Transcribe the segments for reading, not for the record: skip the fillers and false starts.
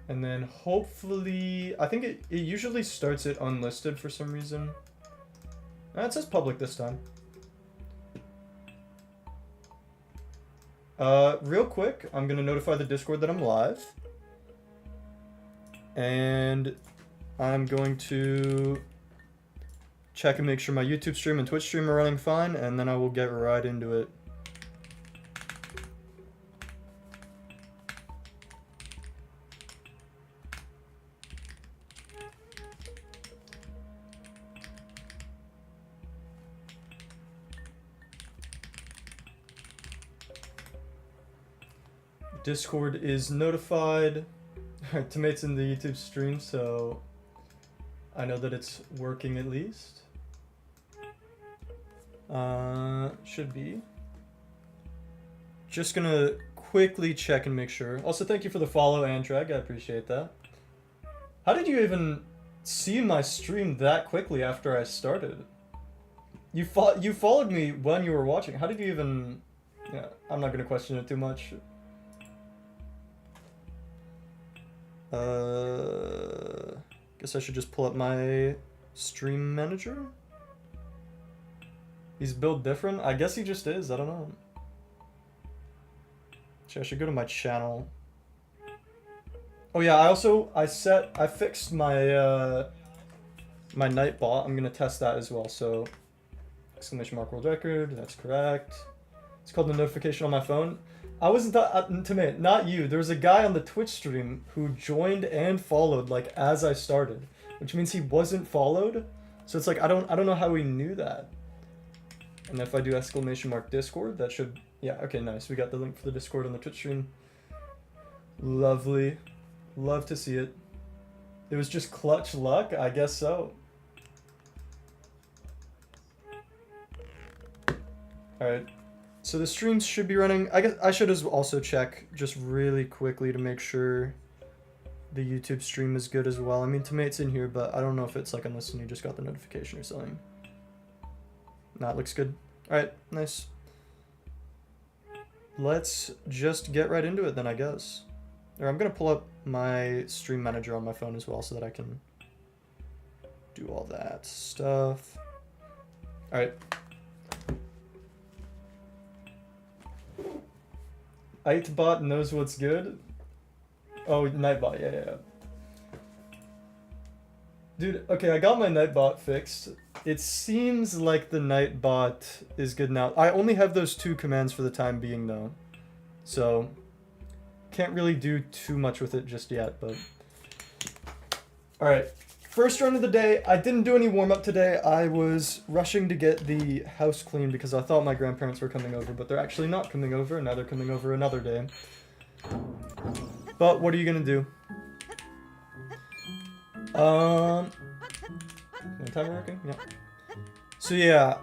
And then hopefully, I think it usually starts it unlisted for some reason. It says public this time. Real quick, I'm gonna notify the Discord that I'm live. And I'm going to check and make sure my YouTube stream and Twitch stream are running fine, and then I will get right into it. Discord is notified. Tomate's in the YouTube stream, so I know that it's working at least. Should be. Just gonna quickly check and make sure. Also, thank you for the follow, Andrag. I appreciate that. How did you even see my stream that quickly after I started? You followed me when you were watching. How did you even... Yeah, I'm not gonna question it too much. Guess I should just pull up my stream manager. He's built different? I guess he just is, I don't know. Actually, I should go to my channel. Oh yeah, I fixed my my Nightbot. I'm gonna test that as well, so exclamation mark world record, that's correct. It's called the notification on my phone. I wasn't Tomate, not you. There was a guy on the Twitch stream who joined and followed like as I started, which means he wasn't followed. So it's like I don't know how he knew that. And if I do exclamation mark Discord, that should, yeah, okay, nice. We got the link for the Discord on the Twitch stream. Lovely. Love to see it. It was just clutch luck, I guess so. Alright. So the streams should be running. I guess I should also check just really quickly to make sure the YouTube stream is good as well. I mean, Tomate's in here, but I don't know if it's like unless you just got the notification or something. Nah, it looks good. Alright, nice. Let's just get right into it then, I guess. Or I'm gonna pull up my stream manager on my phone as well so that I can do all that stuff. Alright. Itbot knows what's good. Oh, Nightbot, yeah. Dude, okay, I got my Nightbot fixed. It seems like the Nightbot is good now. I only have those 2 commands for the time being, though. So, can't really do too much with it just yet, but... Alright, first run of the day. I didn't do any warm-up today. I was rushing to get the house clean because I thought my grandparents were coming over, but they're actually not coming over, and now they're coming over another day. But what are you gonna do? Is my timer working? Yeah. So yeah,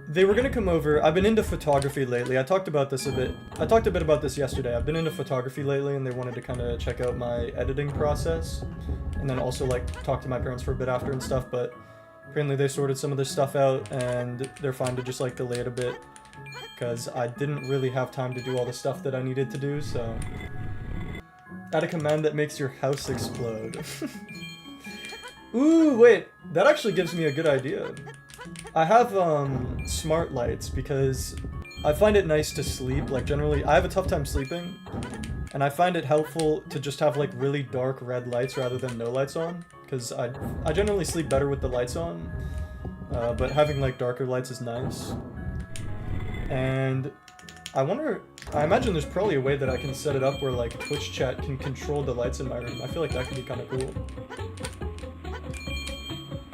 they were gonna come over. I've been into photography lately. I talked about this a bit. I talked a bit about this yesterday. I've been into photography lately, and they wanted to kind of check out my editing process, and then also like talk to my parents for a bit after and stuff. But apparently they sorted some of this stuff out, and they're fine to just like delay it a bit because I didn't really have time to do all the stuff that I needed to do. So add a command that makes your house explode. Ooh, wait, that actually gives me a good idea. I have smart lights because I find it nice to sleep. Like generally, I have a tough time sleeping, and I find it helpful to just have like really dark red lights rather than no lights on, because I generally sleep better with the lights on, but having like darker lights is nice. And I imagine there's probably a way that I can set it up where like Twitch chat can control the lights in my room. I feel like that could be kind of cool.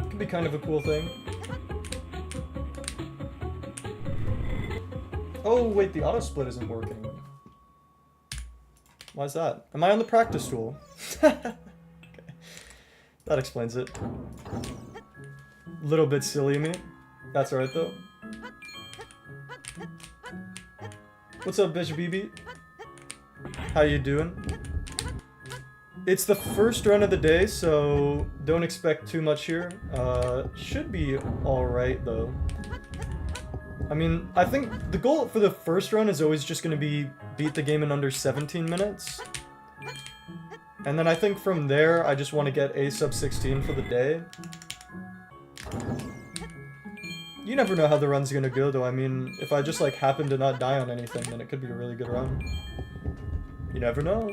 Could be kind of a cool thing. Oh wait, the auto split isn't working. Why is that? Am I on the practice tool? Okay. That explains it. Little bit silly of me. That's alright though. What's up, bitch BB? How you doing? It's the first run of the day, so don't expect too much here. Should be alright though. I mean, I think the goal for the first run is always just going to be beat the game in under 17 minutes. And then I think from there, I just want to get a sub 16 for the day. You never know how the run's gonna go, though. I mean, if I just, like, happen to not die on anything, then it could be a really good run. You never know.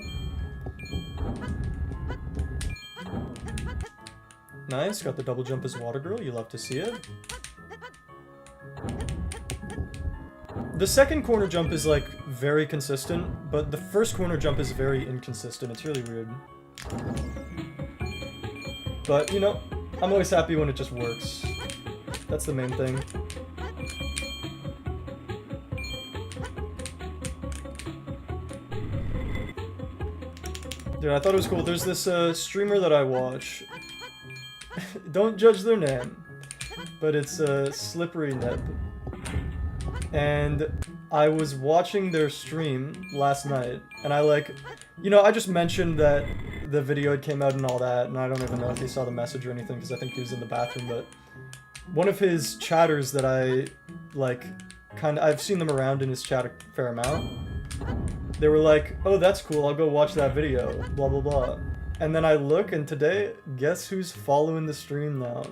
Nice, got the double jump as Watergirl. You love to see it. The second corner jump is, like, very consistent, but the first corner jump is very inconsistent. It's really weird. But, you know, I'm always happy when it just works. That's the main thing. Dude, I thought it was cool. There's this streamer that I watch. Don't judge their name. But it's Slippery Nib. And I was watching their stream last night, and I I just mentioned that the video had came out and all that, and I don't even know if he saw the message or anything, because I think he was in the bathroom, but one of his chatters that I've seen them around in his chat a fair amount, they were like, oh, that's cool, I'll go watch that video, blah blah blah. And then I look, and today, guess who's following the stream now?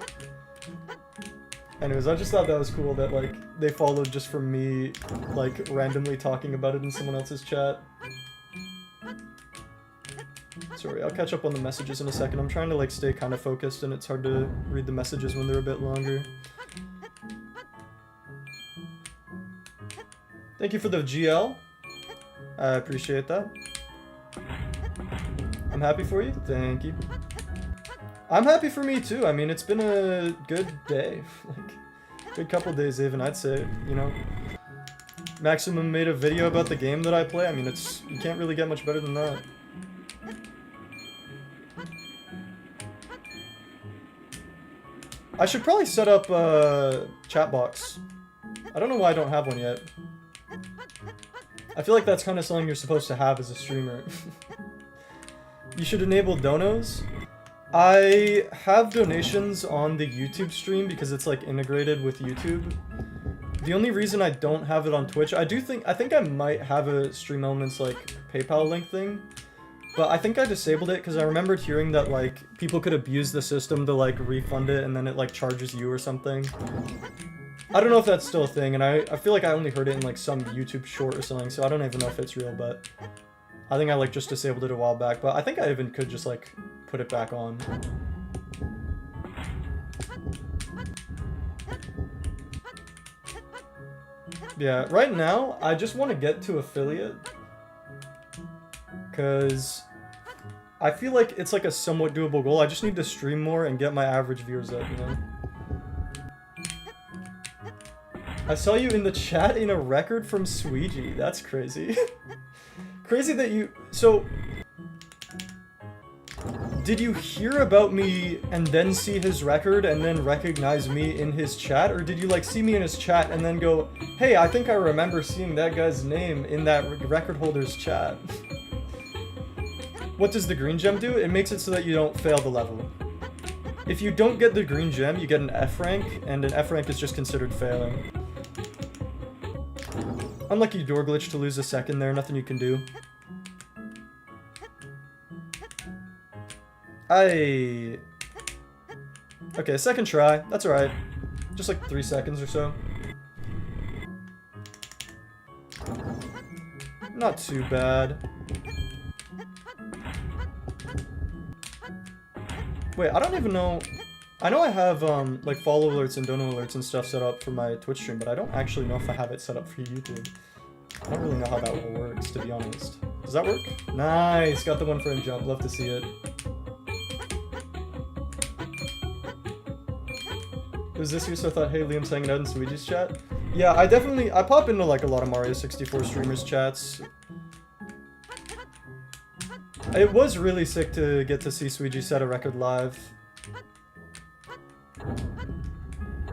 Anyways, I just thought that was cool that, they followed just from me, randomly talking about it in someone else's chat. Sorry, I'll catch up on the messages in a second. I'm trying to, stay kind of focused, and it's hard to read the messages when they're a bit longer. Thank you for the GL. I appreciate that. I'm happy for you. Thank you. I'm happy for me too. I mean, it's been a good day. Good couple days even, I'd say, you know. Maximum made a video about the game that I play. I mean, you can't really get much better than that. I should probably set up a chat box. I don't know why I don't have one yet. I feel like that's kind of something you're supposed to have as a streamer. You should enable donos. I have donations on the YouTube stream because it's integrated with YouTube. The only reason I don't have it on Twitch, I think I might have a Stream Elements PayPal link thing, but I think I disabled it because I remembered hearing that people could abuse the system to refund it and then it charges you or something. I don't know if that's still a thing, and I feel like I only heard it in some YouTube short or something, so I don't even know if it's real, but I think I just disabled it a while back, but I think I even could just put it back on. Yeah, right now, I just want to get to affiliate. Because I feel like it's a somewhat doable goal. I just need to stream more and get my average viewers up, you know? I saw you in the chat in a record from Sweegie. That's crazy. Crazy that you... So... Did you hear about me and then see his record and then recognize me in his chat? Or did you see me in his chat and then go, hey, I think I remember seeing that guy's name in that record holder's chat? What does the green gem do? It makes it so that you don't fail the level. If you don't get the green gem, you get an F rank, and an F rank is just considered failing. Unlucky door glitch to lose a second there, nothing you can do. Okay, second try. That's alright. Just 3 seconds or so. Not too bad. Wait, I don't even know... I know I have, follow alerts and dono alerts and stuff set up for my Twitch stream, but I don't actually know if I have it set up for YouTube. I don't really know how that all works, to be honest. Does that work? Nice! Got the 1 frame jump. Love to see it. It was this year, so I thought, hey, Liam's hanging out in Sweegie's chat. Yeah, I pop into a lot of Mario 64 streamers chats. It was really sick to get to see Sweegie set a record live.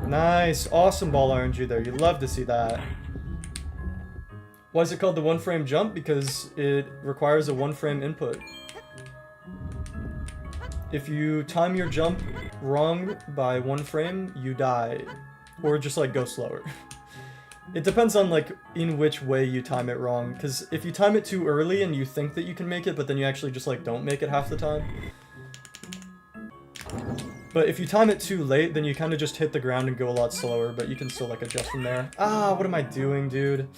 Nice, awesome ball RNG there. You love to see that. Why is it called the 1 frame jump? Because it requires a 1 frame input. If you time your jump wrong by 1 frame, you die. Or just go slower. It depends on, like, in which way you time it wrong. Because if you time it too early and you think that you can make it, but then you actually just, like, don't make it half the time. But if you time it too late, then you kind of just hit the ground and go a lot slower, but you can still, like, adjust from there. Ah, what am I doing, dude?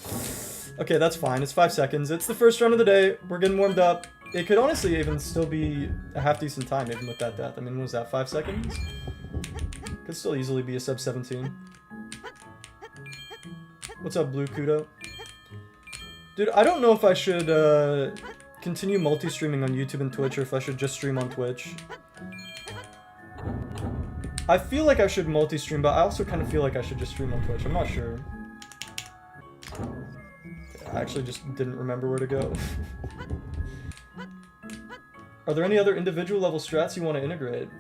Okay, that's fine. It's 5 seconds. It's the first run of the day. We're getting warmed up. It could honestly even still be a half-decent time, even with that death. I mean, what was that, 5 seconds? Could still easily be a sub 17. What's up, Blue Kudo? Dude, I don't know if I should continue multi-streaming on YouTube and Twitch, or if I should just stream on Twitch. I feel like I should multi-stream, but I also kind of feel like I should just stream on Twitch. I'm not sure. I actually just didn't remember where to go. Are there any other individual level strats you want to integrate?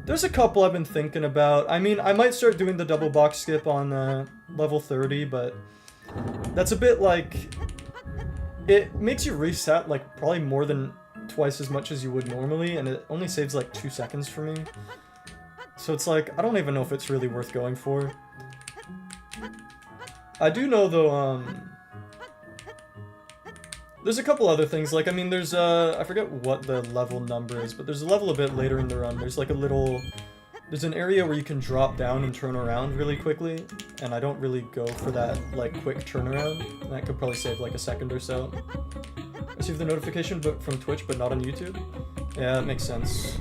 There's a couple I've been thinking about. I mean, I might start doing the double box skip on level 30, but that's a bit like... It makes you reset, like, probably more than twice as much as you would normally, and it only saves, like, 2 seconds for me. So it's like, I don't even know if it's really worth going for. I do know, though, there's a couple other things, like, I mean, there's, I forget what the level number is, but there's a level a bit later in the run. There's, like, a little... There's an area where you can drop down and turn around really quickly, and I don't really go for that, like, quick turnaround. That could probably save, like, a second or so. I received the notification from Twitch, but not on YouTube. Yeah, that makes sense.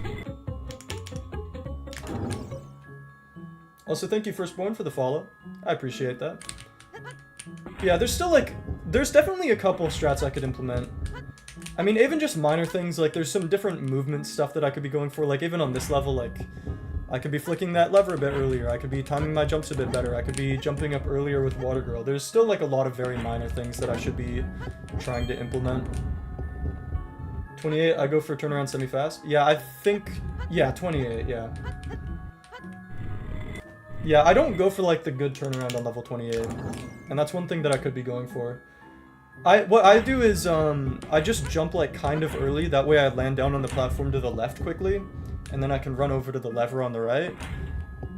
Also, thank you, Firstborn, for the follow. I appreciate that. Yeah, there's still, like... There's definitely a couple strats I could implement. I mean, even just minor things, like, there's some different movement stuff that I could be going for, like, even on this level, like... I could be flicking that lever a bit earlier, I could be timing my jumps a bit better, I could be jumping up earlier with Watergirl. There's still, like, a lot of very minor things that I should be trying to implement. 28, I go for turnaround semi-fast. Yeah, I think... Yeah, 28, yeah. Yeah, I don't go for, like, the good turnaround on level 28. And that's one thing that I could be going for. What I do is, I just jump, like, kind of early. That way I land down on the platform to the left quickly. And then I can run over to the lever on the right.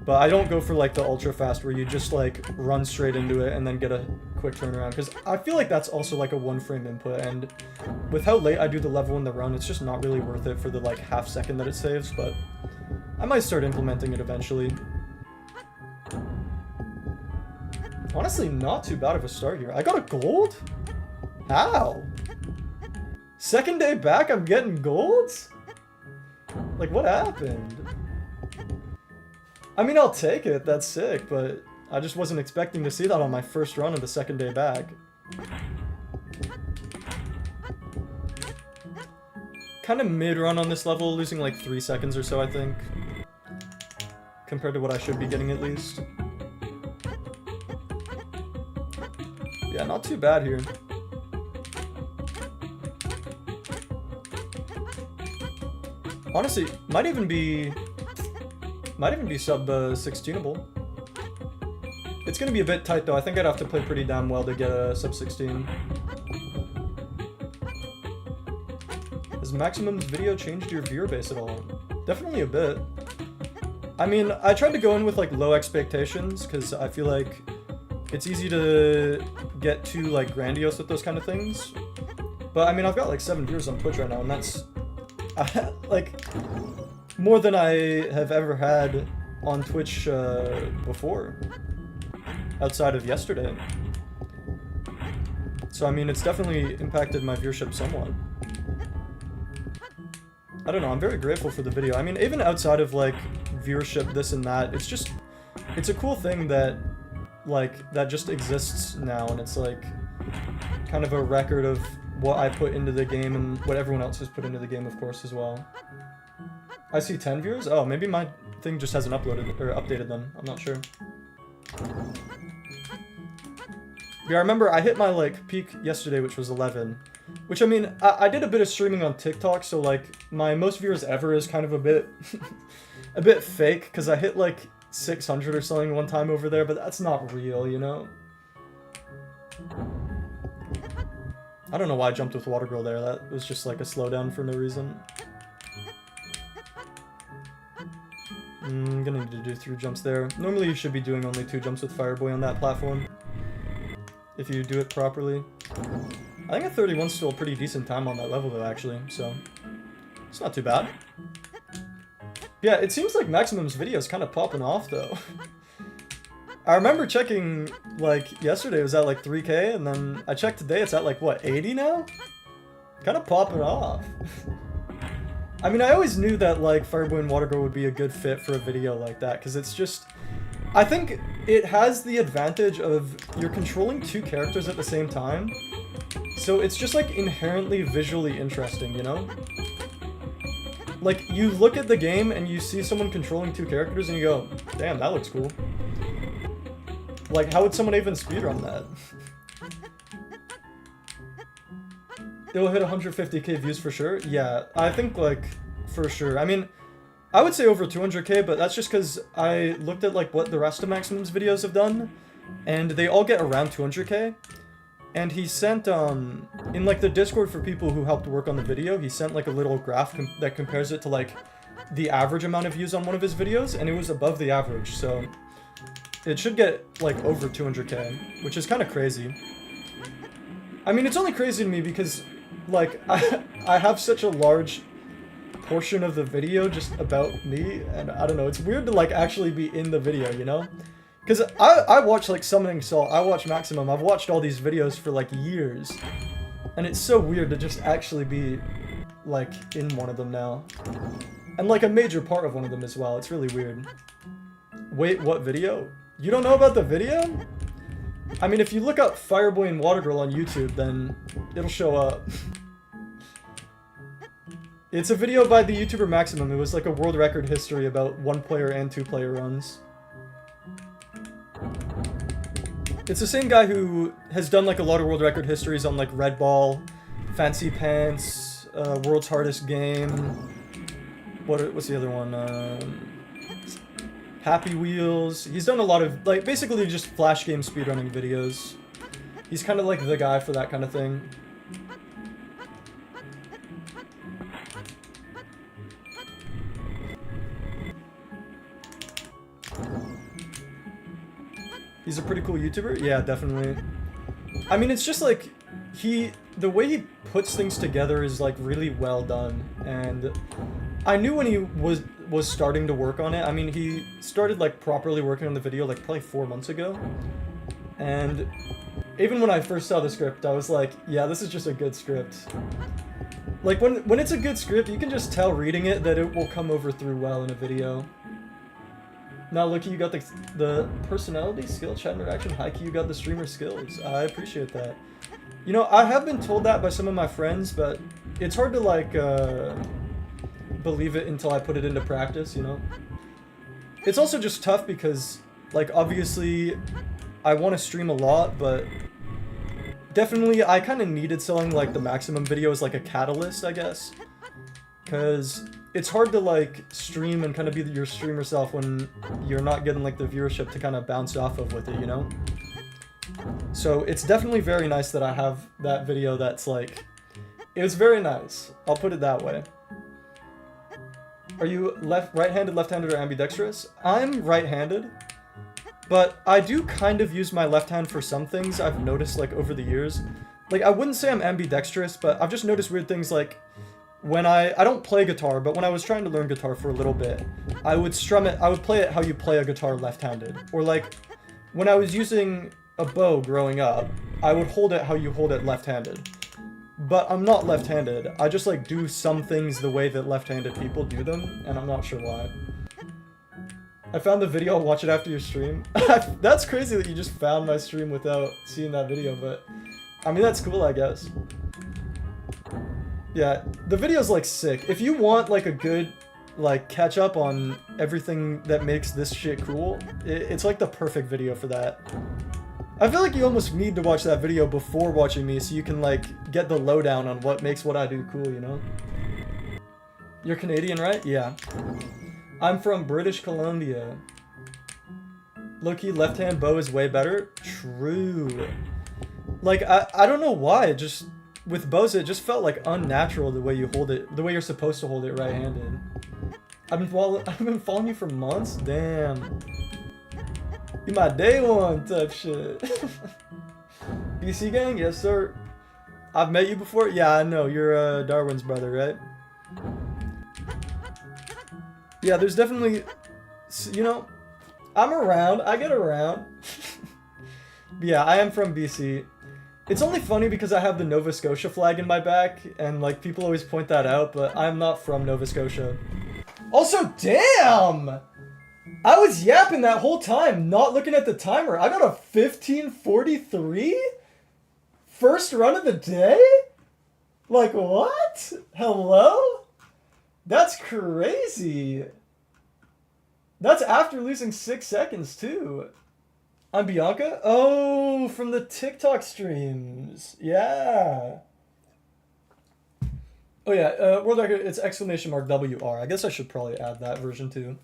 But I don't go for, like, the ultra fast where you just, like, run straight into it and then get a quick turnaround. Because I feel like that's also, like, a one-frame input. And with how late I do the level in the run, it's just not really worth it for the, like, half second that it saves. But I might start implementing it eventually. Honestly, not too bad of a start here. I got a gold? How? Second day back, I'm getting golds? Like, what happened? I mean, I'll take it, that's sick, but I just wasn't expecting to see that on my first run of the second day back. Kind of mid-run on this level, losing like 3 seconds or so, I think. Compared to what I should be getting, at least. Yeah, not too bad here. Honestly, might even be sub 16able. It's gonna be a bit tight though. I think I'd have to play pretty damn well to get a sub 16. Has Maximum's video changed your viewer base at all? Definitely a bit. I mean, I tried to go in with like low expectations because I feel like it's easy to get too like grandiose with those kind of things. But I mean, I've got like 7 viewers on Twitch right now, and that's like more than I have ever had on Twitch before, outside of yesterday. So I mean, it's definitely impacted my viewership somewhat. I don't know, I'm very grateful for the video. I mean, even outside of like viewership, this and that, it's a cool thing that like that just exists now, and it's like kind of a record of what I put into the game and what everyone else has put into the game, of course, as well. I see 10 viewers? Oh, maybe my thing just hasn't uploaded or updated then. I'm not sure. Yeah, I remember I hit my like peak yesterday, which was 11. Which, I mean, I did a bit of streaming on TikTok, so like my most viewers ever is kind of a bit a bit fake, because I hit like 600 or something one time over there, but that's not real, you know? I don't know why I jumped with Watergirl there. That was just like a slowdown for no reason. I'm gonna need to do 3 jumps there. Normally you should be doing only 2 jumps with Fireboy on that platform, if you do it properly. I think a 31's still a pretty decent time on that level though, actually, so it's not too bad. Yeah, it seems like Maximum's video is kind of popping off though. I remember checking, like, yesterday it was at like 3K, and then I checked today, it's at like, what, 80 now? Kind of popping off. I mean, I always knew that, like, Fireboy and Watergirl would be a good fit for a video like that, because it's just... I think it has the advantage of you're controlling 2 characters at the same time, so it's just, like, inherently visually interesting, you know? Like, you look at the game and you see someone controlling 2 characters and you go, damn, that looks cool. Like, how would someone even speedrun that? It'll hit 150k views for sure? Yeah, I think, like, for sure. I mean, I would say over 200k, but that's just because I looked at, like, what the rest of Maximum's videos have done, and they all get around 200k. And he sent, in, like, the Discord for people who helped work on the video, he sent, like, a little graph that compares it to, like, the average amount of views on one of his videos, and it was above the average, so it should get, like, over 200k, which is kind of crazy. I mean, it's only crazy to me because, like, I have such a large portion of the video just about me, and I don't know, it's weird to, like, actually be in the video, you know? Because I watch, like, Summoning Salt, I watch Maximum, I've watched all these videos for, like, years. And it's so weird to just actually be, like, in one of them now. And, like, a major part of one of them as well, it's really weird. Wait, what video? You don't know about the video? I mean, if you look up Fireboy and Watergirl on YouTube, then it'll show up. It's a video by the YouTuber Maximum, it was, like, a world record history about 1-player and 2-player runs. It's the same guy who has done, like, a lot of world record histories on, like, Red Ball, Fancy Pants, World's Hardest Game, what's the other one, Happy Wheels. He's done a lot of, like, basically just flash game speedrunning videos. He's kind of like the guy for that kind of thing. He's a pretty cool YouTuber? Yeah, definitely. I mean, it's just like, the way he puts things together is, like, really well done, and I knew when he was starting to work on it. I mean, he started, like, properly working on the video, like, probably 4 months ago, and even when I first saw the script, I was like, yeah, this is just a good script. Like, when it's a good script, you can just tell reading it that it will come over through well in a video. Now, Loki, you got the personality, skill, chat interaction. Heike, you got the streamer skills. I appreciate that. You know, I have been told that by some of my friends, but it's hard to, like, believe it until I put it into practice, you know? It's also just tough because, like, obviously, I want to stream a lot, but definitely I kind of needed selling, like, the Maximum video as, like, a catalyst, I guess. Because it's hard to, like, stream and kind of be your streamer self when you're not getting, like, the viewership to kind of bounce off of with it, you know? So it's definitely very nice that I have that video that's, like, it was very nice. I'll put it that way. Are you right-handed, left-handed, or ambidextrous? I'm right-handed, but I do kind of use my left hand for some things I've noticed, like, over the years. Like, I wouldn't say I'm ambidextrous, but I've just noticed weird things, like, when I don't play guitar, but when I was trying to learn guitar for a little bit, I would strum it, I would play it how you play a guitar left-handed. Or, like, when I was using a bow growing up, I would hold it how you hold it left-handed. But I'm not left-handed. I just, like, do some things the way that left-handed people do them, and I'm not sure why. I found the video, I'll watch it after your stream. That's crazy that you just found my stream without seeing that video, but I mean, that's cool, I guess. Yeah, the video's, like, sick. If you want, like, a good, like, catch up on everything that makes this shit cool, it's, like, the perfect video for that. I feel like you almost need to watch that video before watching me so you can, like, get the lowdown on what makes what I do cool, you know? You're Canadian, right? Yeah. I'm from British Columbia. Low-key, left-hand bow is way better? True. Like, I don't know why, just... With bows, it just felt, like, unnatural the way you hold it, the way you're supposed to hold it right-handed. I've been following you for months? Damn. You my day one type shit. BC gang? Yes, sir. I've met you before? Yeah, I know. You're Darwin's brother, right? Yeah, there's definitely... You know, I'm around. I get around. But yeah, I am from BC. It's only funny because I have the Nova Scotia flag in my back, and like people always point that out, but I'm not from Nova Scotia. Also, damn! I was yapping that whole time, not looking at the timer. I got a 1543? First run of the day? Like, what? Hello? That's crazy. That's after losing 6 seconds, too. I'm Bianca? Oh, from the TikTok streams. Yeah. Oh, yeah. World record, it's !WR. I guess I should probably add that version, too.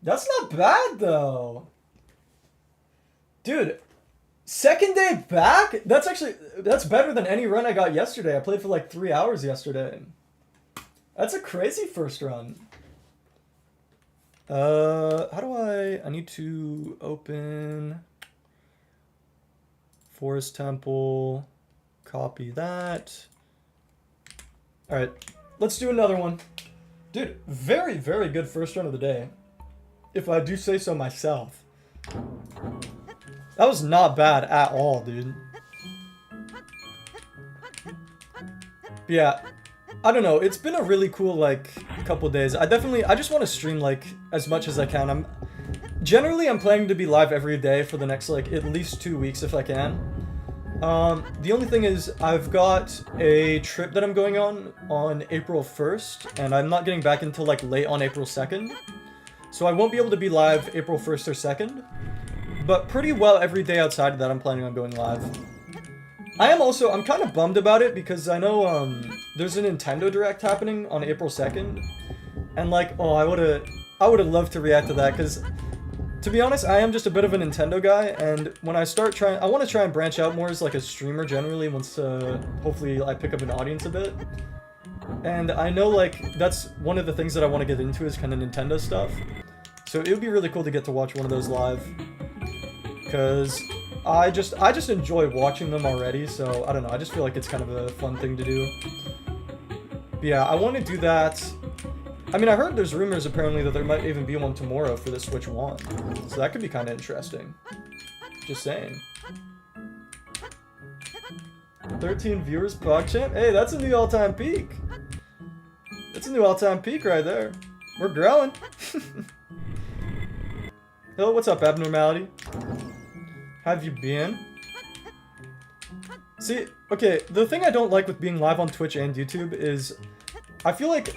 That's not bad, though. Dude, second day back? That's better than any run I got yesterday. I played for like 3 hours yesterday. That's a crazy first run. How do I need to open Forest Temple, copy that. All right, let's do another one. Dude, very, very good first run of the day, if I do say so myself. That was not bad at all, dude. But yeah, I don't know. It's been a really cool, like, couple days. I just want to stream, like, as much as I can. I'm planning to be live every day for the next, like, at least 2 weeks if I can. The only thing is, I've got a trip that I'm going on April 1st, and I'm not getting back until, like, late on April 2nd. So I won't be able to be live April 1st or 2nd. But pretty well every day outside of that, I'm planning on going live. I'm kind of bummed about it because I know, there's a Nintendo Direct happening on April 2nd. And like, oh, I would've loved to react to that because, to be honest, I am just a bit of a Nintendo guy, and when I start trying, I want to try and branch out more as like a streamer generally once, hopefully I pick up an audience a bit. And I know, like, that's one of the things that I want to get into is kind of Nintendo stuff. So it would be really cool to get to watch one of those live. Because I just enjoy watching them already, so I don't know, I just feel like it's kind of a fun thing to do. But yeah, I want to do that. I mean, I heard there's rumors apparently that there might even be one tomorrow for the Switch 1. So that could be kind of interesting. Just saying. 13 viewers, PogChamp? Hey, that's a new all-time peak. That's a new all-time peak right there. We're growing. Hello, what's up, Abnormality? Have you been? See, okay, the thing I don't like with being live on Twitch and YouTube is I feel like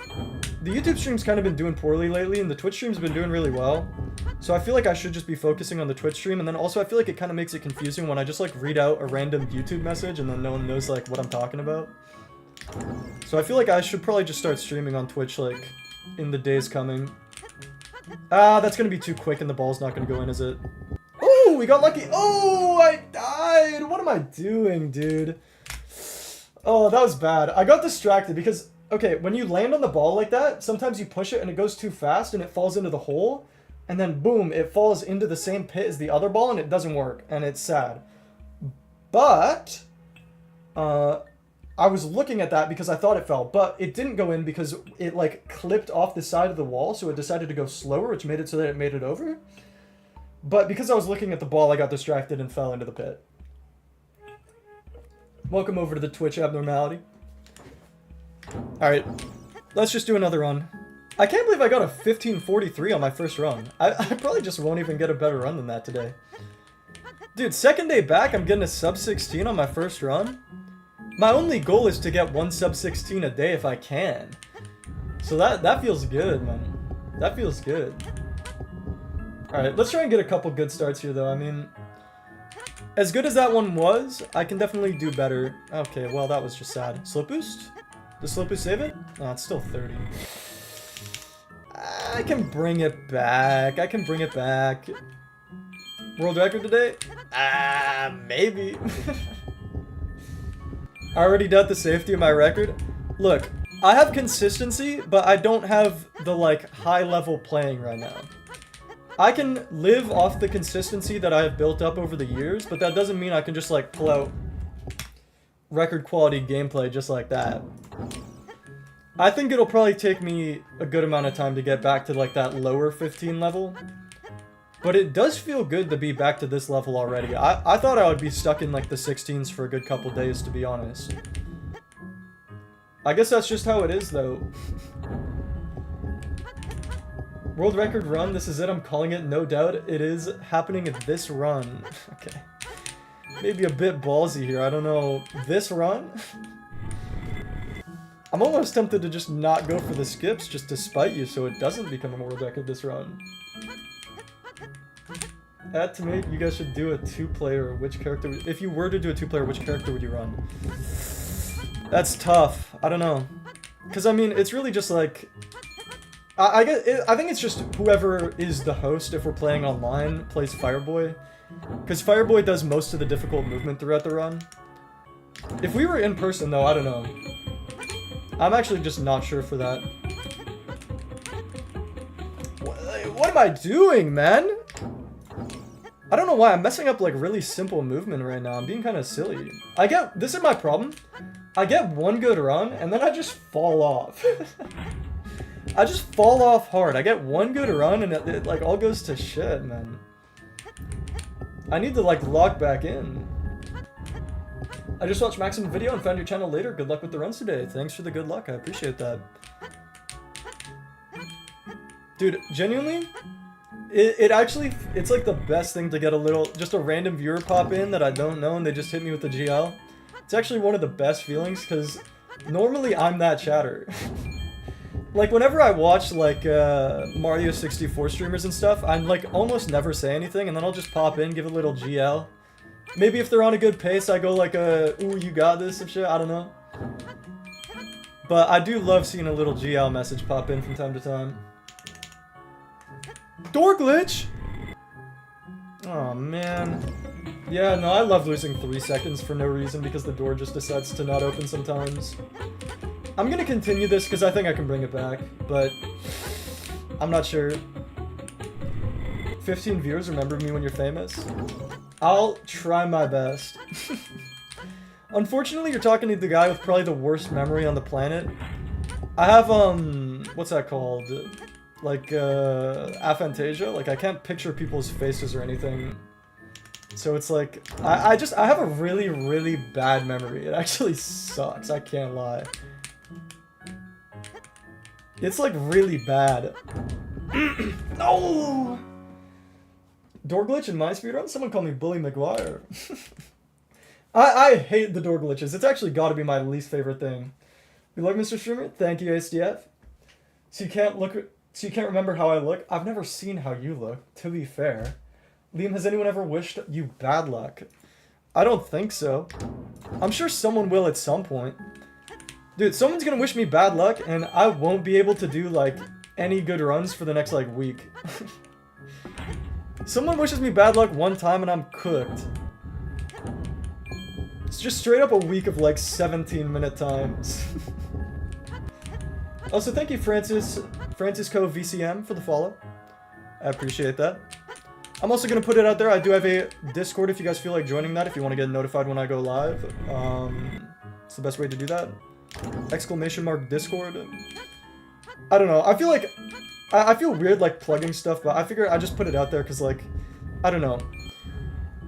the YouTube stream's kind of been doing poorly lately, and the Twitch stream's been doing really well. So I feel like I should just be focusing on the Twitch stream, and then also I feel like it kind of makes it confusing when I just like read out a random YouTube message and then no one knows like what I'm talking about. So I feel like I should probably just start streaming on Twitch like in the days coming. Ah, that's gonna be too quick and the ball's not gonna go in, is it? Oh, we got lucky. Oh, I died. What am I doing, dude? Oh, that was bad. I got distracted because, okay, when you land on the ball like that, sometimes you push it and it goes too fast and it falls into the hole. And then, boom, it falls into the same pit as the other ball and it doesn't work. And it's sad. But, I was looking at that because I thought it fell. But it didn't go in because it, like, clipped off the side of the wall. So it decided to go slower, which made it so that it made it over. But because I was looking at the ball, I got distracted and fell into the pit. Welcome over to the Twitch Abnormality. Alright, let's just do another run. I can't believe I got a 1543 on my first run. I probably just won't even get a better run than that today. Dude, second day back, I'm getting a sub 16 on my first run. My only goal is to get one sub 16 a day if I can. So that feels good, man. That feels good. Alright, let's try and get a couple good starts here, though. I mean, as good as that one was, I can definitely do better. Okay, well, that was just sad. Slope boost? Does slope boost save it? No, it's still 30. I can bring it back. I can bring it back. World record today? Maybe. I already doubt the safety of my record. Look, I have consistency, but I don't have the, like, high-level playing right now. I can live off the consistency that I have built up over the years, but that doesn't mean I can just, like, pull out record-quality gameplay just like that. I think it'll probably take me a good amount of time to get back to, like, that lower 15 level. But it does feel good to be back to this level already. I thought I would be stuck in, like, the 16s for a good couple days, to be honest. I guess that's just how it is, though. World record run, this is it, I'm calling it, no doubt. It is happening at this run. Okay. Maybe a bit ballsy here, I don't know. This run? I'm almost tempted to just not go for the skips just to spite you so it doesn't become a world record this run. At Tomate, you guys should do a 2-player. Which character, if you were to do a 2-player, which character would you run? That's tough. I don't know. Because, I mean, it's really just like... I think it's just whoever is the host, if we're playing online, plays Fireboy. Because Fireboy does most of the difficult movement throughout the run. If we were in person, though, I don't know. I'm actually just not sure for that. What am I doing, man? I don't know why, I'm messing up, like, really simple movement right now. I'm being kind of silly. This is my problem. I get one good run, and then I just fall off. I just fall off hard. I get one good run, and it like, all goes to shit, man. I need to, like, log back in. I just watched Maxim's video and found your channel later. Good luck with the runs today. Thanks for the good luck. I appreciate that. Dude, genuinely... It's like the best thing to get just a random viewer pop in that I don't know and they just hit me with the GL. It's actually one of the best feelings because normally I'm that chatter. Like whenever I watch like Mario 64 streamers and stuff, I'm like almost never say anything and then I'll just pop in, give a little GL. Maybe if they're on a good pace, I go like ooh, you got this and shit, I don't know. But I do love seeing a little GL message pop in from time to time. Door glitch! Oh man. Yeah, no, I love losing 3 seconds for no reason because the door just decides to not open sometimes. I'm gonna continue this because I think I can bring it back, but I'm not sure. 15 viewers, remember me when you're famous? I'll try my best. Unfortunately, you're talking to the guy with probably the worst memory on the planet. I have, what's that called? Like, aphantasia? Like, I can't picture people's faces or anything. So it's like, I have a really, really bad memory. It actually sucks, I can't lie. It's like really bad. No! Door glitch in my speedrun? Someone called me Bully McGuire. I hate the door glitches. It's actually gotta be my least favorite thing. Good luck, Mr. Streamer. Thank you, SDF. So you can't remember how I look? I've never seen how you look, to be fair. Liam, has anyone ever wished you bad luck? I don't think so. I'm sure someone will at some point. Dude, someone's gonna wish me bad luck, and I won't be able to do, like, any good runs for the next, like, week. Someone wishes me bad luck one time, and I'm cooked. It's just straight up a week of, like, 17-minute times. Also, thank you, Francisco VCM, for the follow. I appreciate that. I'm also going to put it out there. I do have a Discord if you guys feel like joining that, if you want to get notified when I go live. It's the best way to do that. !Discord. I don't know. I feel like... I feel weird, like, plugging stuff, but I figure I just put it out there because, like... I don't know.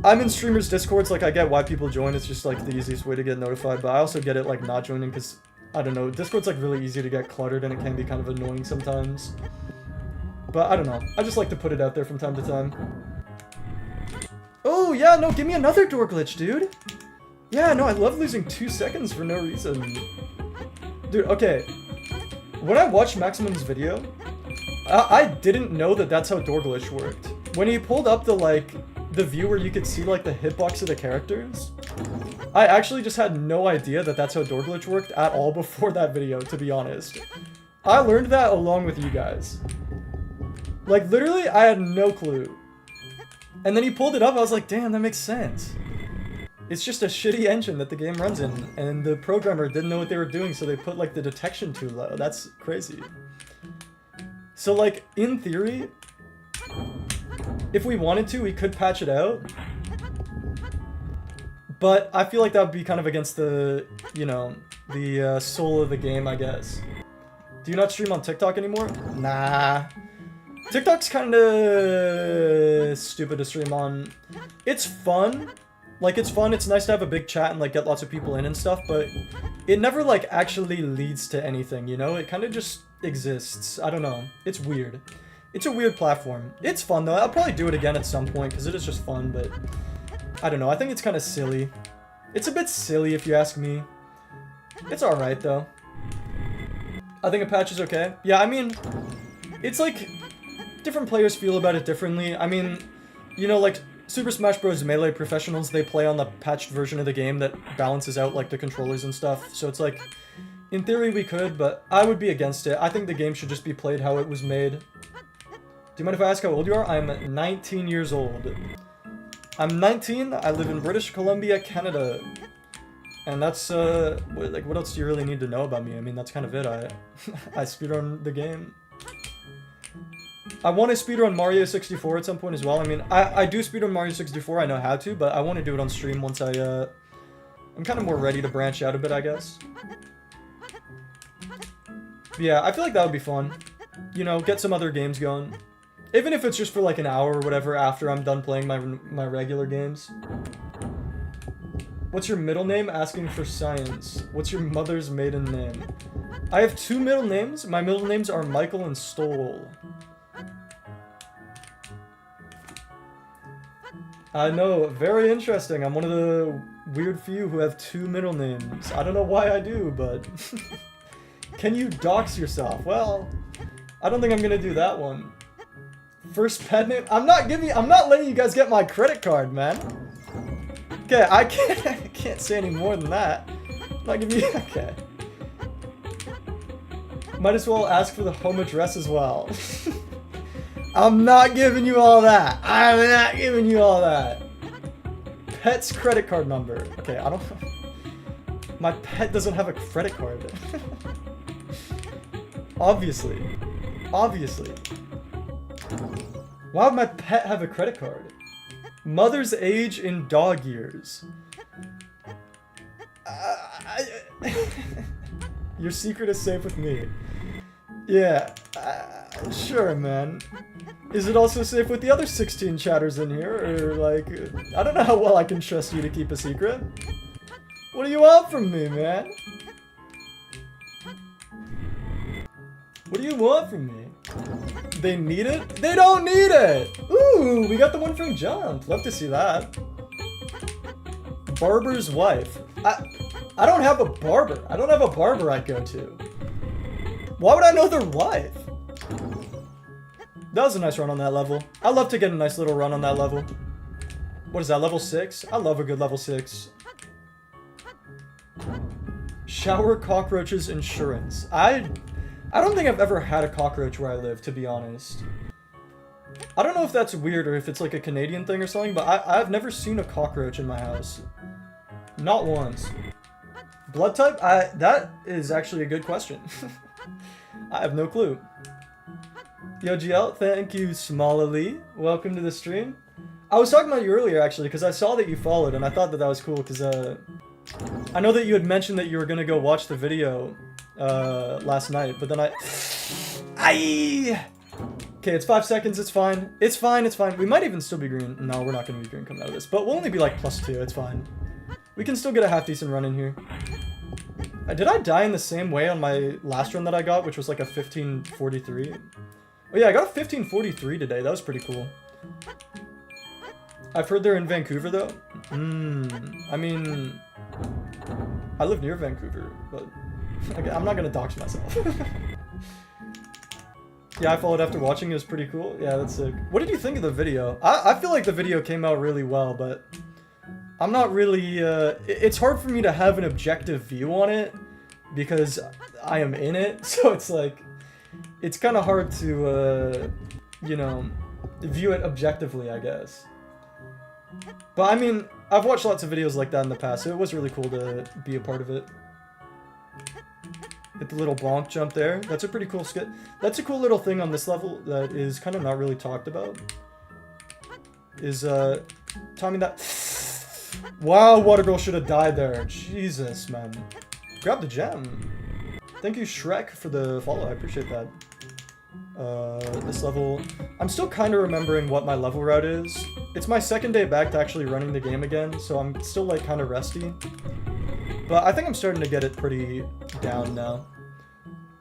I'm in streamers' Discords, like, I get why people join. It's just, like, the easiest way to get notified, but I also get it, like, not joining because... I don't know, Discord's like really easy to get cluttered and it can be kind of annoying sometimes. But I don't know, I just like to put it out there from time to time. Oh yeah, no, give me another door glitch, dude! Yeah, no, I love losing 2 seconds for no reason. Dude, okay. When I watched Maximum's video, I didn't know that that's how door glitch worked. When he pulled up the view where you could see like the hitbox of the characters, I actually just had no idea that that's how door glitch worked at all before that video, to be honest. I learned that along with you guys. Like, literally, I had no clue. And then he pulled it up, I was like, damn, that makes sense. It's just a shitty engine that the game runs in, and the programmer didn't know what they were doing, so they put, like, the detection too low. That's crazy. So, like, in theory, if we wanted to, we could patch it out. But I feel like that would be kind of against the, you know, the soul of the game, I guess. Do you not stream on TikTok anymore? Nah. TikTok's kind of stupid to stream on. It's fun. Like, it's fun. It's nice to have a big chat and, like, get lots of people in and stuff, but it never, like, actually leads to anything, you know? It kind of just exists. I don't know. It's weird. It's a weird platform. It's fun, though. I'll probably do it again at some point, because it is just fun, but I don't know. I think it's kind of silly. It's a bit silly, if you ask me. It's alright, though. I think a patch is okay. Yeah, I mean, it's like, different players feel about it differently. I mean, you know, like, Super Smash Bros. Melee professionals, they play on the patched version of the game that balances out, like, the controllers and stuff. So it's like, in theory we could, but I would be against it. I think the game should just be played how it was made. Do you mind if I ask how old you are? I'm 19 years old. I'm 19, I live in British Columbia, Canada. And that's, like, what else do you really need to know about me? I mean, that's kind of it. I speedrun the game. I want to speedrun Mario 64 at some point as well. I mean, I do speedrun Mario 64, I know how to, but I want to do it on stream once I'm kind of more ready to branch out a bit, I guess. But yeah, I feel like that would be fun. You know, get some other games going. Even if it's just for like an hour or whatever after I'm done playing my regular games. What's your middle name? Asking for science. What's your mother's maiden name? I have 2 middle names. My middle names are Michael and Stoll. I know, very interesting. I'm one of the weird few who have 2 middle names. I don't know why I do, but... Can you dox yourself? Well, I don't think I'm gonna do that one. First pet name? I'm not letting you guys get my credit card, man. Okay, I can't say any more than that. I'm not giving you... Okay. Might as well ask for the home address as well. I'm not giving you all that. I'm not giving you all that. Pet's credit card number. Okay, I don't... My pet doesn't have a credit card. Obviously. Obviously. Why would my pet have a credit card? Mother's age in dog years. Your secret is safe with me. Yeah, sure, man. Is it also safe with the other 16 chatters in here? Or, like, I don't know how well I can trust you to keep a secret. What do you want from me, man? What do you want from me? They need it? They don't need it! Ooh, we got the one from Jump. Love to see that. Barber's wife. I don't have a barber. I don't have a barber I go to. Why would I know their wife? That was a nice run on that level. I love to get a nice little run on that level. What is that, level 6? I love a good level 6. Shower cockroaches insurance. I don't think I've ever had a cockroach where I live, to be honest. I don't know if that's weird or if it's like a Canadian thing or something, but I've never seen a cockroach in my house. Not once. Blood type? That is actually a good question. I have no clue. Yo, GL, thank you, Smallily. Welcome to the stream. I was talking about you earlier, actually, because I saw that you followed, and I thought that that was cool, because, I know that you had mentioned that you were going to go watch the video, last night, but then Okay, it's 5 seconds, it's fine. It's fine, it's fine. We might even still be green. No, we're not going to be green coming out of this, but we'll only be, like, +2, it's fine. We can still get a half-decent run in here. Did I die in the same way on my last run that I got, which was, like, a 1543? Oh yeah, I got a 1543 today. That was pretty cool. I've heard they're in Vancouver, though. I mean... I live near Vancouver, but... I'm not gonna dox myself. Yeah, I followed after watching. It was pretty cool. Yeah, that's sick. What did you think of the video? I feel like the video came out really well, but... I'm not really... It's hard for me to have an objective view on it, because I am in it, so it's like... It's kind of hard to, you know, view it objectively, I guess. But I mean, I've watched lots of videos like that in the past, so it was really cool to be a part of it. Hit the little bonk jump there. That's a pretty cool skit. That's a cool little thing on this level that is kind of not really talked about. Is, timing that... Wow, Watergirl should have died there. Jesus, man. Grab the gem. Thank you, Shrek, for the follow. I appreciate that. This level... I'm still kind of remembering what my level route is. It's my second day back to actually running the game again, so I'm still, like, kind of rusty. But I think I'm starting to get it pretty down now.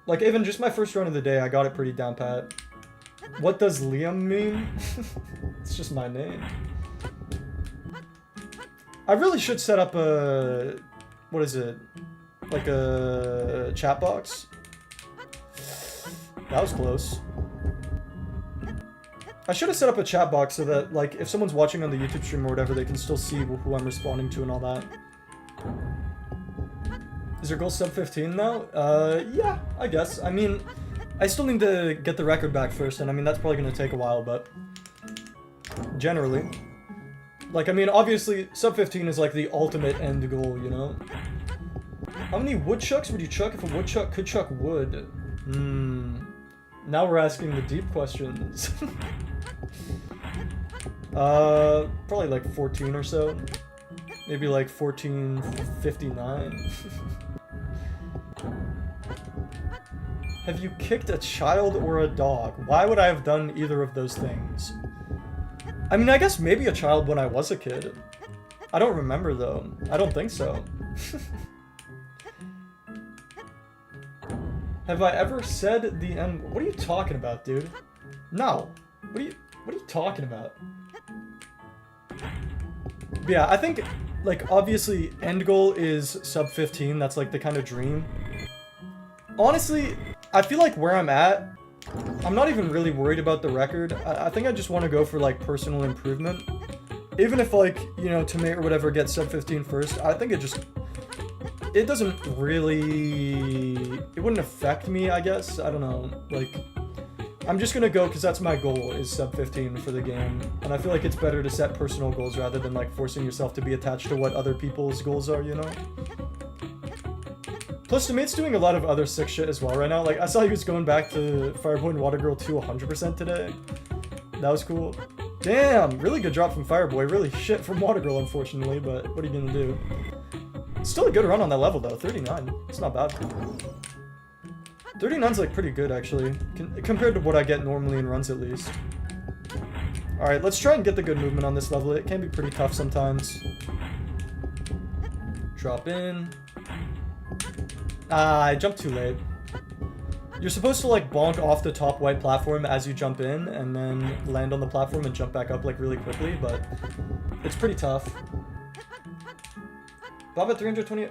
Like, even just my first run of the day, I got it pretty down pat. What does Liam mean? It's just my name. I really should set up a... What is it? Like a chat box? That was close. I should have set up a chat box so that, like, if someone's watching on the YouTube stream or whatever, they can still see who I'm responding to and all that. Is your goal sub 15 now? Yeah, I guess. I mean, I still need to get the record back first, and I mean, that's probably going to take a while, but... Generally. Like, I mean, obviously, sub 15 is, like, the ultimate end goal, you know? How many woodchucks would you chuck if a woodchuck could chuck wood? Now we're asking the deep questions. Probably, like, 14 or so. Maybe, like, 1459. Have you kicked a child or a dog? Why would I have done either of those things? I mean, I guess maybe a child when I was a kid. I don't remember, though. I don't think so. Have I ever said the N... What are you talking about, dude? No. What are you talking about? But yeah, I think, like, obviously, end goal is sub 15. That's, like, the kind of dream. Honestly, I feel like where I'm at, I'm not even really worried about the record. I think I just want to go for, like, personal improvement. Even if, like, you know, Tomate or whatever gets sub 15 first, I think it just... It doesn't really... It wouldn't affect me, I guess. I don't know. Like, I'm just gonna go because that's my goal, is sub 15 for the game. And I feel like it's better to set personal goals rather than, like, forcing yourself to be attached to what other people's goals are, you know? Plus, Tomate's doing a lot of other sick shit as well right now. Like, I saw he was going back to Fireboy and Watergirl 2 100% today. That was cool. Damn! Really good drop from Fireboy. Really shit from Watergirl, unfortunately, but what are you gonna do? Still a good run on that level, though. 39. It's not bad. 39's, like, pretty good, actually. Compared to what I get normally in runs, at least. Alright, let's try and get the good movement on this level. It can be pretty tough sometimes. Drop in. Ah, I jumped too late. You're supposed to, like, bonk off the top white platform as you jump in, and then land on the platform and jump back up, like, really quickly, but it's pretty tough. Bob at 320...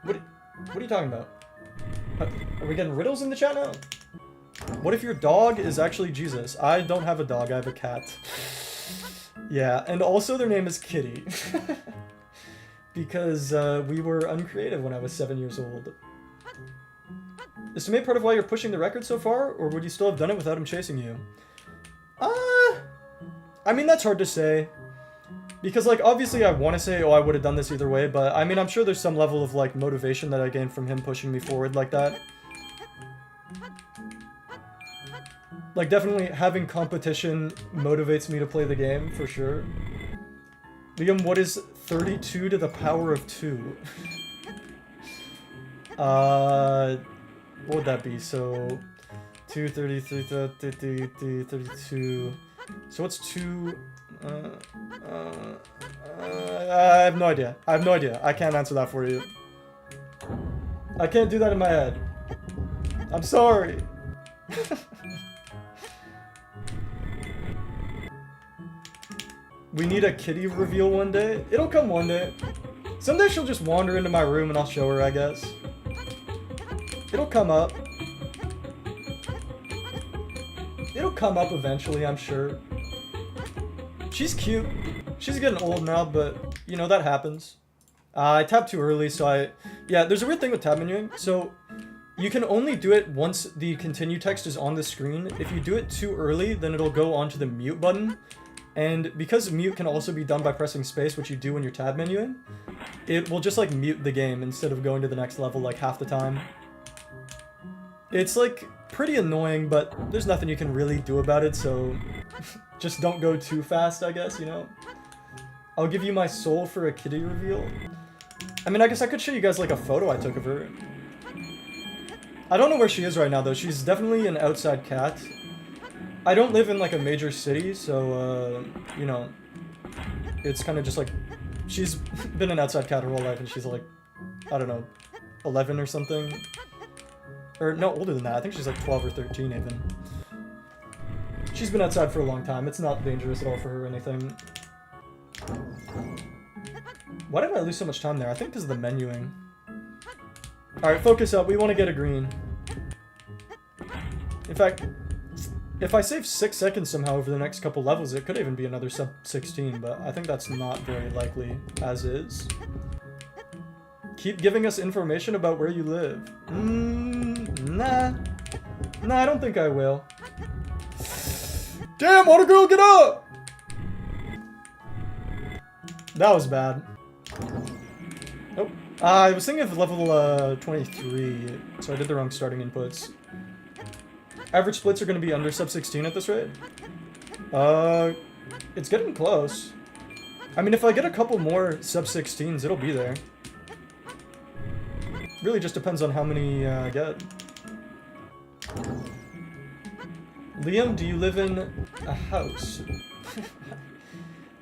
What are you talking about? Are we getting riddles in the chat now? What if your dog is actually Jesus? I don't have a dog, I have a cat. Yeah, and also their name is Kitty. Because we were uncreative when I was 7 years old. Is Tomate part of why you're pushing the record so far, or would you still have done it without him chasing you? I mean, that's hard to say. Because, like, obviously I want to say, oh, I would have done this either way, but I mean, I'm sure there's some level of, like, motivation that I gained from him pushing me forward like that. Like, definitely having competition motivates me to play the game, for sure. Liam, what is 32 to the power of 2? What would that be? So, 2, 33, 32. So what's 2... I have no idea. I have no idea. I can't answer that for you. I can't do that in my head. I'm sorry. We need a kitty reveal one day. It'll come one day. Someday she'll just wander into my room and I'll show her, I guess. It'll come up. It'll come up eventually, I'm sure. She's cute. She's getting old now, but, you know, that happens. I tapped too early, so yeah, there's a weird thing with tab menuing. So, you can only do it once the continue text is on the screen. If you do it too early, then it'll go onto the mute button. And because mute can also be done by pressing space, which you do when you're tab menuing, it will just like mute the game instead of going to the next level like half the time. It's like pretty annoying, but there's nothing you can really do about it, so just don't go too fast, I guess, you know? I'll give you my soul for a kitty reveal. I mean, I guess I could show you guys like a photo I took of her. I don't know where she is right now though. She's definitely an outside cat. I don't live in like a major city, so you know, it's kind of just like, she's been an outside cat her whole life and she's like, I don't know, 11 or something. Or no, older than that. I think she's like 12 or 13 even. She's been outside for a long time. It's not dangerous at all for her or anything. Why did I lose so much time there? I think because of the menuing. Alright, focus up. We want to get a green. In fact, if I save 6 seconds somehow over the next couple levels, it could even be another sub 16, but I think that's not very likely, as is. Keep giving us information about where you live. Nah. Nah, I don't think I will. Damn, Watergirl, get up! That was bad. Nope. I was thinking of level 23, so I did the wrong starting inputs. Average splits are going to be under sub 16 at this rate. It's getting close. I mean, if I get a couple more sub 16s, it'll be there. Really just depends on how many I get. Liam, do you live in a house?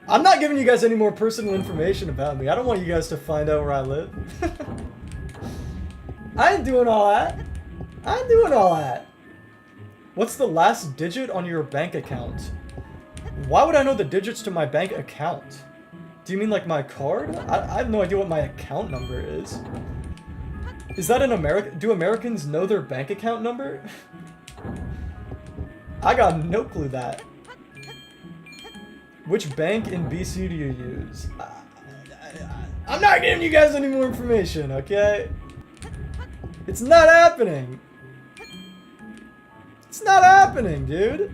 I'm not giving you guys any more personal information about me. I don't want you guys to find out where I live. I ain't doing all that. I ain't doing all that. What's the last digit on your bank account? Why would I know the digits to my bank account? Do you mean like my card? I have no idea what my account number is. Is that an American? Do Americans know their bank account number? I got no clue that. Which bank in BC do you use? I'm not giving you guys any more information, okay? It's not happening. It's not happening, dude.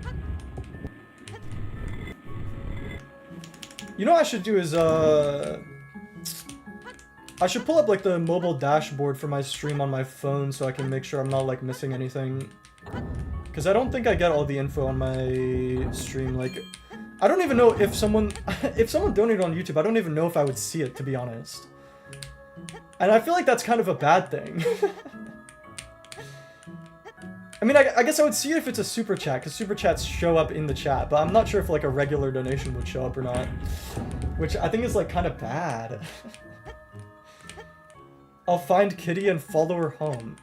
You know what I should do is, I should pull up, like, the mobile dashboard for my stream on my phone so I can make sure I'm not, like, missing anything. Because I don't think I get all the info on my stream, like... I don't even know if someone donated on YouTube, I don't even know if I would see it, to be honest. And I feel like that's kind of a bad thing. I mean, I guess I would see it if it's a super chat, because super chats show up in the chat, but I'm not sure if, like, a regular donation would show up or not. Which I think is, like, kind of bad. I'll find Kitty and follow her home.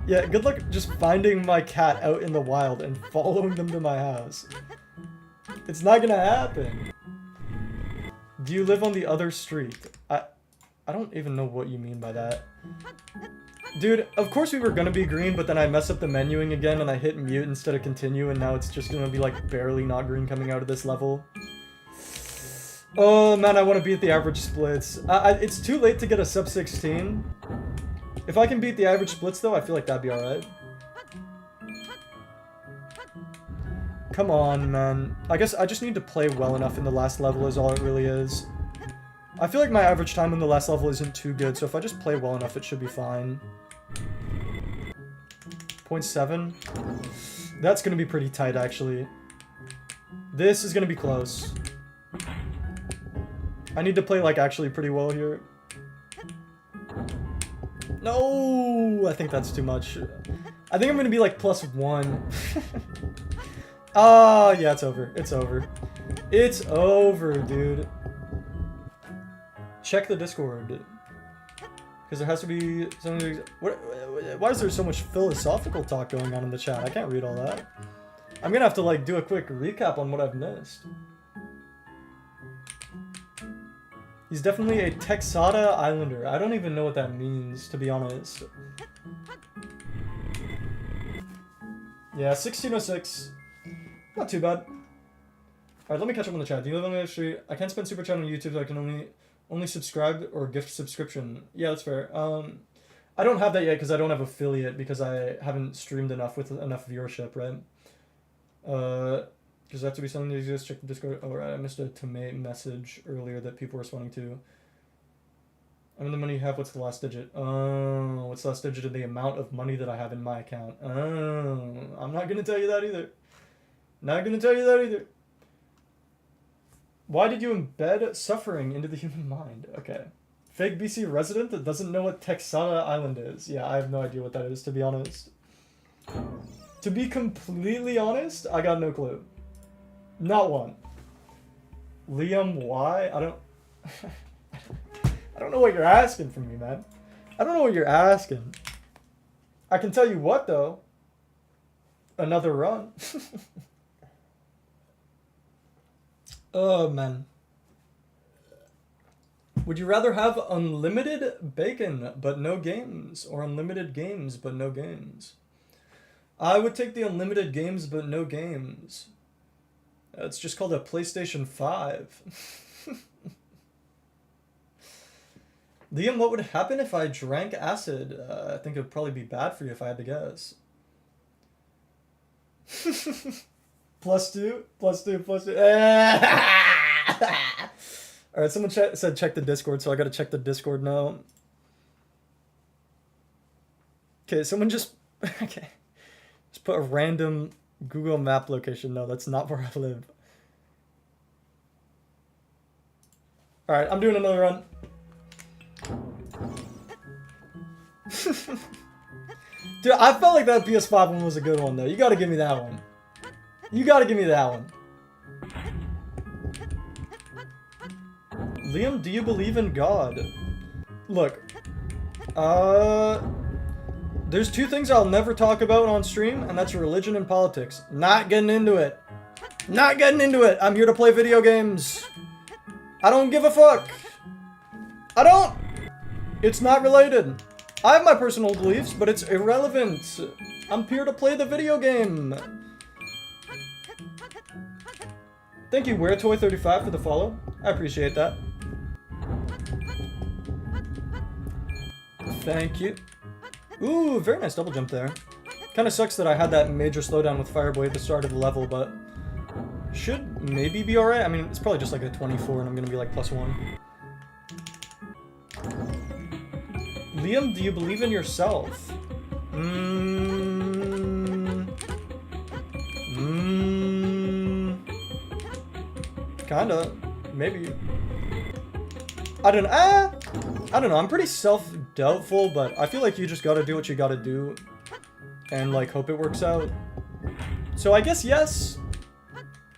Yeah, good luck just finding my cat out in the wild and following them to my house. It's not gonna happen. Do you live on the other street? I don't even know what you mean by that. Dude, of course we were gonna be green, but then I mess up the menuing again and I hit mute instead of continue, and now it's just gonna be like barely not green coming out of this level. Oh man, I want to beat the average splits. It's too late to get a sub 16. If I can beat the average splits though, I feel like that'd be alright. Come on, man. I guess I just need to play well enough in the last level is all it really is. I feel like my average time in the last level isn't too good, so if I just play well enough, it should be fine. 0.7. That's gonna be pretty tight, actually. This is gonna be close. I need to play, like, actually pretty well here. No! I think that's too much. I think I'm gonna be, like, +1. Ah, yeah, it's over. It's over. It's over, dude. Check the Discord. Because there has to be something... Why is there so much philosophical talk going on in the chat? I can't read all that. I'm gonna have to, like, do a quick recap on what I've missed. He's definitely a Texada Islander. I don't even know what that means, to be honest. Yeah, 1606. Not too bad. Alright, let me catch up on the chat. Do you live on the street? I can't spend super chat on YouTube, so I can only subscribe or gift subscription. Yeah, that's fair. I don't have that yet because I don't have affiliate because I haven't streamed enough with enough viewership, right? Does that have to be something that exists? Check the Discord. Oh, right. I missed a tomato message earlier that people were responding to. I mean, the money you have, what's the last digit? Oh, what's the last digit of the amount of money that I have in my account? Oh, I'm not going to tell you that either. Not going to tell you that either. Why did you embed suffering into the human mind? Okay. Fake BC resident that doesn't know what Texana Island is. Yeah, I have no idea what that is, to be honest. To be completely honest, I got no clue. Not one. Liam, why? I don't... I don't know what you're asking from me, man. I don't know what you're asking. I can tell you what, though. Another run. Oh, man. Would you rather have unlimited bacon but no games, or unlimited games but no games? I would take the unlimited games but no games. It's just called a PlayStation 5. Liam, what would happen if I drank acid? I think it would probably be bad for you if I had to guess. +2, +2, +2. Alright, someone said check the Discord, so I gotta check the Discord now. Okay, someone just... Okay. Just put a random Google map location. No, that's not where I live. Alright, I'm doing another run. Dude, I felt like that PS5 one was a good one, though. You gotta give me that one. You gotta give me that one. Liam, do you believe in God? Look. There's two things I'll never talk about on stream, and that's religion and politics. Not getting into it. Not getting into it. I'm here to play video games. I don't give a fuck. I don't. It's not related. I have my personal beliefs, but it's irrelevant. I'm here to play the video game. Thank you, WearToy35 for the follow. I appreciate that. Thank you. Ooh, very nice double jump there. Kinda sucks that I had that major slowdown with Fireboy at the start of the level, but should maybe be alright. I mean, it's probably just like a 24 and I'm gonna be like +1. Liam, do you believe in yourself? Kinda. Maybe. I don't know. I'm pretty self-doubtful, but I feel like you just gotta do what you gotta do and, like, hope it works out. So I guess yes.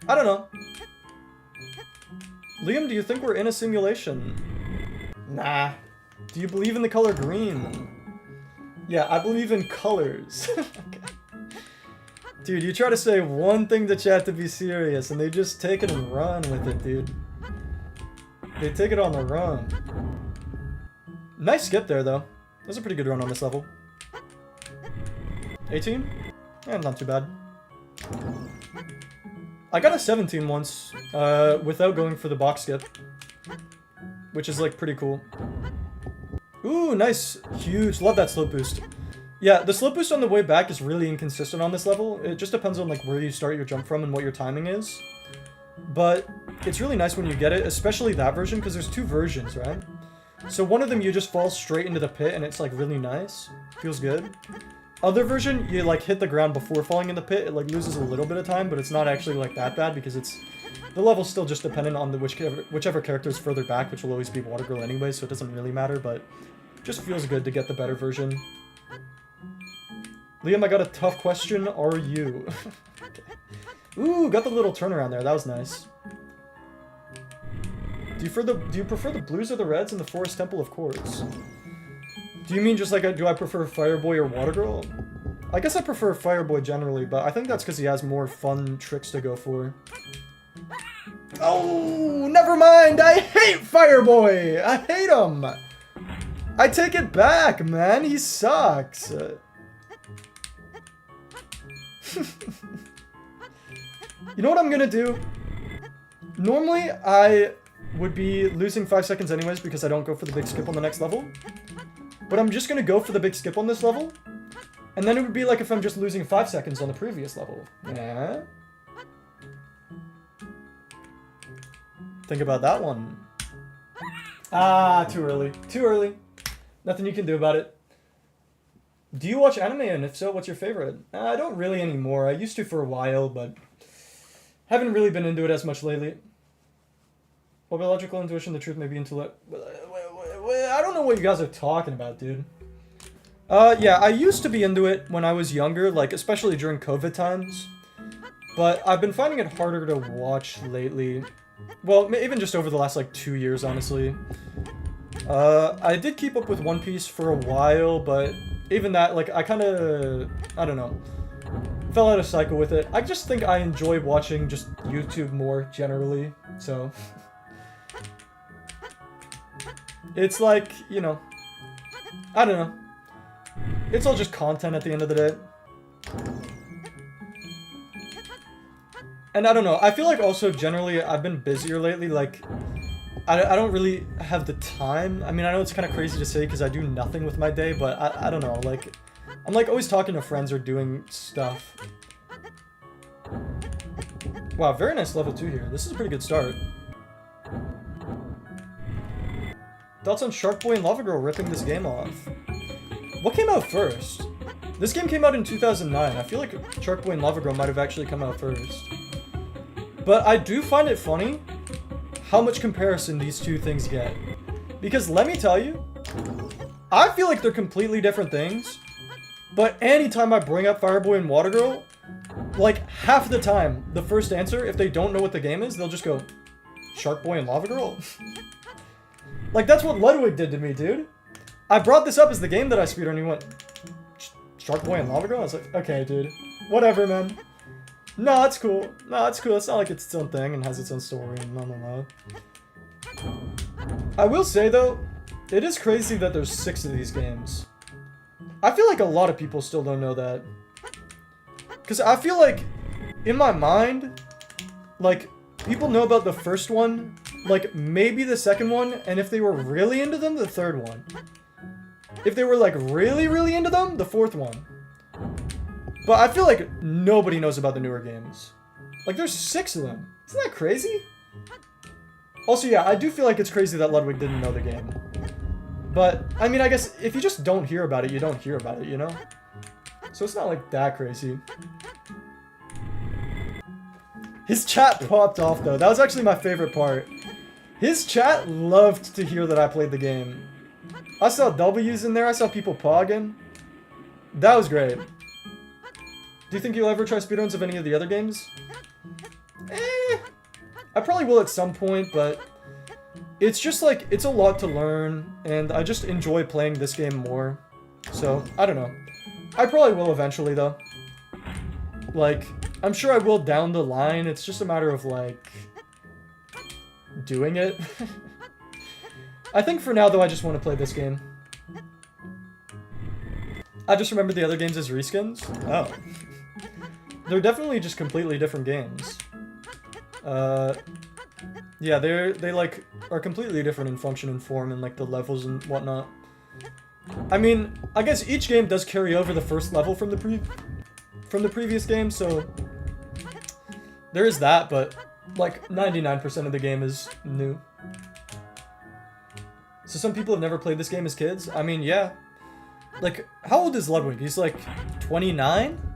I don't know. Liam, do you think we're in a simulation? Nah. Do you believe in the color green? Yeah, I believe in colors. Okay. Dude, you try to say one thing to chat to be serious, and they just take it and run with it, dude. They take it on the run. Nice skip there, though. That was a pretty good run on this level. 18? Yeah, not too bad. I got a 17 once, without going for the box skip. Which is, like, pretty cool. Ooh, nice. Huge. Love that slope boost. Yeah, the slope boost on the way back is really inconsistent on this level. It just depends on, like, where you start your jump from and what your timing is. But it's really nice when you get it, especially that version, because there's two versions, right? So one of them you just fall straight into the pit, and it's, like, really nice. Feels good. Other version, you, like, hit the ground before falling in the pit. It, like, loses a little bit of time, but it's not actually, like, that bad, because it's... The level's still just dependent on the whichever character is further back, which will always be Watergirl anyway, so it doesn't really matter, but... Just feels good to get the better version. Liam, I got a tough question. Are you? Okay. Ooh, got the little turnaround there. That was nice. Do you prefer the blues or the reds in the Forest Temple of Courts? Do you mean just like, do I prefer Fireboy or Watergirl? I guess I prefer Fireboy generally, but I think that's because he has more fun tricks to go for. Oh, never mind. I hate Fireboy. I hate him. I take it back, man. He sucks. You know what I'm gonna do? Normally, I would be losing 5 seconds anyways because I don't go for the big skip on the next level. But I'm just gonna go for the big skip on this level. And then it would be like if I'm just losing 5 seconds on the previous level. Yeah. think about that one. Ah, too early. Too early. Nothing you can do about it. Do you watch anime, and if so, what's your favorite? I don't really anymore. I used to for a while, but haven't really been into it as much lately. What about logical intuition, the truth may be intellect? I don't know what you guys are talking about, dude. Yeah, I used to be into it when I was younger, like, especially during COVID times. But I've been finding it harder to watch lately. Well, even just over the last, like, 2 years, honestly. I did keep up with One Piece for a while, but even that, like, I kind of, I don't know, fell out of cycle with it. I just think I enjoy watching just YouTube more, generally, so. It's like, you know, I don't know. It's all just content at the end of the day. And I don't know, I feel like also generally I've been busier lately, like, I don't really have the time. I mean, I know it's kind of crazy to say because I do nothing with my day, but I don't know, like, I'm like always talking to friends or doing stuff. Wow, very nice level 2 here. This is a pretty good start. Thoughts on Sharkboy and Watergirl ripping this game off? What came out first? This game came out in 2009. I feel like Sharkboy and Watergirl might have actually come out first. But I do find it funny how much comparison these two things get. Because let me tell you, I feel like they're completely different things, but anytime I bring up Fireboy and Watergirl, like half the time, the first answer, if they don't know what the game is, they'll just go, Sharkboy and Watergirl? Like, that's what Ludwig did to me, dude. I brought this up as the game that I speedrun, and he went, Sharkboy and Watergirl? I was like, okay, dude. Whatever, man. No, it's cool. No, it's cool. It's not like it's its own thing and has its own story and blah, blah, blah. I will say, though, it is crazy that there's 6 of these games. I feel like a lot of people still don't know that. Because I feel like, in my mind, like, people know about the first one, like, maybe the second one, and if they were really into them, the third one. If they were, like, really, really into them, the 4th one. But I feel like nobody knows about the newer games. Like, there's 6 of them. Isn't that crazy? Also, yeah, I do feel like it's crazy that Ludwig didn't know the game. But, I mean, I guess if you just don't hear about it, you don't hear about it, you know? So it's not, like, that crazy. His chat popped off, though. That was actually my favorite part. His chat loved to hear that I played the game. I saw W's in there. I saw people pogging. That was great. Do you think you'll ever try speedruns of any of the other games? I probably will at some point, but it's just like, it's a lot to learn, and I just enjoy playing this game more. So, I don't know. I probably will eventually, though. Like, I'm sure I will down the line. It's just a matter of, like, doing it. I think for now, though, I just want to play this game. I just remember the other games as reskins. Oh. They're definitely just completely different games. Yeah, they like are completely different in function and form and like the levels and whatnot. I mean, I guess each game does carry over the first level from the previous game, so there is that, but like 99% of the game is new. So some people have never played this game as kids? I mean, yeah. Like, how old is Ludwig? He's like 29?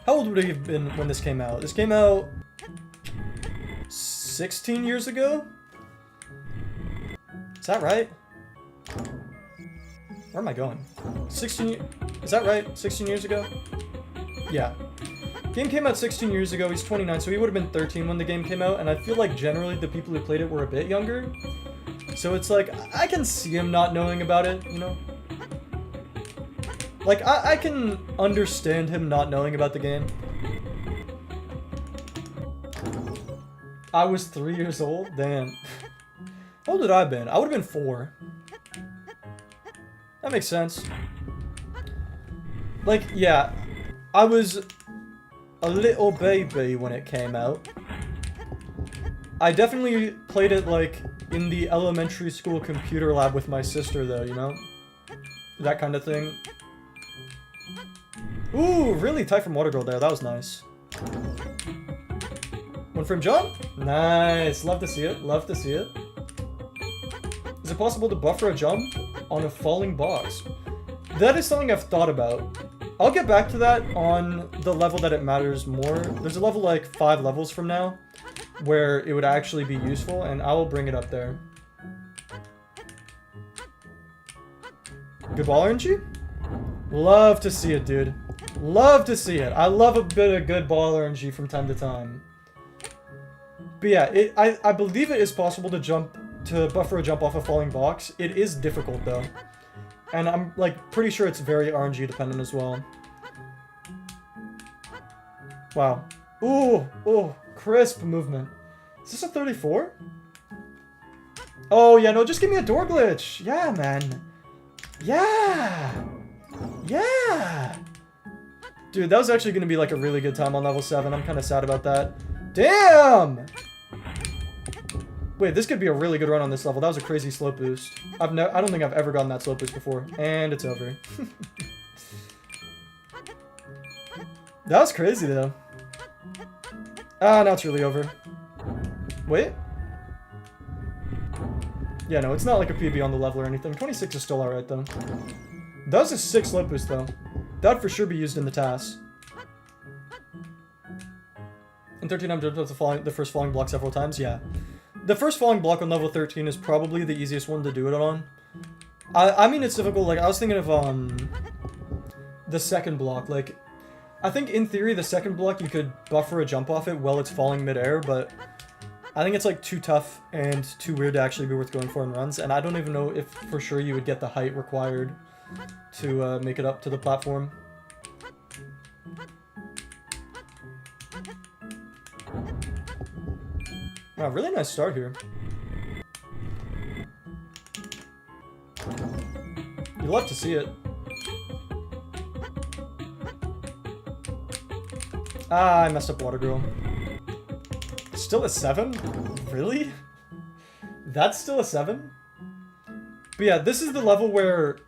How old would he have been when this came out? This came out 16 years ago? Is that right? Where am I going? 16, is that right? 16 years ago? Yeah. Game came out 16 years ago, he's 29, so he would have been 13 when the game came out, and I feel like generally the people who played it were a bit younger. So it's like, I can see him not knowing about it, you know? Like, I can understand him not knowing about the game. I was 3 years old? Damn. How old would I have been? I would have been 4. That makes sense. Like, yeah. I was a little baby when it came out. I definitely played it, like, in the elementary school computer lab with my sister, though, you know? That kind of thing. Ooh, really tight from Watergirl there. That was nice. One frame jump? Nice. Love to see it. Love to see it. Is it possible to buffer a jump on a falling box? That is something I've thought about. I'll get back to that on the level that it matters more. There's a level like 5 levels from now where it would actually be useful, and I will bring it up there. Good ball RNG? Love to see it, dude. Love to see it. I love a bit of good ball RNG from time to time. But yeah, I believe it is possible to buffer a jump off a falling box. It is difficult though. And I'm like pretty sure it's very RNG dependent as well. Wow. Ooh, ooh, crisp movement. Is this a 34? Oh yeah, no, just give me a door glitch. Yeah, man. Yeah. Yeah. Dude, that was actually going to be like a really good time on level 7. I'm kind of sad about that. Damn! Wait, this could be a really good run on this level. That was a crazy slope boost. I don't think I've ever gotten that slope boost before. And it's over. That was crazy, though. Ah, now it's really over. Wait. Yeah, no, it's not like a PB on the level or anything. 26 is still alright, though. That was a sick slope boost, though. That would for sure be used in the task. In 13, I've jumped up the first falling block several times. Yeah. The first falling block on level 13 is probably the easiest one to do it on. I mean, it's difficult. Like, I was thinking of, the second block. Like, I think in theory, the second block, you could buffer a jump off it while it's falling midair, but I think it's, like, too tough and too weird to actually be worth going for in runs, and I don't even know if for sure you would get the height required to make it up to the platform. Wow, really nice start here. You love to see it. Ah, I messed up Watergirl. Still a 7? Really? That's still a 7? But yeah, this is the level where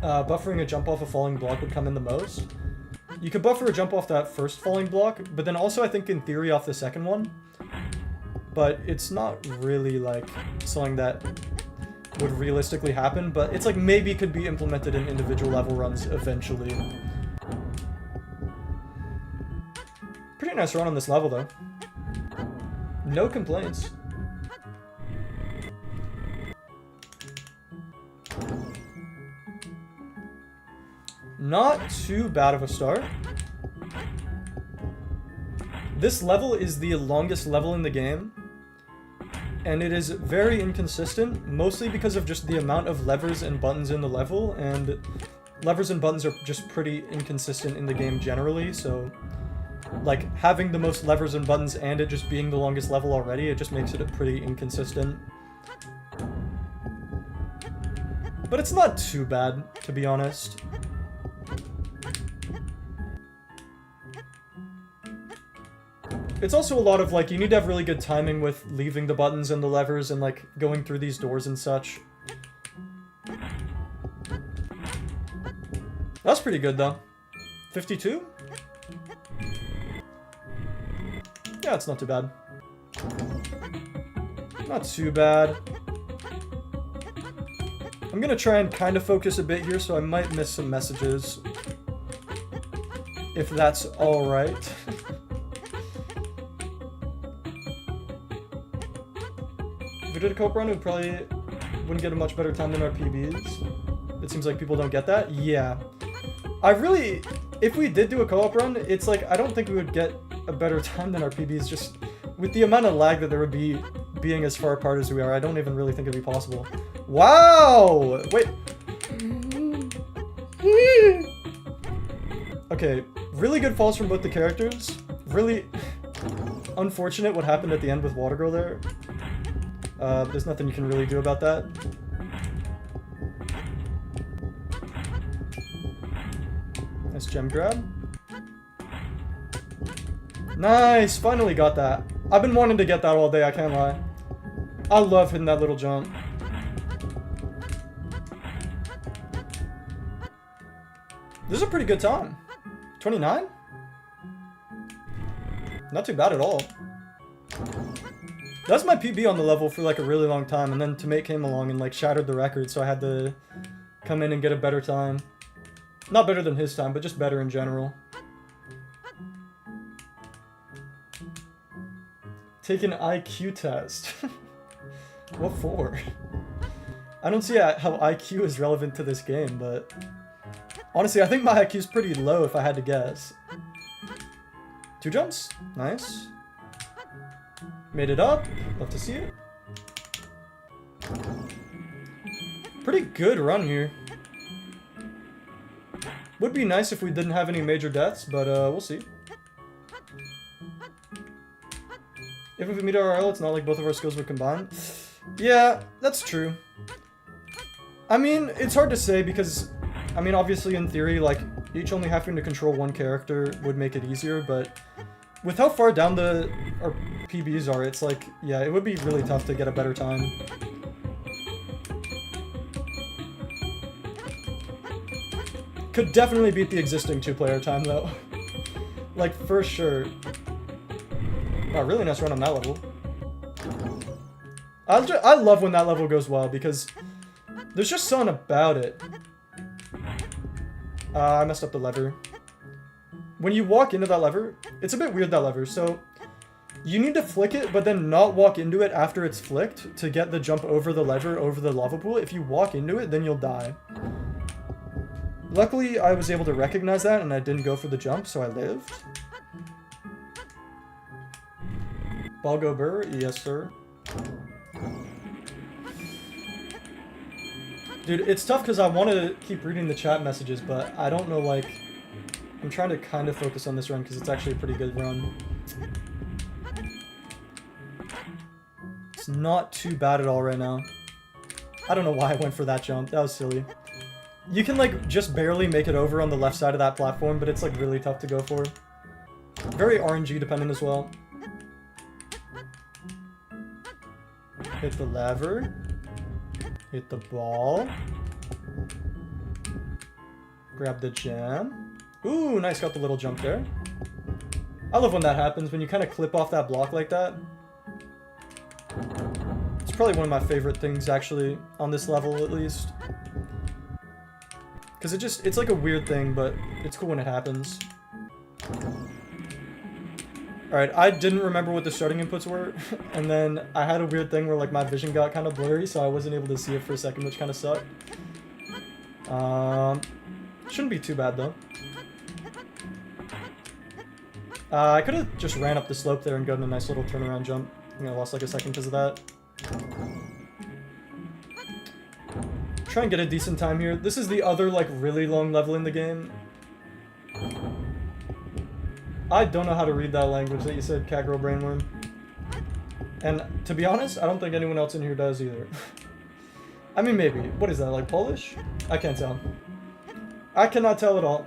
buffering a jump off a falling block would come in the most. You could buffer a jump off that first falling block, but then also I think in theory off the second one. But it's not really like something that would realistically happen, but it's like maybe could be implemented in individual level runs eventually. Pretty nice run on this level though. No complaints. Not too bad of a start. This level is the longest level in the game, and it is very inconsistent, mostly because of just the amount of levers and buttons in the level, and levers and buttons are just pretty inconsistent in the game generally, so like having the most levers and buttons and it just being the longest level already, it just makes it pretty inconsistent. But it's not too bad, to be honest. It's also a lot of, like, you need to have really good timing with leaving the buttons and the levers and, like, going through these doors and such. That's pretty good, though. 52? Yeah, it's not too bad. Not too bad. I'm gonna try and kind of focus a bit here, so I might miss some messages. If that's alright. If we did a co-op run, we probably wouldn't get a much better time than our PBs. It seems like people don't get that. Yeah. If we did do a co-op run, it's like, I don't think we would get a better time than our PBs, just with the amount of lag that there would be being as far apart as we are. I don't even really think it'd be possible. Wow! Wait. Okay, really good falls from both the characters. Really unfortunate what happened at the end with Watergirl there. There's nothing you can really do about that. Nice gem grab. Nice! Finally got that. I've been wanting to get that all day, I can't lie. I love hitting that little jump. This is a pretty good time. 29? Not too bad at all. That's my PB on the level for like a really long time, and then Tomate came along and like shattered the record, so I had to come in and get a better time. Not better than his time, but just better in general. Take an IQ test. What for? I don't see how IQ is relevant to this game, but honestly, I think my IQ is pretty low if I had to guess. 2 jumps. Nice. Made it up. Love to see it. Pretty good run here. Would be nice if we didn't have any major deaths, but we'll see. Even if we meet our RL, it's not like both of our skills would combine. Yeah, that's true. I mean, it's hard to say because, I mean, obviously in theory, like, each only having to control one character would make it easier, but with how far down our PBs are, it's like, yeah, it would be really tough to get a better time. Could definitely beat the existing 2-player time, though. Like, for sure. Wow, really nice run on that level. I love when that level goes well, because there's just something about it. I messed up the lever. When you walk into that lever, it's a bit weird, that lever, so you need to flick it, but then not walk into it after it's flicked to get the jump over the lever over the lava pool. If you walk into it, then you'll die. Luckily, I was able to recognize that, and I didn't go for the jump, so I lived. Ball go Burr? Yes, sir. Dude, it's tough because I want to keep reading the chat messages, but I don't know, like... I'm trying to kind of focus on this run because it's actually a pretty good run. It's not too bad at all right now. I don't know why I went for that jump. That was silly. You can, like, just barely make it over on the left side of that platform, but it's, like, really tough to go for. Very RNG dependent as well. Hit the lever. Hit the ball. Grab the gem. Ooh, nice, got the little jump there. I love when that happens, when you kind of clip off that block like that. It's probably one of my favorite things, actually, on this level, at least. Because it's like a weird thing, but it's cool when it happens. Alright, I didn't remember what the starting inputs were, and then I had a weird thing where, like, my vision got kind of blurry, so I wasn't able to see it for a second, which kind of sucked. Shouldn't be too bad, though. I could have just ran up the slope there and gotten a nice little turnaround jump. I think I lost like a second because of that. Try and get a decent time here. This is the other, like, really long level in the game. I don't know how to read that language that you said, Catgirl Brainworm. And to be honest, I don't think anyone else in here does either. I mean, maybe. What is that, like Polish? I can't tell. I cannot tell at all.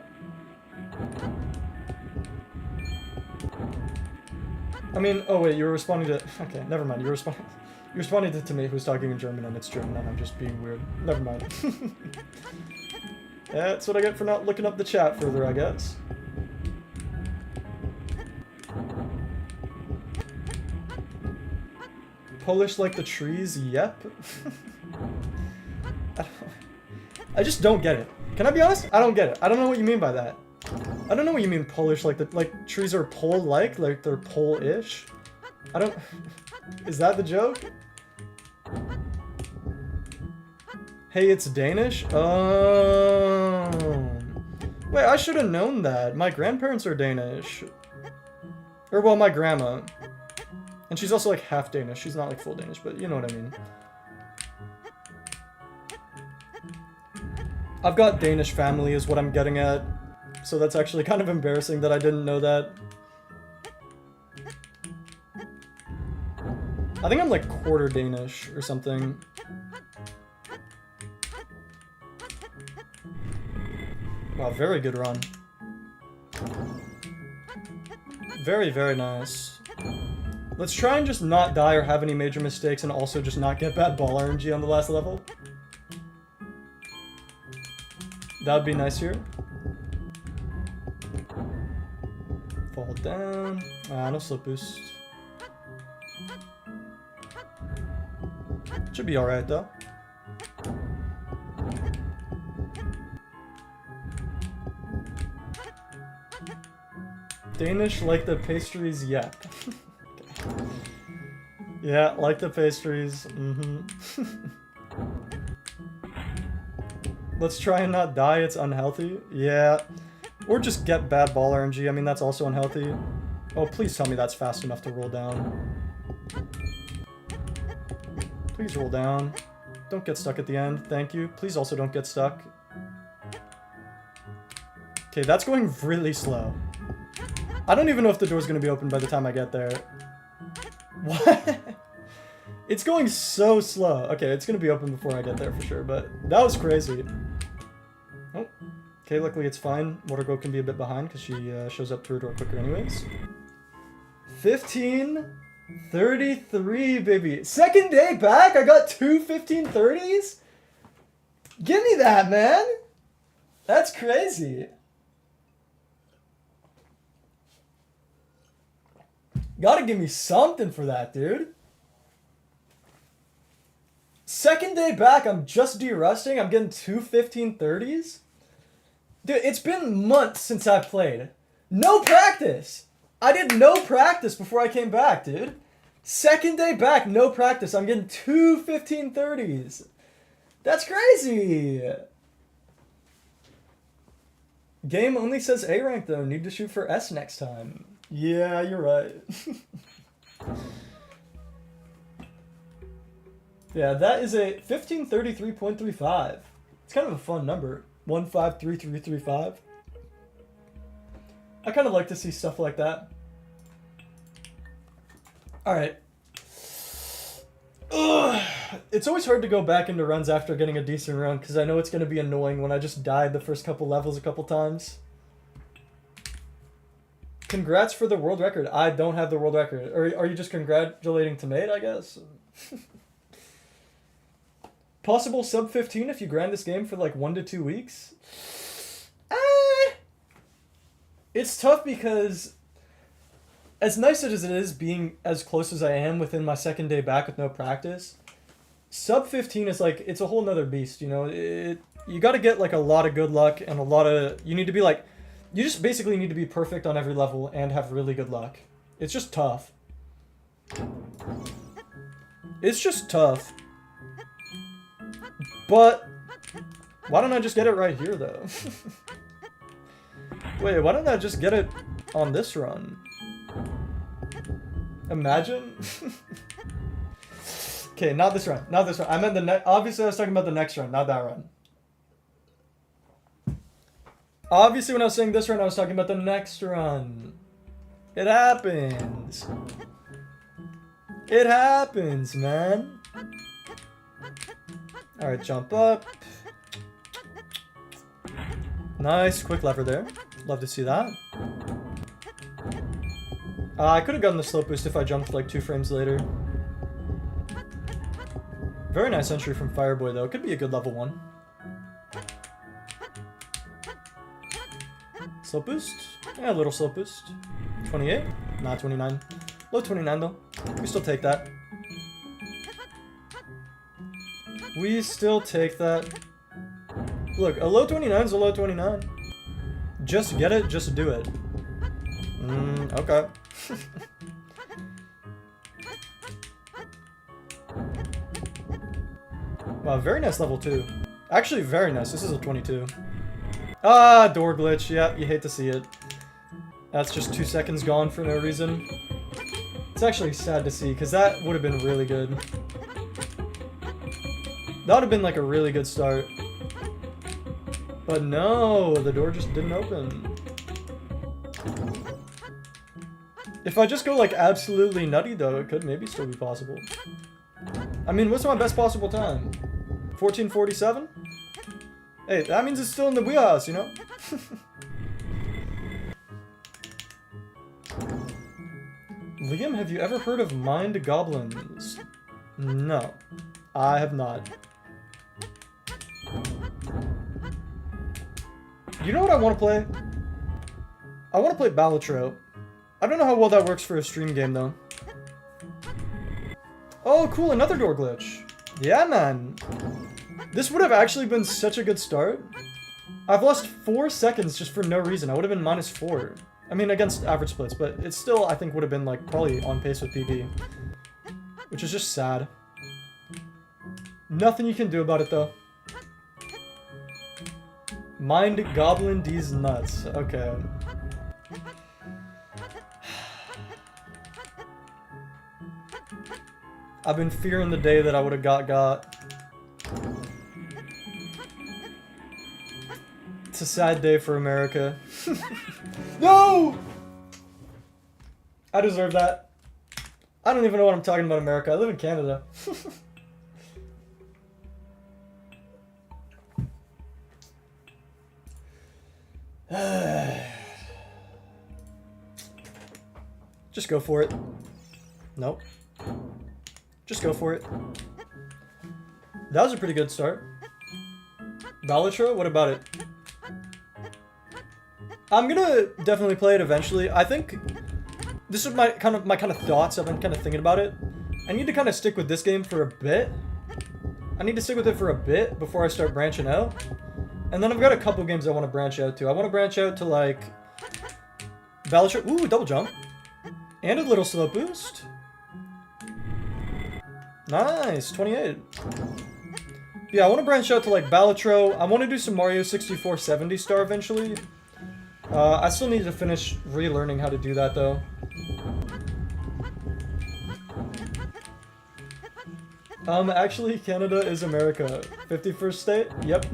I mean, oh wait, you were responding to... Okay, never mind. You're responding to me, who's talking in German, and it's German, and I'm just being weird. Never mind. Yeah, that's what I get for not looking up the chat further, I guess. Polish like the trees? Yep. I just don't get it. Can I be honest? I don't get it. I don't know what you mean by that. I don't know what you mean Polish like trees are pole-like they're pole-ish. I don't... Is that the joke? Hey, it's Danish? Oh. Wait, I should have known that. My grandparents are Danish. Or, well, my grandma. And she's also, like, half Danish. She's not, like, full Danish, but you know what I mean. I've got Danish family is what I'm getting at. So that's actually kind of embarrassing that I didn't know that. I think I'm, like, quarter Danish or something. Wow, very good run. Very, very nice. Let's try and just not die or have any major mistakes and also just not get bad ball RNG on the last level. That would be nice here. Fall down. Ah, no slip boost. Should be alright though. Danish like the pastries, yep. Okay. Yeah, like the pastries. Let's try and not die, it's unhealthy. Yeah. Or just get bad ball RNG, I mean that's also unhealthy. Oh, please tell me that's fast enough to roll down. Please roll down. Don't get stuck at the end, thank you. Please also don't get stuck. Okay, that's going really slow. I don't even know if the door's gonna be open by the time I get there. What? It's going so slow. Okay, it's gonna be open before I get there for sure, but that was crazy. Oh, okay, luckily it's fine. Watergirl can be a bit behind because she shows up to her door quicker anyways. 15:33, baby. Second day back, I got two 15:30s? Give me that, man. That's crazy. Gotta give me something for that, dude. Second day back, I'm just de-rusting. I'm getting two 15:30s. Dude, it's been months since I've played. No practice. I did no practice before I came back, dude. Second day back, no practice. I'm getting two 15:30s. That's crazy. Game only says A rank though. Need to shoot for S next time. Yeah, you're right. Yeah, that is a 1533.35. It's kind of a fun number. 153335. I kind of like to see stuff like that. Alright. It's always hard to go back into runs after getting a decent run, because I know it's going to be annoying when I just died the first couple levels a couple times. Congrats for the world record. I don't have the world record. Or are you just congratulating Tomate, I guess? Possible sub 15 if you grind this game for like 1 to 2 weeks? It's tough because as nice as it is being as close as I am within my second day back with no practice, sub 15 is like, it's a whole nother beast, you know? You got to get like a lot of good luck and a lot of, you need to be like, you just basically need to be perfect on every level and have really good luck. It's just tough. It's just tough. But why don't I just get it right here though? Wait, why don't I just get it on this run? Imagine. Okay, not this run. Not this run. I meant the next. Obviously, I was talking about the next run, not that run. Obviously, when I was saying this run, I was talking about the next run. It happens. It happens, man. Alright, jump up. Nice, quick lever there. Love to see that. I could have gotten the slope boost if I jumped like 2 frames later. Very nice entry from Fireboy though. Could be a good level 1. Slope boost? Yeah, a little slope boost. 28? Not 29. Low 29 though. We still take that. We still take that. Look, a low 29 is a low 29. Just get it, just do it. Okay. Wow, very nice level 2. Actually, very nice. This is a 22. Ah, door glitch. Yeah, you hate to see it. That's just 2 seconds gone for no reason. It's actually sad to see, because that would have been really good. That would have been like a really good start. But no, the door just didn't open. If I just go like absolutely nutty though, it could maybe still be possible. I mean, what's my best possible time? 14:47? Hey, that means it's still in the wheelhouse, you know? Liam, have you ever heard of Mind Goblins? No, I have not. You know what I want to play? I want to play Balatro. I don't know how well that works for a stream game, though. Oh, cool, another door glitch. Yeah, man. This would have actually been such a good start. I've lost 4 seconds just for no reason. I would have been -4. I mean, against average splits, but it still, I think, would have been, like, probably on pace with PB. Which is just sad. Nothing you can do about it, though. Mind Goblin D's nuts. Okay. I've been fearing the day that I would have got. It's a sad day for America. No! I deserve that. I don't even know what I'm talking about, America. I live in Canada. Just go for it. Nope. Just go for it. That was a pretty good start. Balatro, what about it? I'm gonna definitely play it eventually. I think this is my kind of thoughts. I've been kind of thinking about it. I need to kind of stick with this game for a bit. I need to stick with it for a bit before I start branching out. And then I've got a couple games I want to branch out to. I want to branch out to like Balatro. Ooh, double jump. And a little slow boost. Nice, 28. Yeah, I want to branch out to like Balatro. I want to do some Mario 64 70 star eventually. I still need to finish relearning how to do that though. Actually, Canada is America. 51st state? Yep.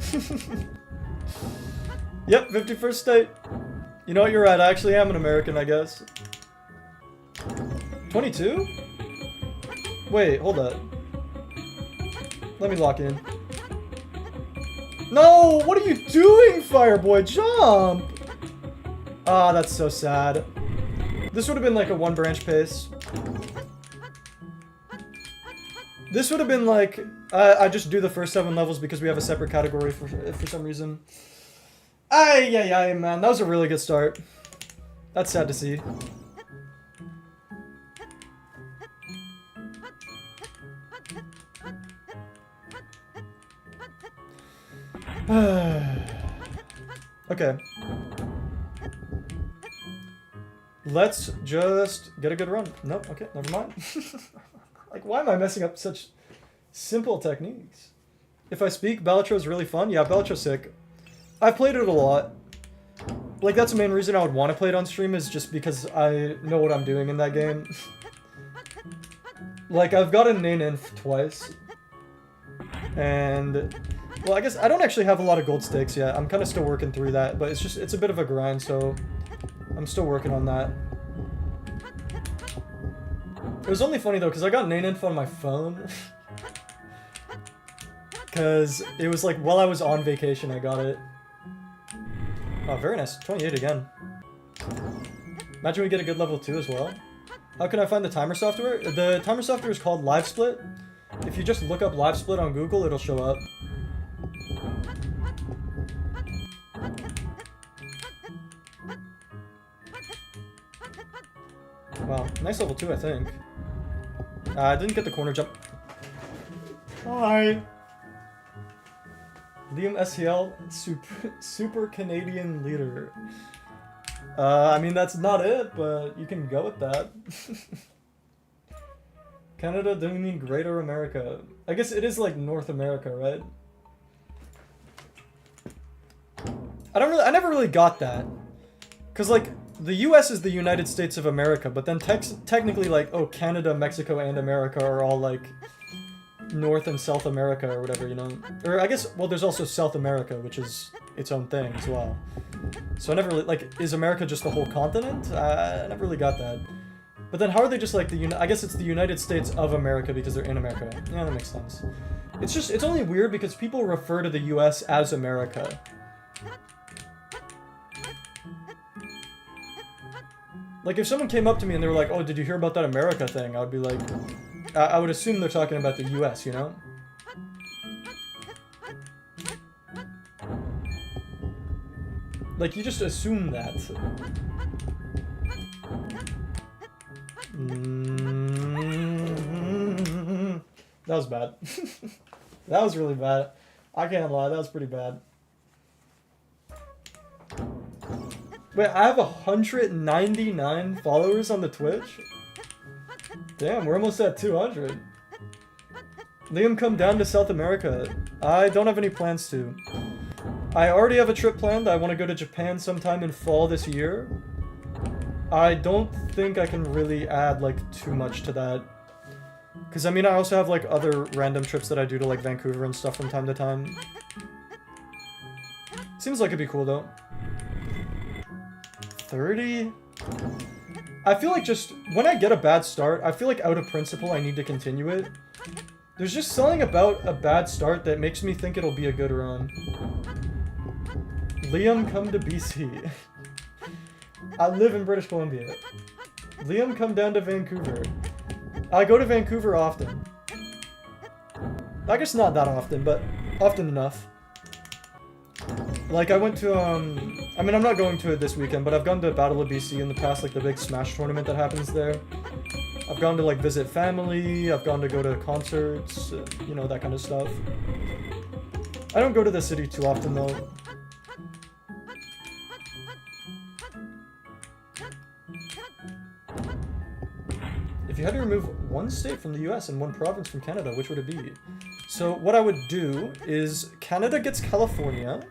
Yep, 51st state. You know what, you're right. I actually am an American, I guess. 22? Wait, hold up. Let me lock in. No! What are you doing, Fireboy? Jump! Ah, that's so sad. This would have been like a 1 branch pace. This would have been like, I just do the first 7 levels because we have a separate category for some reason. Ay, man, that was a really good start. That's sad to see. Okay. Let's just get a good run. Nope, okay, never mind. Like, why am I messing up such simple techniques? If I speak, Balatro is really fun. Yeah, Balatro's sick. I've played it a lot. Like, that's the main reason I would want to play it on stream, is just because I know what I'm doing in that game. Like, I've gotten Nainenf twice. And, well, I guess I don't actually have a lot of gold stakes yet. I'm kind of still working through that, but it's a bit of a grind, so I'm still working on that. It was only funny though, because I got Nainenf on my phone. Because it was like while I was on vacation I got it. Oh, very nice. 28 again. Imagine we get a good level 2 as well. How can I find the timer software? The timer software is called LiveSplit. If you just look up LiveSplit on Google, it'll show up. Wow, nice level 2, I think. I didn't get the corner jump. Hi. Liam SEL, super Canadian leader. I mean, that's not it, but you can go with that. Canada, don't you mean Greater America? I guess it is like North America, right? I never really got that. Cause like, the US is the United States of America, but then technically like, oh, Canada, Mexico, and America are all like North and South America or whatever, you know? Or I guess, well, there's also South America, which is its own thing as well. So I never really, like, is America just the whole continent? I never really got that. But then how are they just like I guess it's the United States of America because they're in America. Yeah, that makes sense. It's only weird because people refer to the US as America. Like, if someone came up to me and they were like, oh, did you hear about that America thing? I would be like, I would assume they're talking about the US, you know? Like, you just assume that. That was bad. That was really bad. I can't lie, that was pretty bad. Wait, I have 199 followers on the Twitch? Damn, we're almost at 200. Liam, come down to South America. I don't have any plans to. I already have a trip planned. I want to go to Japan sometime in fall this year. I don't think I can really add, like, too much to that. Because, I mean, I also have, like, other random trips that I do to, like, Vancouver and stuff from time to time. Seems like it'd be cool, though. 30? I feel like just, when I get a bad start, I feel like out of principle I need to continue it. There's just something about a bad start that makes me think it'll be a good run. Liam, come to BC. I live in British Columbia. Liam, come down to Vancouver. I go to Vancouver often. I guess not that often, but often enough. Like, I went to, I mean, I'm not going to it this weekend, but I've gone to Battle of BC in the past, like the big Smash tournament that happens there. I've gone to, like, visit family, I've gone to go to concerts, you know, that kind of stuff. I don't go to the city too often, though. If you had to remove one state from the US and one province from Canada, which would it be? So what I would do is Canada gets California,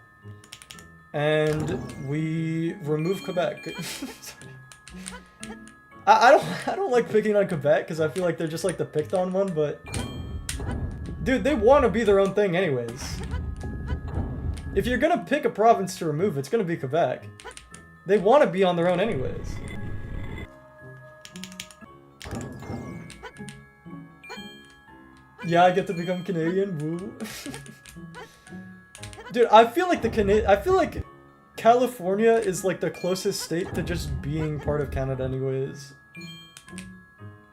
and we remove Quebec. I don't like picking on Quebec because I feel like they're just like the picked on one, but dude, they want to be their own thing anyways. If you're gonna pick a province to remove, it's gonna be Quebec. They want to be on their own anyways. Yeah, I get to become Canadian. Woo. Dude, I feel like California is like the closest state to just being part of Canada anyways.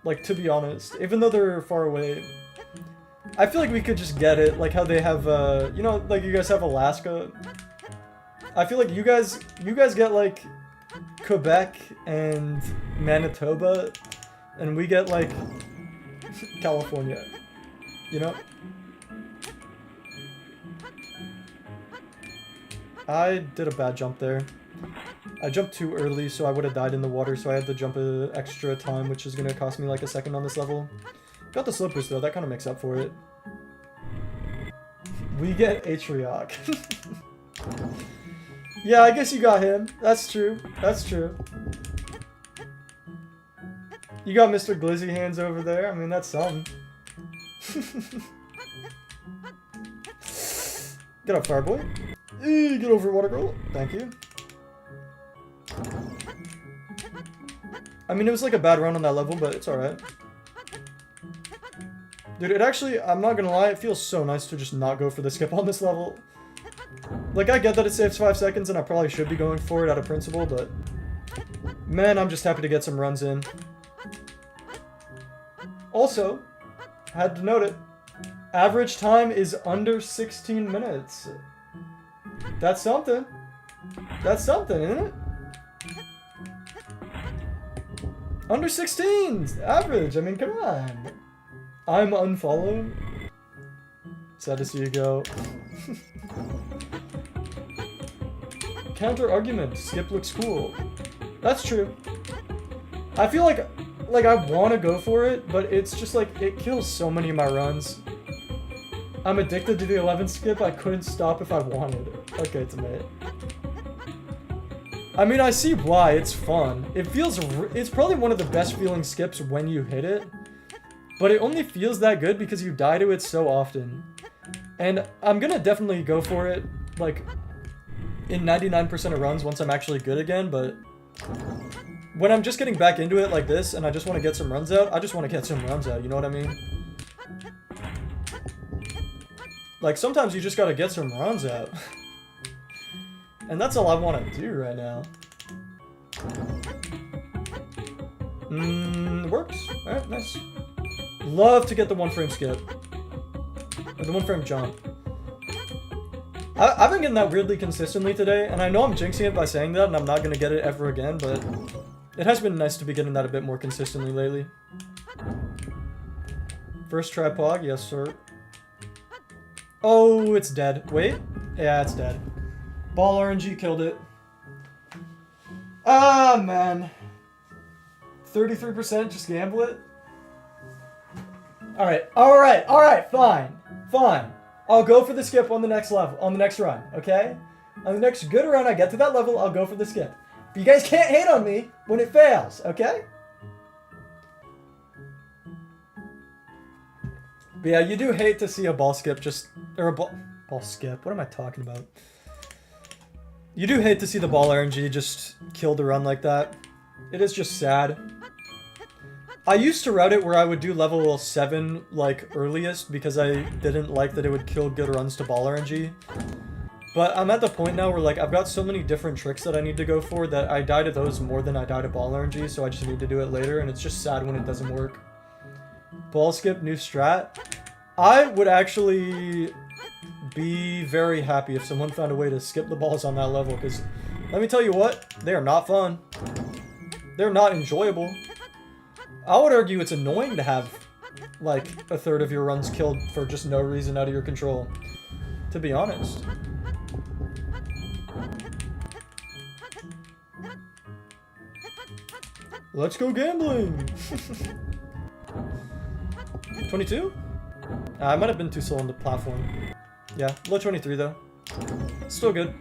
Like, to be honest, even though they're far away, I feel like we could just get it, like how they have, you know, like you guys have Alaska. I feel like you guys get like Quebec and Manitoba, and we get like California. You know? I did a bad jump there. I jumped too early, so I would have died in the water, so I had to jump an extra time, which is going to cost me like a second on this level. Got the slip boost though, that kind of makes up for it. We get Atrioc. Yeah, I guess you got him. That's true. That's true. You got Mr. Glizzy Hands over there. I mean, that's something. Get up, Fireboy. Get over, Watergirl. Thank you. I mean, it was like a bad run on that level, but it's alright. Dude, it actually, I'm not gonna lie, it feels so nice to just not go for the skip on this level. Like, I get that it saves 5 seconds, and I probably should be going for it out of principle, but man, I'm just happy to get some runs in. Also, I had to note it, average time is under 16 minutes. That's something. That's something, isn't it? Under 16! Average, I mean, come on. I'm unfollowing. Sad to see you go. Counter argument, skip looks cool. That's true. I feel like I want to go for it, but it's just like, it kills so many of my runs. I'm addicted to the 11 skip, I couldn't stop if I wanted. Okay, it's a mate. I mean, I see why, it's fun. It's probably one of the best feeling skips when you hit it, but it only feels that good because you die to it so often. And I'm gonna definitely go for it, like, in 99% of runs once I'm actually good again, but when I'm just getting back into it like this and I just want to get some runs out, I just want to get some runs out, you know what I mean? Like, sometimes you just gotta get some runs out. And that's all I want to do right now. Works. Alright, nice. Love to get the 1 frame skip. Or the 1 frame jump. I've been getting that weirdly consistently today, and I know I'm jinxing it by saying that, and I'm not going to get it ever again, but it has been nice to be getting that a bit more consistently lately. First try pog, yes sir. Oh, it's dead. Wait. Yeah, it's dead. Ball RNG killed it. Ah, man. 33%, just gamble it. Alright, fine. I'll go for the skip on the next level, on the next run, okay? On the next good run, I get to that level, I'll go for the skip. But you guys can't hate on me when it fails, okay? But yeah, you do hate to see a ball skip just, or a ball skip, what am I talking about? You do hate to see the ball RNG just kill the run like that. It is just sad. I used to route it where I would do level 7, like, earliest, because I didn't like that it would kill good runs to ball RNG. But I'm at the point now where, like, I've got so many different tricks that I need to go for that I die to those more than I die to ball RNG, so I just need to do it later, and it's just sad when it doesn't work. Ball skip, new strat. I would actually be very happy if someone found a way to skip the balls on that level, because let me tell you what, they are not fun. They're not enjoyable. I would argue it's annoying to have, like, a third of your runs killed for just no reason out of your control, to be honest. Let's go gambling! 22? I might have been too slow on the platform. Yeah, low 23 though. Still good.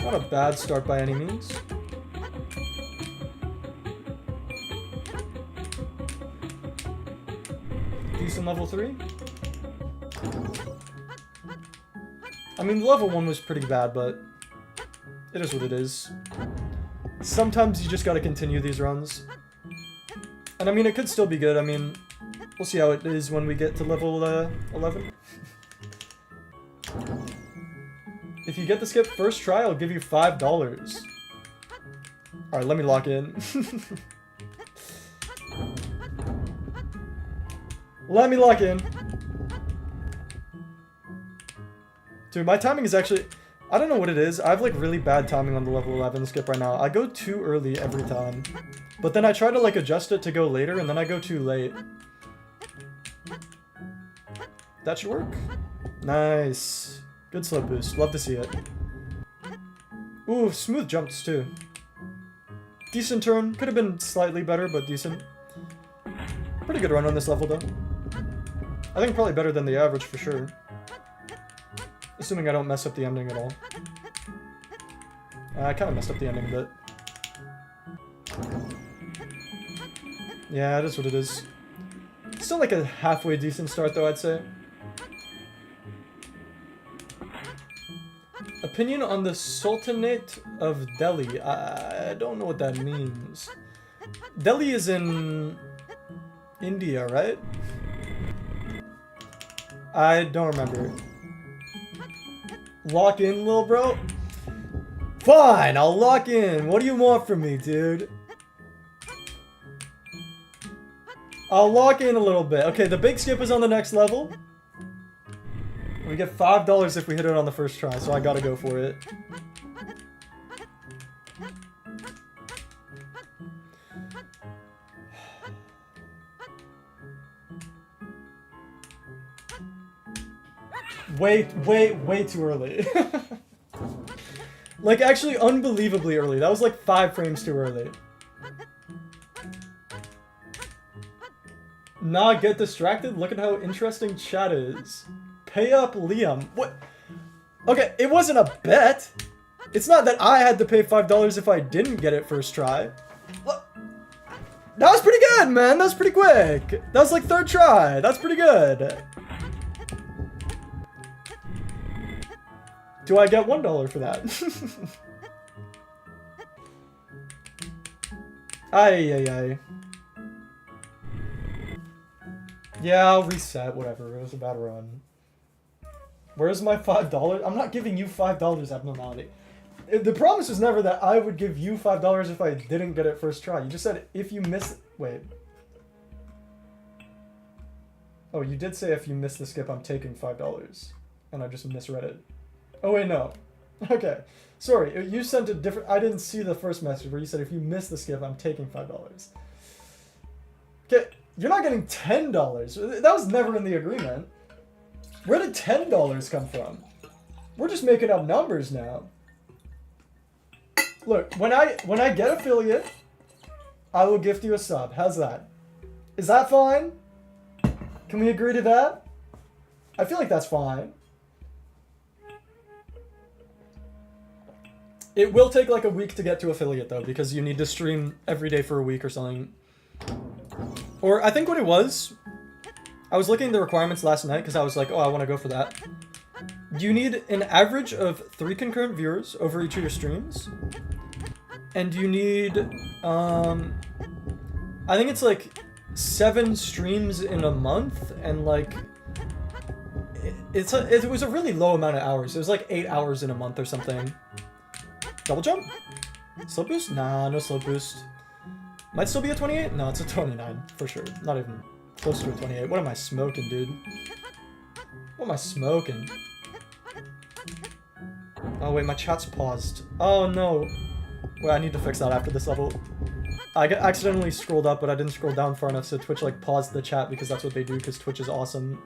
Not a bad start by any means. Decent level 3. I mean, level 1 was pretty bad, but it is what it is. Sometimes you just gotta continue these runs. And I mean, it could still be good. I mean, we'll see how it is when we get to level 11. If you get the skip first try, I'll give you $5. Alright, let me lock in. Let me lock in. Dude, my timing is actually... I don't know what it is. I have like really bad timing on the level 11 skip right now. I go too early every time. But then I try to like adjust it to go later and then I go too late. That should work. Nice. Good slow boost. Love to see it. Ooh, smooth jumps too. Decent turn. Could have been slightly better, but decent. Pretty good run on this level though. I think probably better than the average for sure. Assuming I don't mess up the ending at all. I kind of messed up the ending a bit. Yeah, it is what it is. Still like a halfway decent start though, I'd say. Opinion on the Sultanate of Delhi. I don't know what that means. Delhi is in India, right? I don't remember. Lock in, little bro? Fine, I'll lock in. What do you want from me, dude? I'll lock in a little bit. Okay, the big skip is on the next level. We get $5 if we hit it on the first try, so I gotta go for it. Way too early. Like, actually unbelievably early. That was like 5 frames too early. Nah, get distracted? Look at how interesting chat is. Pay up, Liam. What? Okay, it wasn't a bet. It's not that I had to pay $5 if I didn't get it first try. Look. That was pretty good, man. That was pretty quick. That was like 3rd try. That's pretty good. Do I get $1 for that? Ay. Yeah, I'll reset, whatever. It was a bad run. Where's my $5? I'm not giving you $5 abnormality. The promise was never that I would give you $5 if I didn't get it first try. You just said if you miss... Wait. Oh, you did say if you miss the skip, I'm taking $5. And I just misread it. Oh, wait, no. Okay. Sorry, you sent a different... I didn't see the first message where you said if you miss the skip, I'm taking $5. Okay, you're not getting $10. That was never in the agreement. Where did $10 come from? We're just making up numbers now. Look, when I get affiliate, I will gift you a sub. How's that? Is that fine? Can we agree to that? I feel like that's fine. It will take like a week to get to affiliate though, because you need to stream every day for a week or something. Or I think what it was, I was looking at the requirements last night because I was like, oh, I want to go for that. You need an average of 3 concurrent viewers over each of your streams. And you need, I think it's like 7 streams in a month, and like, it was a really low amount of hours. It was like 8 hours in a month or something. Double jump? Slow boost? Nah, no slow boost. Might still be a 28? No, it's a 29, for sure. Not even close to a 28. What am I smoking, dude? What am I smoking? Oh wait, my chat's paused. Oh no. Wait, I need to fix that after this level. I accidentally scrolled up, but I didn't scroll down far enough, so Twitch like paused the chat because that's what they do, because Twitch is awesome.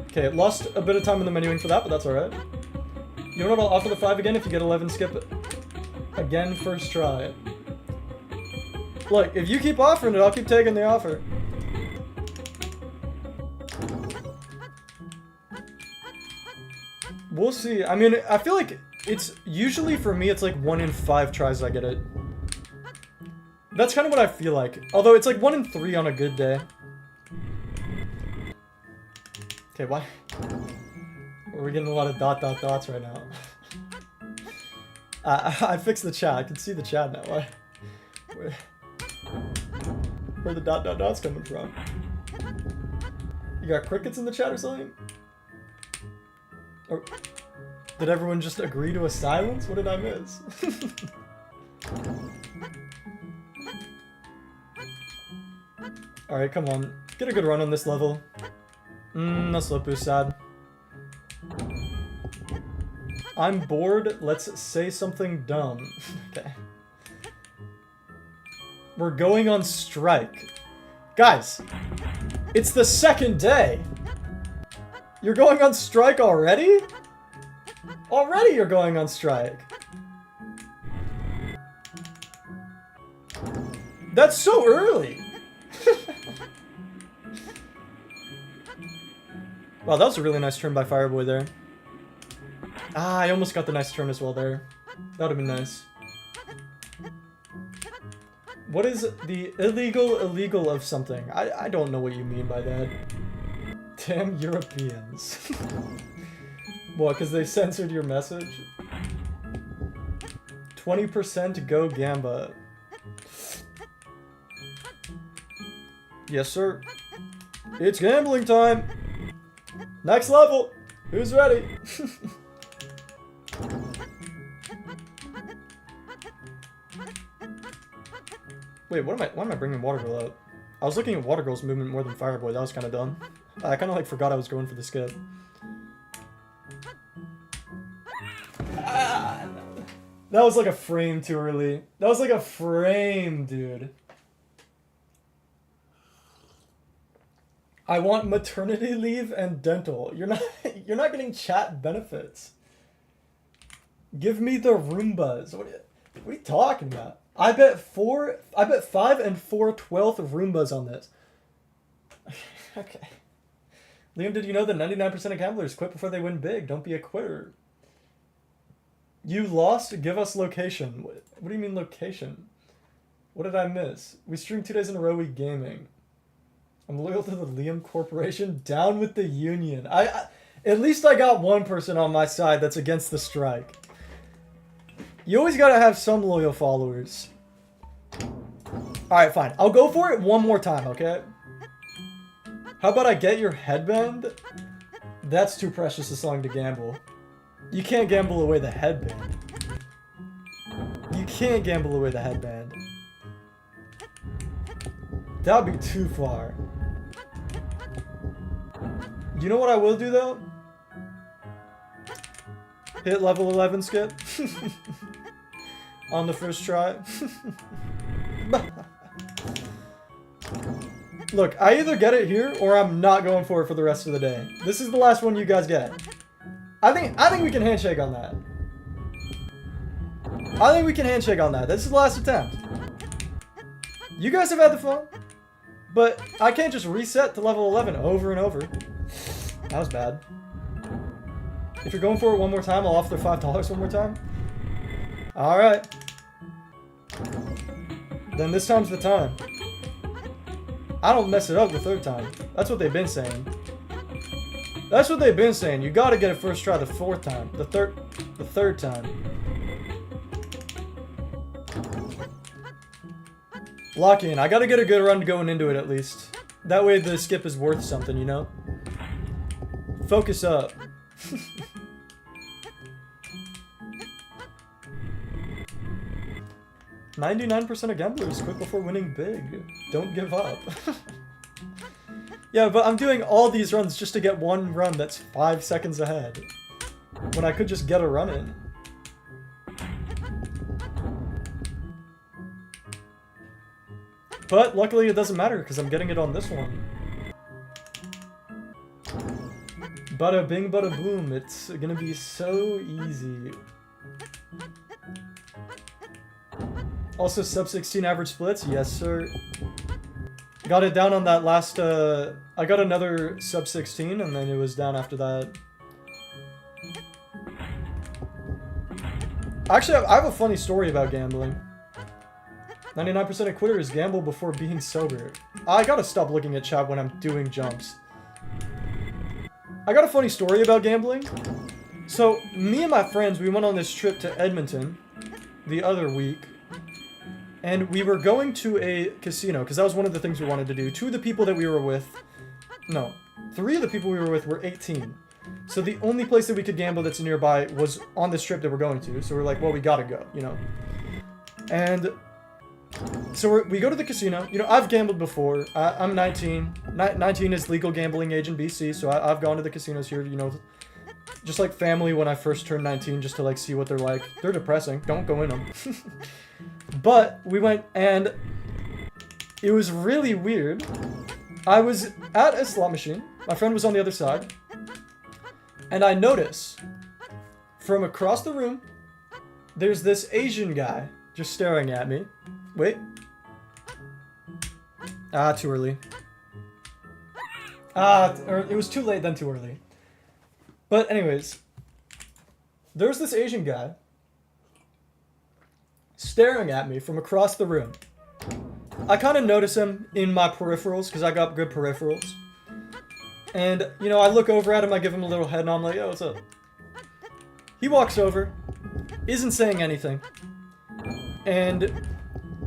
Okay, lost a bit of time in the menuing for that, but that's alright. You know what, I'll offer the 5 again if you get 11 skip again first try. Look, if you keep offering it, I'll keep taking the offer. We'll see. I mean, I feel like it's usually for me, it's like 1 in 5 tries I get it. That's kind of what I feel like. Although it's like 1 in 3 on a good day. Okay, why? We're getting a lot of dots right now. I fixed the chat. I can see the chat now. Where the dots coming from? You got crickets in the chat or something? Or did everyone just agree to a silence? What did I miss? Alright, come on. Get a good run on this level. No slow boost, sad. I'm bored. Let's say something dumb. Okay. We're going on strike. Guys, it's the 2nd day. You're going on strike already? Already you're going on strike. That's so early. Wow, that was a really nice turn by Fireboy there. Ah, I almost got the nice turn as well there. That would have been nice. What is the illegal of something? I don't know what you mean by that. Damn Europeans. What, because they censored your message? 20% go Gamba. Yes, sir. It's gambling time. Next level. Who's ready? Wait, why am I bringing Watergirl out? I was looking at Watergirl's movement more than Fireboy. That was kind of dumb. I kind of like forgot I was going for the skip. Ah, that was like a frame too early. That was like a frame, dude. I want maternity leave and dental. You're not getting chat benefits. Give me the Roombas. What are you talking about? I bet 5 and 4 12th Roombas on this. Okay. Liam, did you know that 99% of gamblers quit before they win big? Don't be a quitter. You lost? Give us location. What do you mean location? What did I miss? We streamed 2 days in a row, we gaming. I'm loyal to the Liam Corporation. Down with the union. At least I got one person on my side that's against the strike. You always gotta have some loyal followers. Alright, fine. I'll go for it one more time, okay? How about I get your headband? That's too precious a song to gamble. You can't gamble away the headband. You can't gamble away the headband. That would be too far. You know what I will do, though? Hit level 11, Skip. On the first try. Look, I either get it here or I'm not going for it for the rest of the day. This is the last one you guys get. I think we can handshake on that. I think we can handshake on that. This is the last attempt. You guys have had the fun, but I can't just reset to level 11 over and over. That was bad. If you're going for it one more time, I'll offer $5 one more time. Alright. Then this time's the time. I don't mess it up the third time. That's what they've been saying. That's what they've been saying. You gotta get it first try the fourth time. The third time. Lock in. I gotta get a good run going into it at least. That way the skip is worth something, you know? Focus up. 99% of gamblers quit before winning big. Don't give up. Yeah, but I'm doing all these runs just to get one run that's 5 seconds ahead. When I could just get a run in. But luckily it doesn't matter because I'm getting it on this one. Bada bing bada boom. It's gonna be so easy. Also sub 16 average splits? Yes, sir. Got it down on that last, I got another sub 16 and then it was down after that. Actually, I have a funny story about gambling. 99% of quitters gamble before being sober. I gotta stop looking at chat when I'm doing jumps. I got a funny story about gambling. So, me and my friends, we went on this trip to Edmonton the other week. And we were going to a casino, because that was one of the things we wanted to do. 2 of the people that we were with... No. 3 of the people we were with were 18. So the only place that we could gamble that's nearby was on this trip that we're going to. So we're like, well, we gotta go, you know. And... So we go to the casino. You know, I've gambled before. I'm 19. 19 is legal gambling age in BC, so I've gone to the casinos here, you know... Just like family when I first turned 19, just to like see what they're like. They're depressing. Don't go in them. But we went and it was really weird. I was at a slot machine. My friend was on the other side. And I notice from across the room, there's this Asian guy just staring at me. Wait. Ah, too early. Or it was too late, then too early. But anyways, there's this Asian guy staring at me from across the room. I kind of notice him in my peripherals, because I got good peripherals. And, you know, I look over at him, I give him a little head nod, I'm like, yo, what's up? He walks over, isn't saying anything. And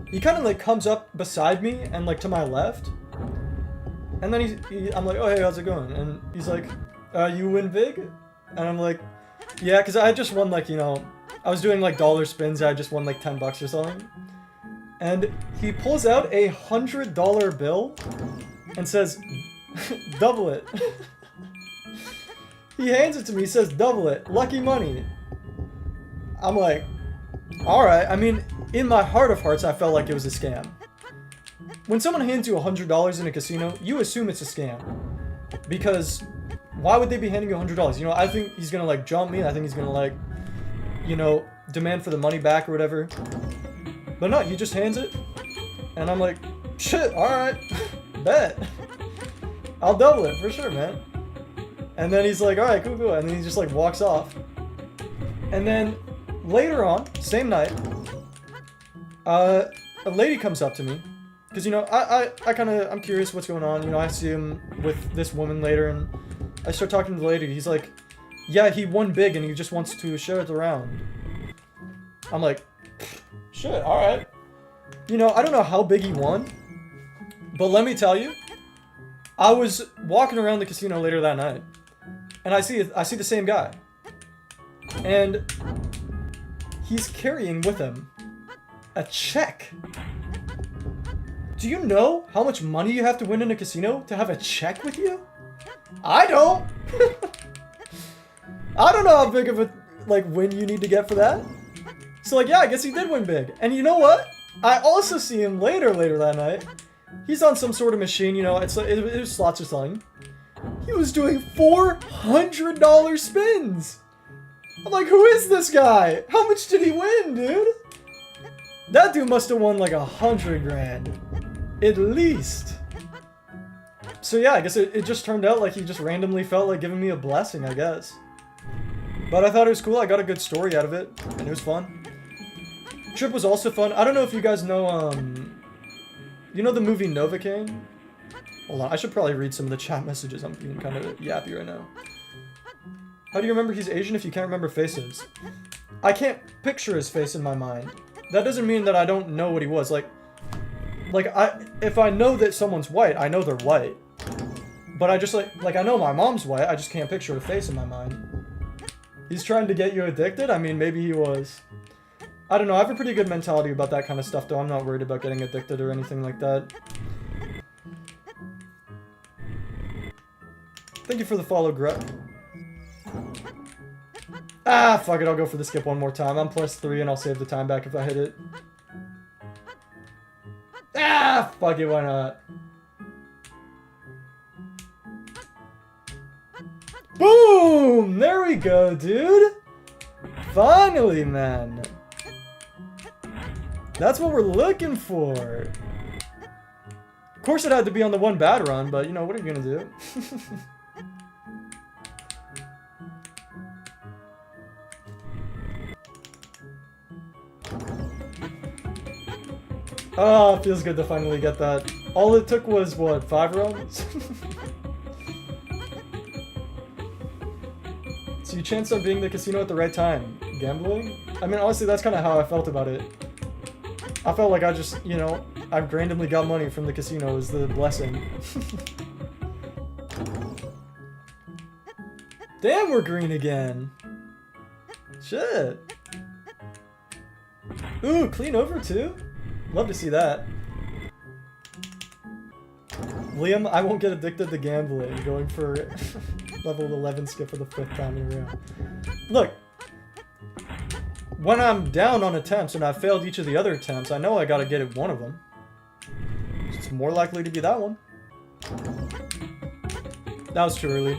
he kind of, like, comes up beside me and, like, to my left. And then I'm like, oh, hey, how's it going? And he's like, you win big? And I'm like, yeah, because I just won, like, you know, I was doing, like, dollar spins, I just won, like, $10 or something. And he pulls out a $100 bill and says, double it. He hands it to me, he says, double it, lucky money. I'm like, alright. I mean, in my heart of hearts, I felt like it was a scam. When someone hands you $100 in a casino, you assume it's a scam. Because why would they be handing you $100? You know, I think he's gonna, like, jump me, I think he's gonna, like, you know, demand for the money back or whatever. But no, he just hands it. And I'm like, shit, alright, bet. I'll double it, for sure, man. And then he's like, alright, cool, cool. And then he just, like, walks off. And then, later on, same night, a lady comes up to me. Because, you know, I'm curious what's going on. You know, I see him with this woman later, and I start talking to the lady. He's like, yeah, he won big, and he just wants to share it around. I'm like, shit, alright. You know, I don't know how big he won, but let me tell you, I was walking around the casino later that night, and I see the same guy. And he's carrying with him a check. Do you know how much money you have to win in a casino to have a check with you? I don't. I don't know how big of a, like win you need to get for that? So like, yeah, I guess he did win big. And you know what? I also see him later that night. He's on some sort of machine, you know, it was slots or something. He was doing $400 spins. I'm like, who is this guy? How much did he win, dude? That dude must have won like 100 grand. At least. So yeah, I guess it just turned out like he just randomly felt like giving me a blessing, I guess. But I thought it was cool. I got a good story out of it, and it was fun. Trip was also fun. I don't know if you guys know, you know the movie Novocaine? Hold on, I should probably read some of the chat messages. I'm being kind of yappy right now. How do you remember he's Asian if you can't remember faces? I can't picture his face in my mind. That doesn't mean that I don't know what he was. Like if I know that someone's white, I know they're white. But I just like I know my mom's white, I just can't picture her face in my mind. He's trying to get you addicted? I mean, maybe he was. I don't know, I have a pretty good mentality about that kind of stuff, though. I'm not worried about getting addicted or anything like that. Thank you for the follow, Grut. Ah, fuck it, I'll go for the skip one more time. I'm +3 and I'll save the time back if I hit it. Ah, fuck it, why not? Boom! There we go, dude! Finally, man! That's what we're looking for! Of course it had to be on the one bad run, but you know, what are you gonna do? Oh, it feels good to finally get that. All it took was, what, 5 runs? So you chanced on being the casino at the right time. Gambling? I mean, honestly, that's kind of how I felt about it. I felt like I just, you know, I randomly got money from the casino as the blessing. Damn, we're green again. Shit. Ooh, clean over too? Love to see that. Liam, I won't get addicted to gambling. Going for level 11 skip for the 5th time in a row. Look, when I'm down on attempts and I've failed each of the other attempts, I know I gotta get it one of them. It's more likely to be that one. That was too early.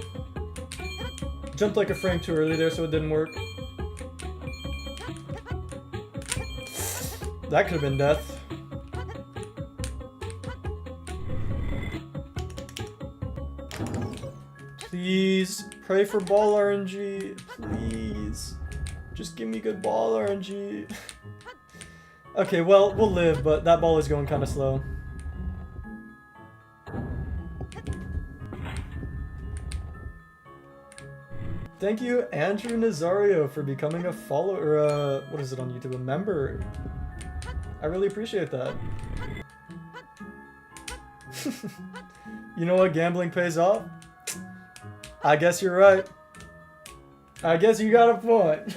Jumped like a frame too early there, so it didn't work. That could have been death. Please, pray for ball RNG. Please. Just give me good ball RNG. Okay, well, we'll live, but that ball is going kind of slow. Thank you, Andrew Nazario, for becoming a follower, what is it on YouTube? A member. I really appreciate that. You know what gambling pays off? I guess you're right. I guess you got a point.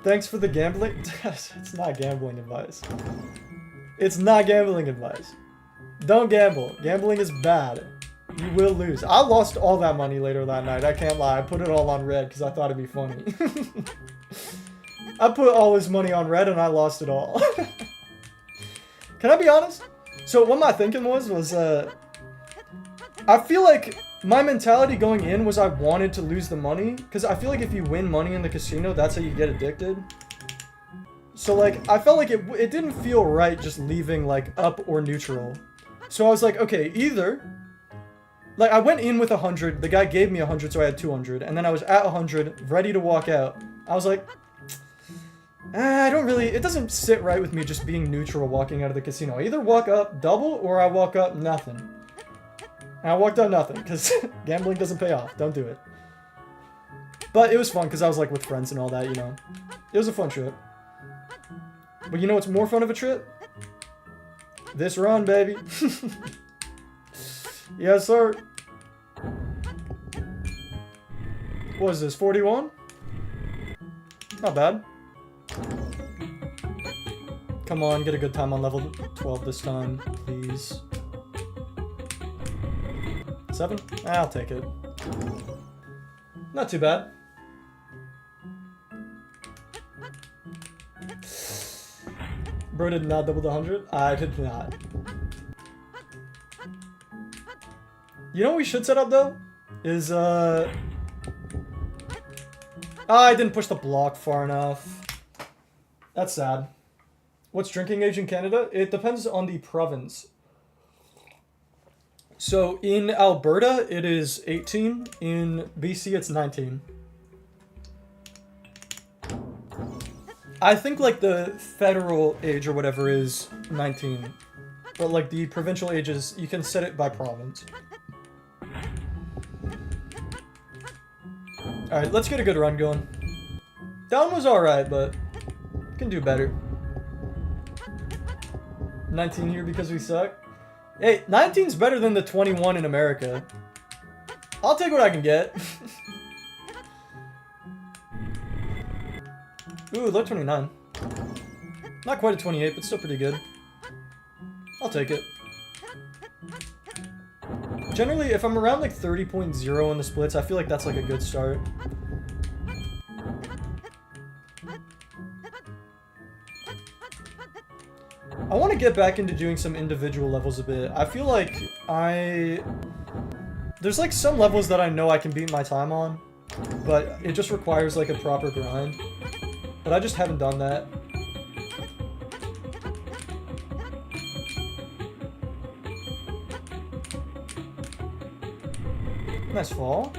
Thanks for the gambling. It's not gambling advice. It's not gambling advice. Don't gamble. Gambling is bad. You will lose. I lost all that money later that night. I can't lie. I put it all on red because I thought it'd be funny. I put all his money on red and I lost it all. Can I be honest? So what my thinking was I feel like my mentality going in was I wanted to lose the money, because I feel like if you win money in the casino, that's how you get addicted. So like, I felt like it didn't feel right just leaving like up or neutral. So I was like, okay, either, like I went in with 100, the guy gave me 100, so I had 200, and then I was at 100, ready to walk out. I was like, I don't really, it doesn't sit right with me just being neutral walking out of the casino. I either walk up double or I walk up nothing. And I walked out nothing, because gambling doesn't pay off. Don't do it. But it was fun, because I was like with friends and all that, you know. It was a fun trip. But you know what's more fun of a trip? This run, baby. Yes, sir. What is this, 41? Not bad. Come on, get a good time on level 12 this time, please. 7? I'll take it. Not too bad. Bro did not double the 100? I did not. You know what we should set up though? Is I didn't push the block far enough. That's sad. What's drinking age in Canada? It depends on the province. So in Alberta, it is 18. In BC, it's 19. I think like the federal age or whatever is 19. But like the provincial age is, you can set it by province. Alright, let's get a good run going. That one was alright, but can do better. 19 here because we suck. Hey, 19's better than the 21 in America. I'll take what I can get. Ooh, low 29. Not quite a 28, but still pretty good. I'll take it. Generally, if I'm around like 30.0 in the splits, I feel like that's like a good start. I want to get back into doing some individual levels a bit. I feel like there's like some levels that I know I can beat my time on, but it just requires like a proper grind. But I just haven't done that. Nice fall.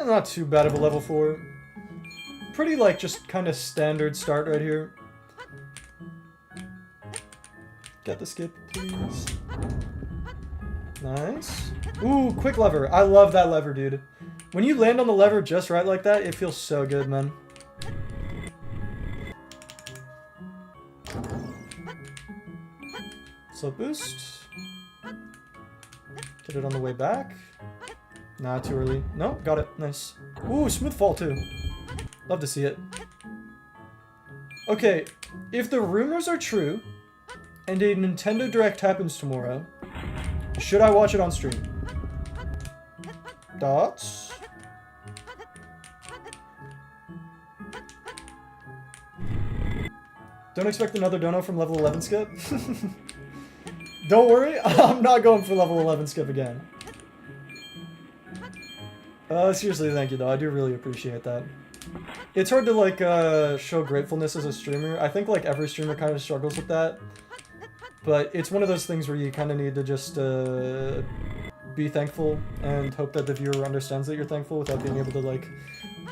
Not too bad of a level 4. Pretty like just kind of standard start right here. Get the skip, please. Nice. Ooh, quick lever. I love that lever, dude. When you land on the lever just right like that, it feels so good, man. Slow boost. Get it on the way back. Nah, too early. No, got it. Nice. Ooh, smooth fall too. Love to see it. Okay, if the rumors are true, and a Nintendo Direct happens tomorrow, should I watch it on stream? Thoughts? Don't expect another dono from level 11 skip. Don't worry, I'm not going for level 11 skip again. Seriously, thank you though. I do really appreciate that. It's hard to like show gratefulness as a streamer. I think like every streamer kind of struggles with that. But it's one of those things where you kind of need to just be thankful and hope that the viewer understands that you're thankful without being able to like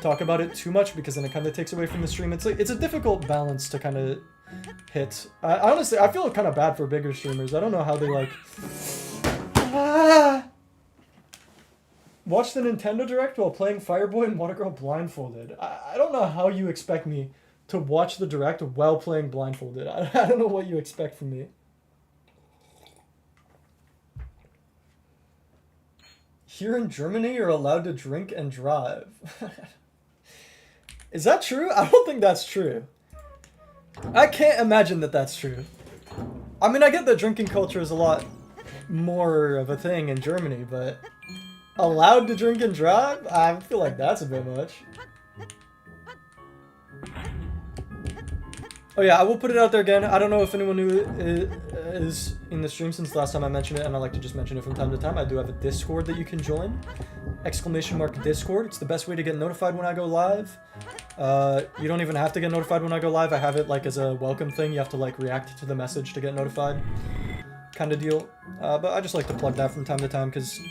talk about it too much, because then it kind of takes away from the stream. It's like it's a difficult balance to kind of hit. Honestly, I feel kind of bad for bigger streamers. I don't know how they like watch the Nintendo Direct while playing Fireboy and Watergirl blindfolded. I don't know how you expect me to watch the Direct while playing blindfolded. I don't know what you expect from me. Here in Germany, you're allowed to drink and drive. Is that true? I don't think that's true. I can't imagine that that's true. I mean, I get that drinking culture is a lot more of a thing in Germany, but allowed to drink and drive? I feel like that's a bit much. Oh yeah, I will put it out there again. I don't know if anyone who is in the stream since last time I mentioned it, and I like to just mention it from time to time. I do have a Discord that you can join. !Discord. It's the best way to get notified when I go live. You don't even have to get notified when I go live. I have it like as a welcome thing. You have to like react to the message to get notified, kind of deal. But I just like to plug that from time to time because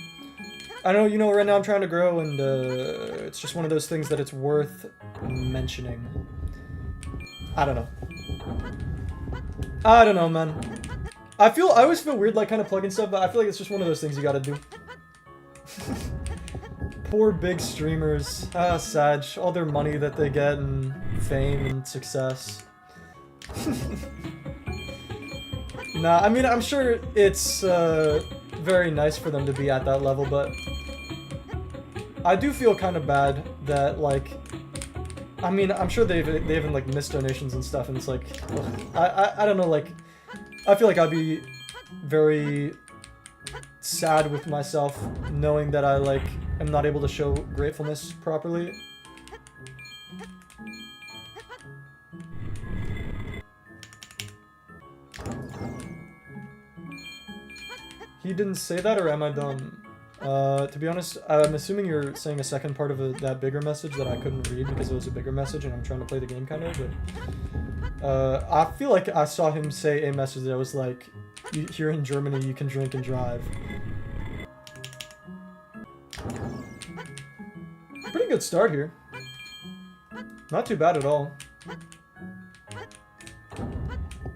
I know, you know, right now I'm trying to grow, and it's just one of those things that it's worth mentioning. I don't know. I don't know, man. I always feel weird like kind of plugging stuff, but I feel like it's just one of those things you gotta do. Poor big streamers. Sad. All their money that they get and fame and success. Nah, I mean, I'm sure it's very nice for them to be at that level, but I do feel kind of bad that, like, I mean, I'm sure they even like missed donations and stuff, and it's like, ugh, I don't know, like, I feel like I'd be very sad with myself knowing that I like am not able to show gratefulness properly. He didn't say that, or am I dumb? To be honest, I'm assuming you're saying a second part of that bigger message that I couldn't read because it was a bigger message and I'm trying to play the game kind of, but I feel like I saw him say a message that was like, here in Germany you can drink and drive. Pretty good start here. Not too bad at all.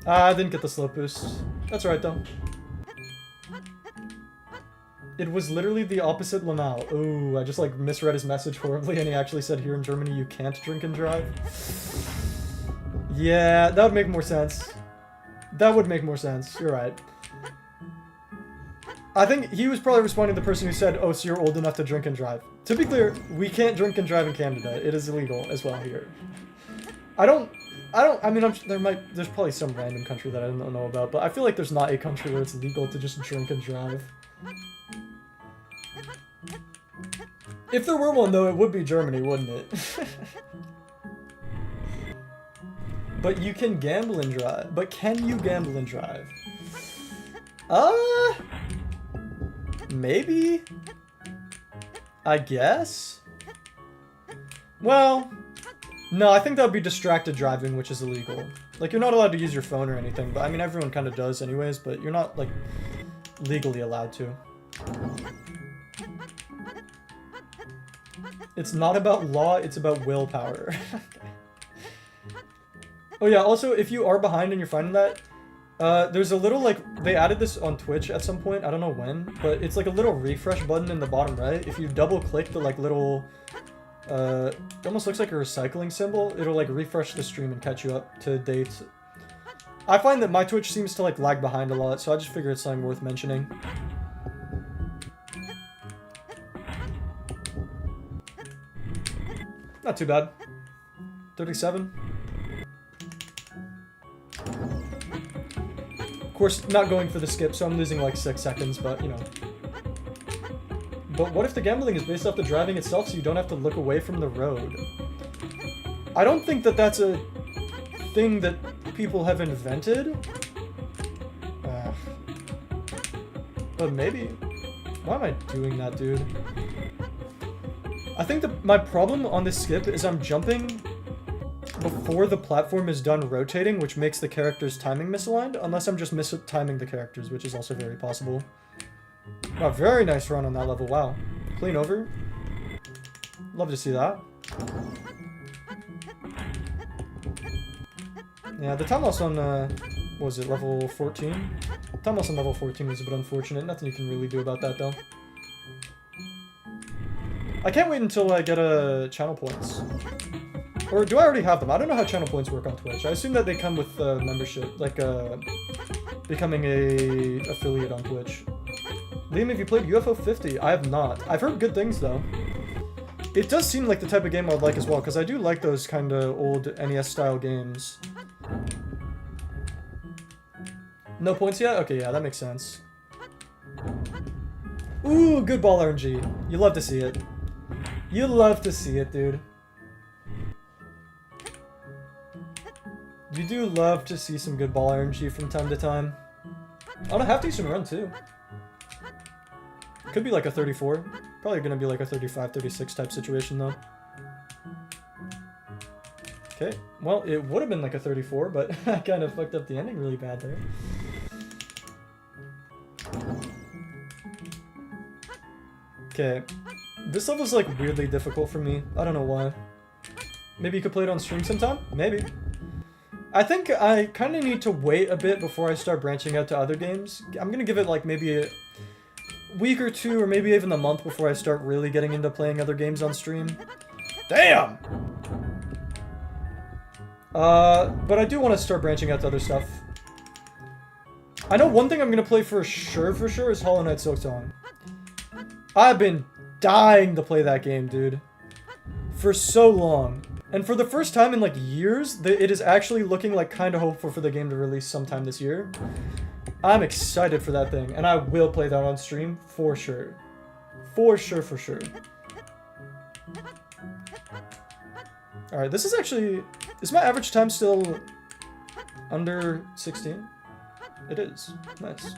I didn't get the slope boost. That's alright though. It was literally the opposite Lamau. Ooh, I just like misread his message horribly and he actually said here in Germany you can't drink and drive. Yeah, that would make more sense. That would make more sense. You're right. I think he was probably responding to the person who said, oh, so you're old enough to drink and drive. To be clear, we can't drink and drive in Canada. It is illegal as well here. I mean, there's probably some random country that I don't know about, but I feel like there's not a country where it's legal to just drink and drive. If there were one, though, it would be Germany, wouldn't it? But you can gamble and drive. But can you gamble and drive? Maybe? I guess? Well, no, I think that would be distracted driving, which is illegal. Like, you're not allowed to use your phone or anything, but I mean, everyone kind of does anyways, but you're not, like, legally allowed to. It's not about law, it's about willpower. Oh yeah, also, if you are behind and you're finding that, there's a little, like, they added this on Twitch at some point, I don't know when, but it's like a little refresh button in the bottom right. If you double click the, like, little, it almost looks like a recycling symbol, it'll, like, refresh the stream and catch you up to date. I find that my Twitch seems to, like, lag behind a lot, so I just figure it's something worth mentioning. Not too bad. 37. Of course, not going for the skip, so I'm losing like 6 seconds, but you know. But what if the gambling is based off the driving itself, so you don't have to look away from the road? I don't think that that's a thing that people have invented. But maybe. Why am I doing that, dude? I think that my problem on this skip is I'm jumping before the platform is done rotating, which makes the character's timing misaligned, unless I'm just mistiming the characters, which is also very possible. Wow, very nice run on that level, wow. Clean over. Love to see that. Yeah, the time loss on, what was it, level 14? Time loss on level 14 was a bit unfortunate, nothing you can really do about that though. I can't wait until I get channel points. Or do I already have them? I don't know how channel points work on Twitch. I assume that they come with membership, like becoming a affiliate on Twitch. Liam, have you played UFO 50? I have not. I've heard good things though. It does seem like the type of game I'd like as well, because I do like those kind of old NES style games. No points yet? Okay, yeah, that makes sense. Ooh, good ball RNG. You love to see it. You love to see it, dude. You do love to see some good ball RNG from time to time. On a half-decent run, too. Could be like a 34. Probably gonna be like a 35, 36 type situation, though. Okay, well, it would have been like a 34, but I kind of fucked up the ending really bad there. Okay. This level's like weirdly difficult for me. I don't know why. Maybe you could play it on stream sometime? Maybe. I think I kind of need to wait a bit before I start branching out to other games. I'm gonna give it like maybe a week or two, or maybe even a month before I start really getting into playing other games on stream. Damn! But I do want to start branching out to other stuff. I know one thing I'm gonna play for sure is Hollow Knight Silksong. I've been dying to play that game, dude. For so long. And for the first time in like years, it is actually looking like kind of hopeful for the game to release sometime this year. I'm excited for that thing, and I will play that on stream for sure. For sure, for sure. Alright, this is actually... Is my average time still under 16? It is. Nice.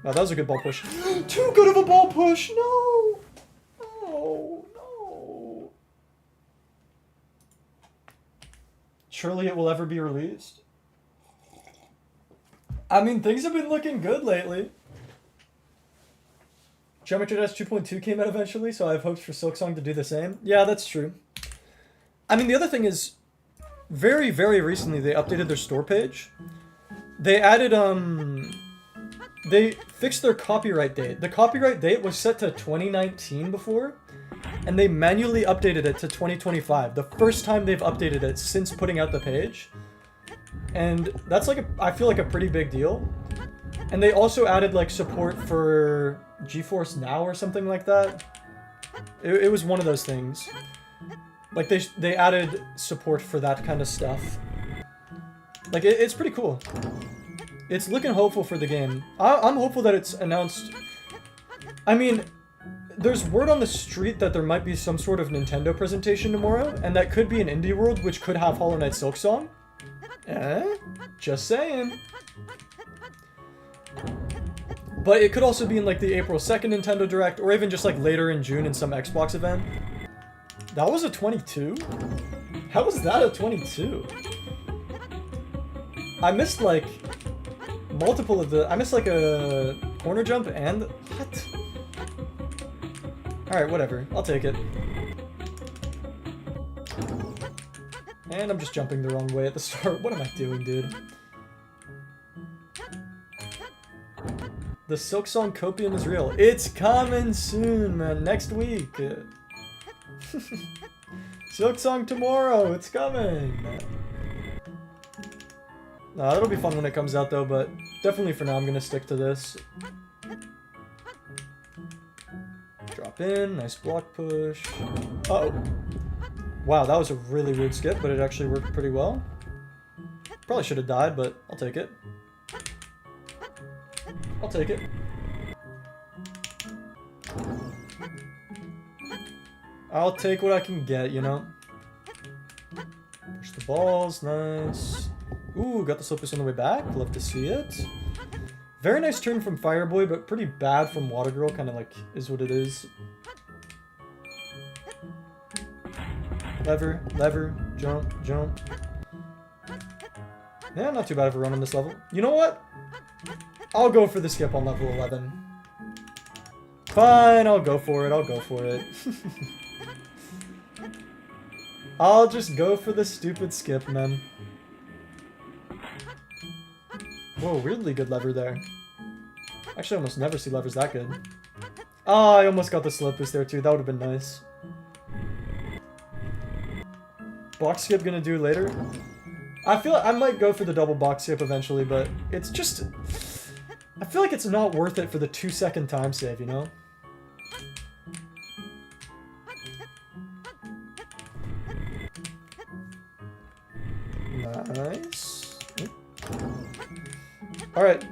Wow, that was a good ball push. Too good of a ball push! No! No, no. Surely it will ever be released? I mean, things have been looking good lately. Geometry Dash 2.2 came out eventually, so I have hopes for Silksong to do the same. Yeah, that's true. I mean, the other thing is, very, very recently they updated their store page. They added, they fixed their copyright date. The copyright date was set to 2019 before, and they manually updated it to 2025. The first time they've updated it since putting out the page. And that's like, I feel like a pretty big deal. And they also added like support for GeForce Now or something like that. It was one of those things. Like they added support for that kind of stuff. Like it's pretty cool. It's looking hopeful for the game. I'm hopeful that it's announced. I mean, there's word on the street that there might be some sort of Nintendo presentation tomorrow, and that could be an Indie World, which could have Hollow Knight Silksong. Just saying. But it could also be in like the April 2nd Nintendo Direct, or even just like later in June in some Xbox event. That was a 22? How was that a 22? I missed like multiple of the... I missed like a corner jump and... What? Alright, whatever. I'll take it. And I'm just jumping the wrong way at the start. What am I doing, dude? The Silksong copium is real. It's coming soon, man. Next week. Silksong tomorrow. It's coming. Nah, that'll be fun when it comes out, though, but definitely for now I'm gonna stick to this. Drop in. Nice block push. Uh-oh. Wow, that was a really weird skip, but it actually worked pretty well. Probably should have died, but I'll take it. I'll take it. I'll take what I can get, you know? Push the balls, nice. Ooh, got the slip on the way back. Love to see it. Very nice turn from Fireboy, but pretty bad from Watergirl, kind of like is what it is. Lever, lever, jump, jump. Yeah, not too bad of a run on this level. You know what? I'll go for the skip on level 11. Fine, I'll go for it, I'll go for it. I'll just go for the stupid skip, man. Whoa, weirdly good lever there. Actually, I almost never see levers that good. Ah, I almost got the slip boost there too, that would have been nice. Box skip gonna do later? I feel like I might go for the double box skip eventually, but it's just... I feel like it's not worth it for the 2-second time save, you know? Nice. Alright,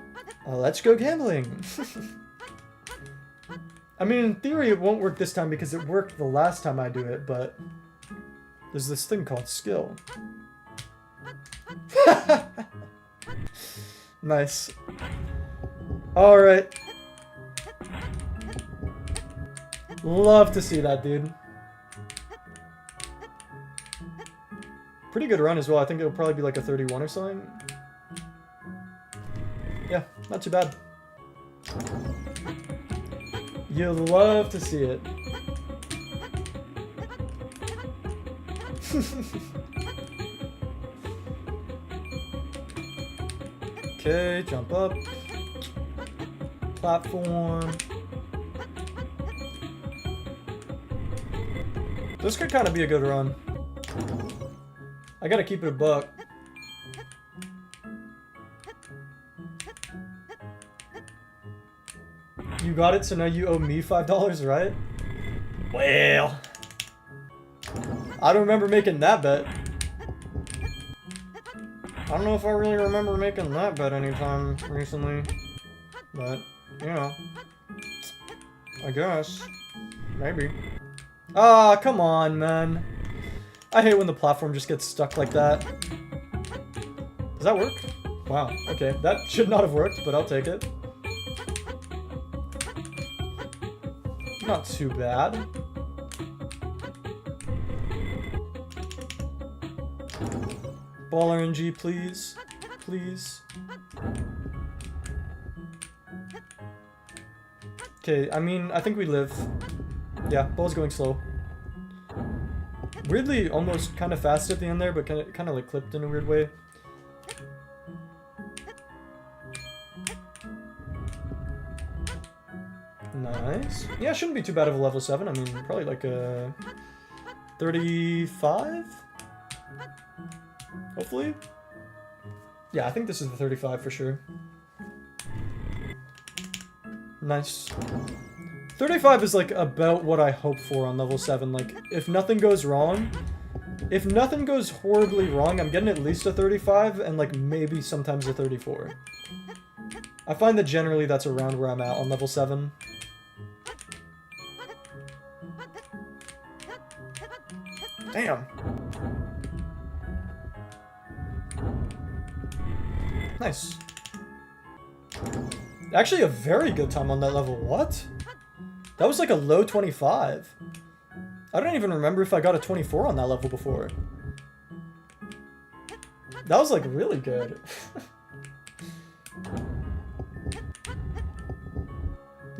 let's go gambling. I mean, in theory it won't work this time because it worked the last time I do it, but... There's this thing called skill. Nice. Alright. Love to see that, dude. Pretty good run as well. I think it'll probably be like a 31 or something. Yeah, not too bad. You'll love to see it. Okay, jump up. Platform. This could kind of be a good run. I gotta keep it a buck. You got it, so now you owe me $5, right? Well, I don't remember making that bet. I don't know if I really remember making that bet anytime recently. But, you know. I guess. Maybe. Ah, come on, man. I hate when the platform just gets stuck like that. Does that work? Wow, okay. That should not have worked, but I'll take it. Not too bad. Ball RNG, please. Please. Okay, I mean, I think we live. Yeah, ball's going slow. Weirdly, almost kind of fast at the end there, but kind of like clipped in a weird way. Nice. Yeah, shouldn't be too bad of a level 7. I mean, probably like a 35? Hopefully? Yeah, I think this is the 35 for sure. Nice. 35 is like about what I hope for on level 7. Like, if nothing goes wrong, if nothing goes horribly wrong, I'm getting at least a 35 and like maybe sometimes a 34. I find that generally that's around where I'm at on level 7. Damn. Nice. Actually, a very good time on that level. What? That was like a low 25. I don't even remember if I got a 24 on that level before. That was like really good.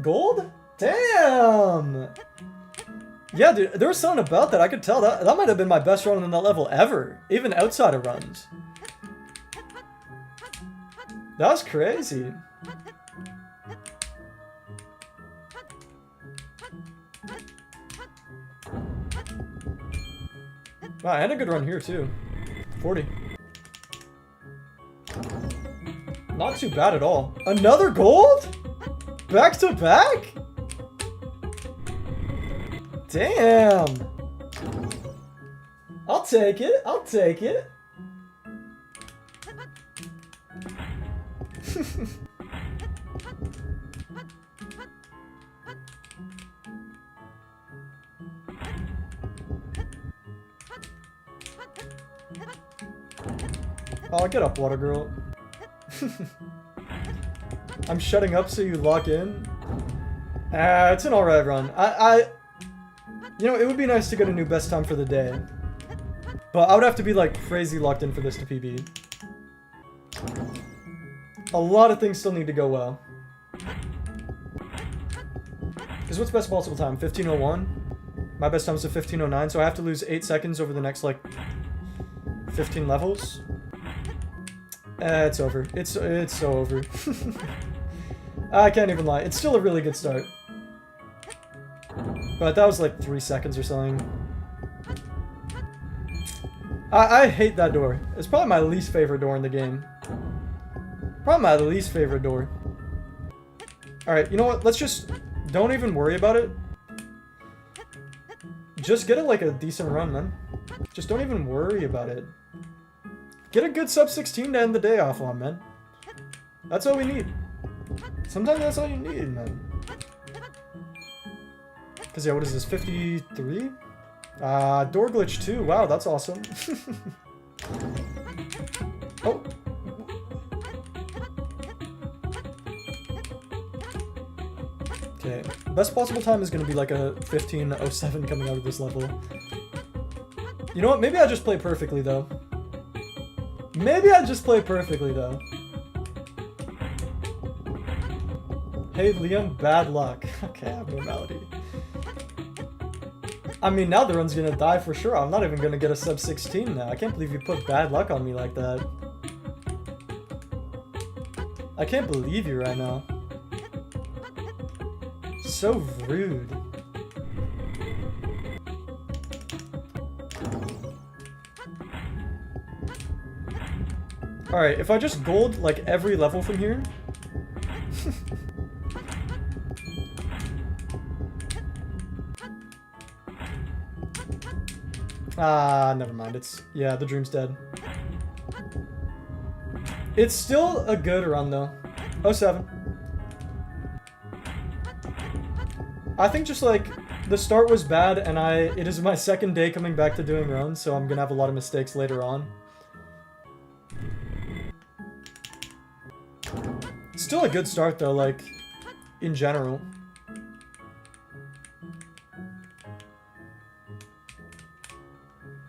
Gold? Damn! Yeah, dude, there was something about that. I could tell that might have been my best run on that level ever, even outside of runs. That was crazy. Wow, and a good run here too. 40. Not too bad at all. Another gold? Back to back? Damn. I'll take it. I'll take it. Oh, get up, Watergirl. I'm shutting up so you lock in. It's an alright run. You know, it would be nice to get a new best time for the day. But I would have to be like crazy locked in for this to PB. A lot of things still need to go well. Because what's best possible time? 15:01? My best time is a 15:09, so I have to lose 8 seconds over the next like 15 levels. It's over. It's so over. I can't even lie. It's still a really good start. But that was like 3 seconds or something. I hate that door. It's probably my least favorite door in the game. Probably my least favorite door. Alright, you know what? Let's just... Don't even worry about it. Just get it like a decent run, man. Just don't even worry about it. Get a good sub 16 to end the day off on, man. That's all we need. Sometimes that's all you need, man. Because, yeah, what is this? 53? Door glitch 2. Wow, that's awesome. Oh. Okay. Best possible time is going to be like a 15:07 coming out of this level. You know what? Maybe I just play perfectly, though. Maybe I just play perfectly, though. Hey, Liam, bad luck. Okay, abnormality. I mean, now the run's gonna die for sure. I'm not even gonna get a sub 16 now. I can't believe you put bad luck on me like that. I can't believe you right now. So rude. Alright, if I just gold like every level from here. Ah, never mind. Yeah, the dream's dead. It's still a good run, though. 07. I think just, like, the start was bad, and it is my second day coming back to doing runs, so I'm gonna have a lot of mistakes later on. Still a good start, though, like, in general.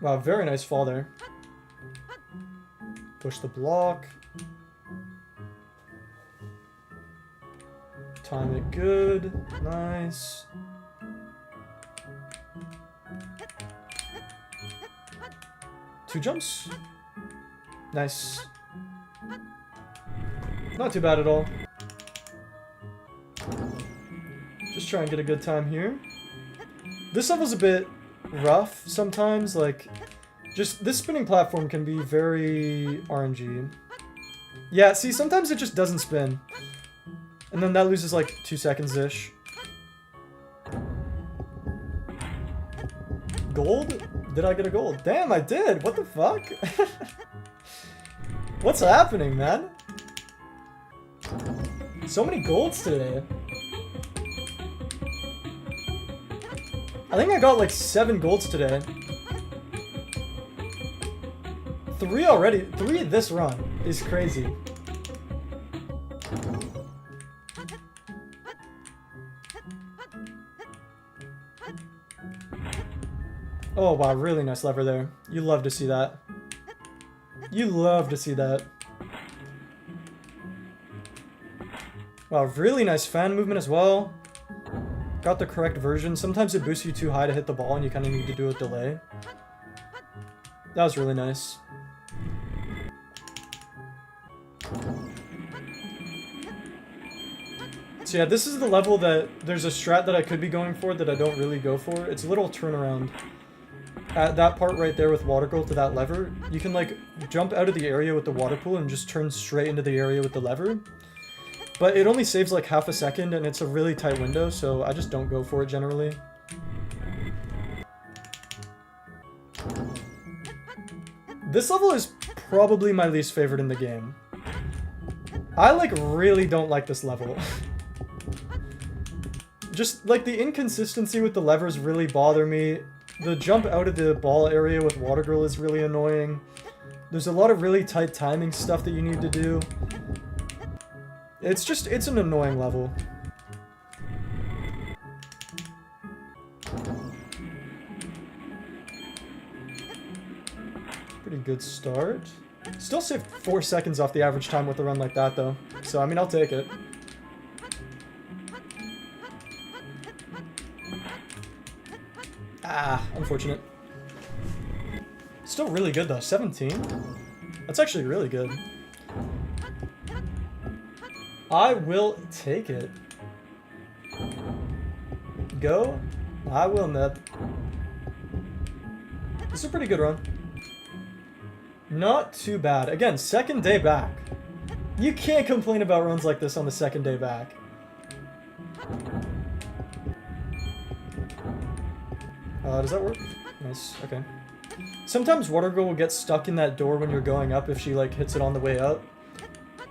Wow, very nice fall there. Push the block. Time it good. Nice. Two jumps. Nice. Not too bad at all. Just try and get a good time here. This level's a bit rough sometimes, like, just this spinning platform can be very RNG. Yeah, see, sometimes it just doesn't spin. And then that loses like 2 seconds-ish. Gold? Did I get a gold? Damn, I did! What the fuck? What's happening, man? So many golds today. I think I got like 7 golds today. 3 already. 3 this run is crazy. Oh wow, really nice lever there. You love to see that. You love to see that. Wow, really nice fan movement as well. Got the correct version. Sometimes it boosts you too high to hit the ball and you kind of need to do a delay. That was really nice. So yeah, this is the level that there's a strat that I could be going for that I don't really go for. It's a little turnaround. At that part right there with Watergirl to that lever, you can like jump out of the area with the water pool and just turn straight into the area with the lever. But it only saves like half a second and it's a really tight window, so I just don't go for it generally. This level is probably my least favorite in the game. I like really don't like this level. Just like the inconsistency with the levers really bother me. The jump out of the ball area with Watergirl is really annoying. There's a lot of really tight timing stuff that you need to do. It's an annoying level. Pretty good start. Still saved 4 seconds off the average time with a run like that though. So I mean, I'll take it. Ah, unfortunate. Still really good though, 17? That's actually really good. I will take it. Go. I will, Ned. This is a pretty good run. Not too bad. Again, second day back. You can't complain about runs like this on the second day back. Does that work? Nice, okay. Sometimes Watergirl will get stuck in that door when you're going up if she like hits it on the way up.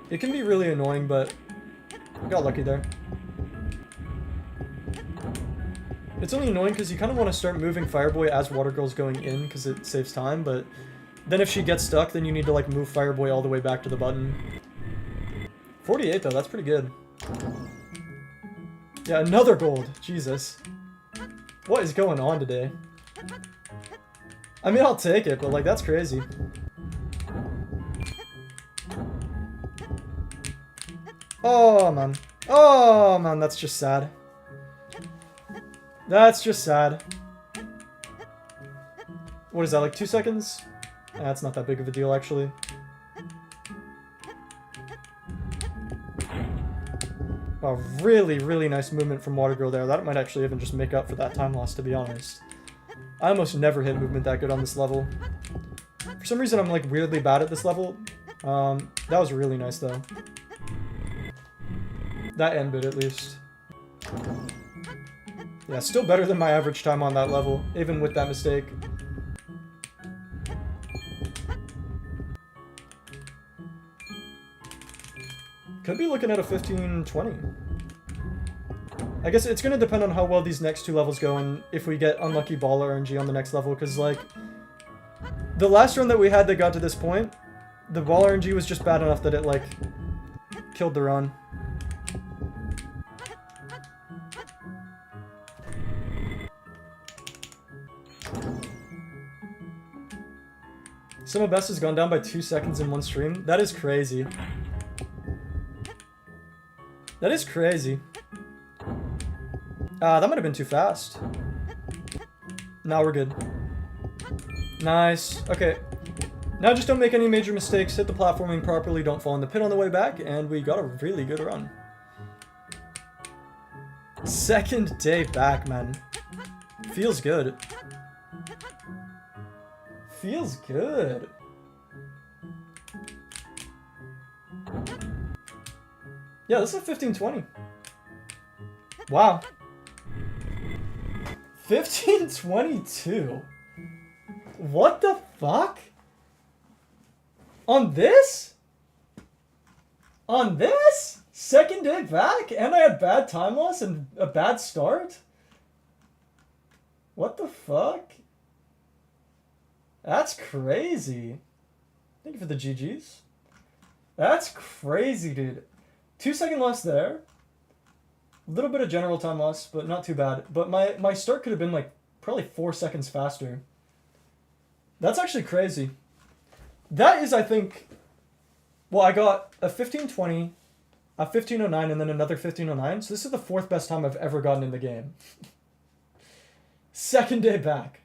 It can be really annoying, but I got lucky there. It's only annoying because you kind of want to start moving Fireboy as Watergirl's going in because it saves time, but then if she gets stuck, then you need to like move Fireboy all the way back to the button. 48 though, that's pretty good. Yeah, another gold. Jesus. What is going on today? I mean, I'll take it, but like, that's crazy. Oh, man. Oh, man, that's just sad. That's just sad. What is that, like 2 seconds? That's not that big of a deal, actually. Oh, really, really nice movement from Watergirl there. That might actually even just make up for that time loss, to be honest. I almost never hit movement that good on this level. For some reason, I'm like weirdly bad at this level. That was really nice, though. That end bit, at least. Yeah, still better than my average time on that level, even with that mistake. Could be looking at a 15-20. I guess it's going to depend on how well these next two levels go and if we get unlucky ball RNG on the next level, because, like, the last run that we had that got to this point, the ball RNG was just bad enough that it, like, killed the run. Summa Best has gone down by 2 seconds in one stream. That is crazy. That is crazy. That might have been too fast. Now we're good. Nice. Okay. Now just don't make any major mistakes, hit the platforming properly, don't fall in the pit on the way back, and we got a really good run. Second day back, man. Feels good. Feels good. Yeah, this is a 15-20. Wow. 15-22. What the fuck? On this? On this? Second day back? And I had bad time loss and a bad start? What the fuck? That's crazy. Thank you for the GGs. That's crazy, dude. 2 second loss there. A little bit of general time loss, but not too bad. But my start could have been like probably 4 seconds faster. That's actually crazy. That is, I think... Well, I got a 15-20, a 15-09, and then another 15-09. So this is the 4th best time I've ever gotten in the game. Second day back.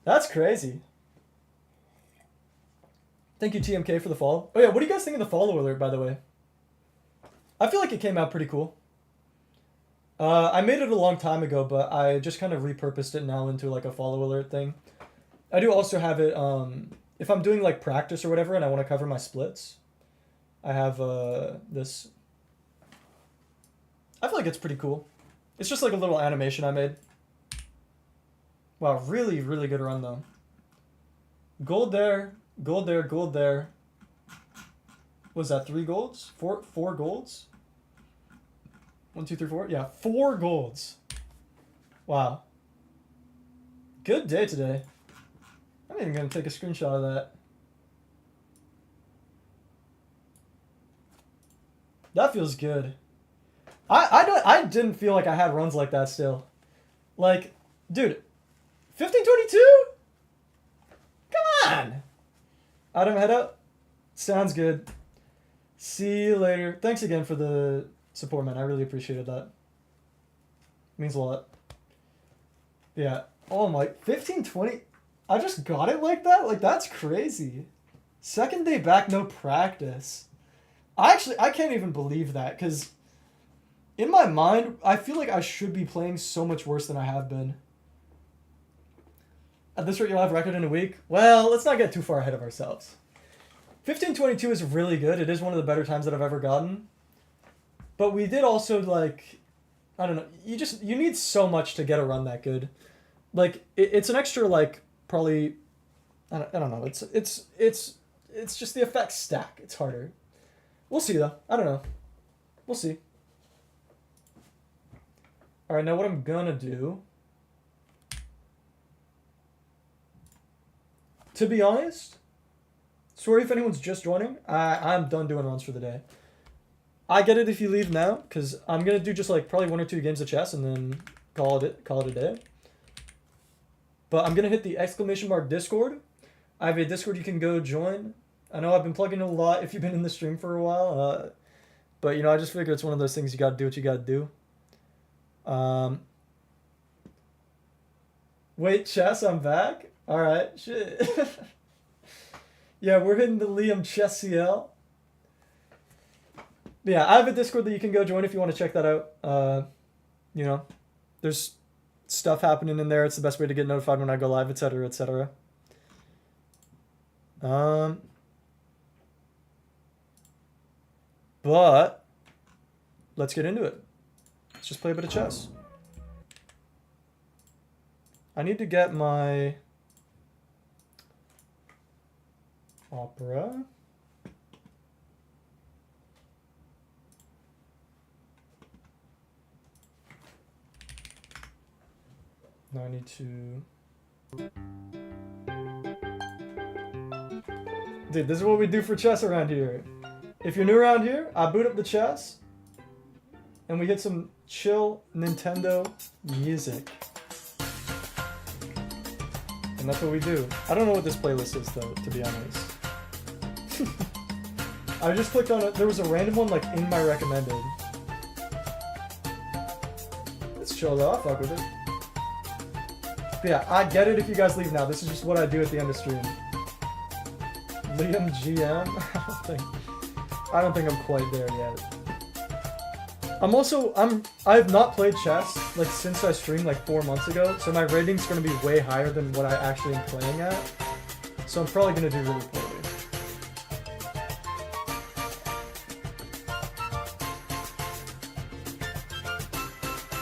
That's crazy. Thank you, TMK, for the follow. Oh yeah, what do you guys think of the follow alert, by the way? I feel like it came out pretty cool. I made it a long time ago, but I just kind of repurposed it now into like a follow alert thing. I do also have it, if I'm doing like practice or whatever and I want to cover my splits, I have this. I feel like it's pretty cool. It's just like a little animation I made. Wow, really, really good run though. Gold there, gold there, gold there. Was that 3 golds? Four golds? 1, 2, 3, 4? Yeah, 4 golds. Wow. Good day today. I'm even gonna take a screenshot of that. That feels good. I didn't feel like I had runs like that still. Like, dude, 15-22? Come on! Adam, head up. Sounds good. See you later. Thanks again for the support, man. I really appreciated that. Means a lot. Yeah. Oh my, 15-20? I just got it like that? Like, that's crazy. Second day back, no practice. I can't even believe that, because in my mind, I feel like I should be playing so much worse than I have been. At this rate, you'll have record in a week? Well, let's not get too far ahead of ourselves. 15-22 is really good. It is one of the better times that I've ever gotten. But we did also, like, I don't know. You need so much to get a run that good. Like, it's an extra, like, probably, I don't know. It's just the effects stack. It's harder. We'll see, though. I don't know. We'll see. All right, now what I'm gonna do, to be honest, sorry if anyone's just joining, I'm done doing runs for the day. I get it if you leave now, because I'm gonna do just like probably 1 or 2 games of chess and then call it a day. But I'm gonna hit the ! Discord. I have a Discord you can go join. I know I've been plugging a lot if you've been in the stream for a while, but you know, I just figured it's one of those things you gotta do what you gotta do. Wait, chess, I'm back? Alright, shit. Yeah, we're hitting the Liam Chess CL. But yeah, I have a Discord that you can go join if you want to check that out. You know, there's stuff happening in there. It's the best way to get notified when I go live, etc., etc. But let's get into it. Let's just play a bit of chess. I need to get my opera. Now I need to... Dude, this is what we do for chess around here. If you're new around here, I boot up the chess, and we hit some chill Nintendo music. And that's what we do. I don't know what this playlist is, though, to be honest. I just clicked on it. There was a random one, like, in my recommended. It's chill, though. I'll fuck with it. But yeah, I get it if you guys leave now. This is just what I do at the end of stream. Liam GM? I don't think I'm quite there yet. I have not played chess like since I streamed like 4 months ago, so my rating's gonna be way higher than what I actually am playing at. So I'm probably gonna do really poorly.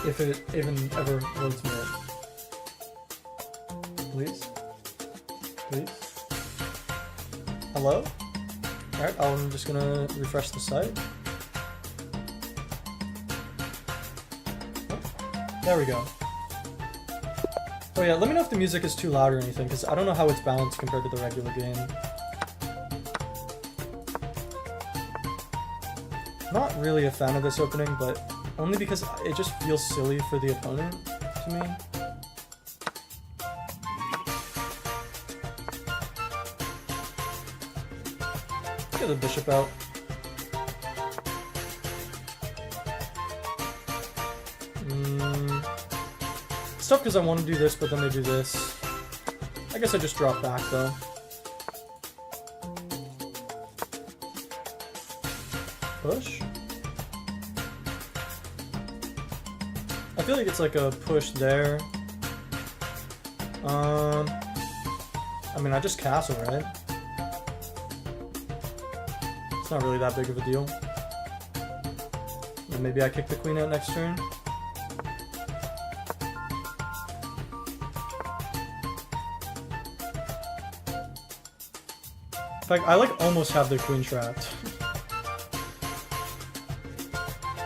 If it even ever loads me up. Please? Please? Hello? Alright, I'm just gonna refresh the site. Oh, there we go. Oh yeah, let me know if the music is too loud or anything, because I don't know how it's balanced compared to the regular game. Not really a fan of this opening, but only because it just feels silly for the opponent to me. Get the bishop out. It's tough because I want to do this, but then they do this. I guess I just drop back though. Push? I feel like it's like a push there. I mean, I just castle, right? It's not really that big of a deal. And maybe I kick the queen out next turn. In fact, I like almost have the queen trapped.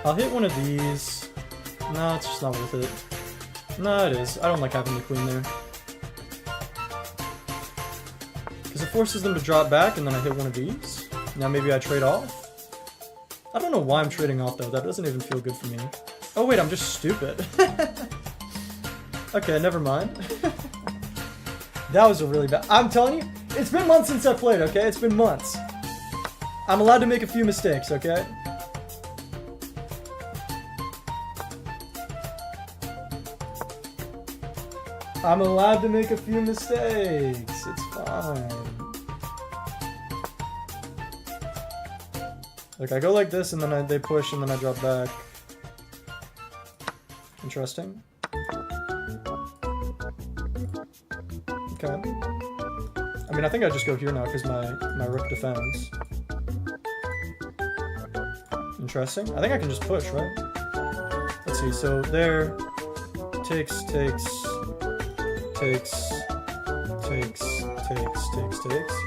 I'll hit one of these. No, it's just not worth it. No, it is. I don't like having the queen there. Because it forces them to drop back and then I hit one of these. Now maybe I trade off? I don't know why I'm trading off though. That doesn't even feel good for me. Oh wait, I'm just stupid. Okay, never mind. That was a really bad... I'm telling you, it's been months since I played, okay? It's been months. I'm allowed to make a few mistakes, okay? I'm allowed to make a few mistakes. It's fine. Like, I go like this, and then they push, and then I drop back. Interesting. Okay. I mean, I think I just go here now, because my rook defends. Interesting. I think I can just push, right? Let's see, so there... Takes...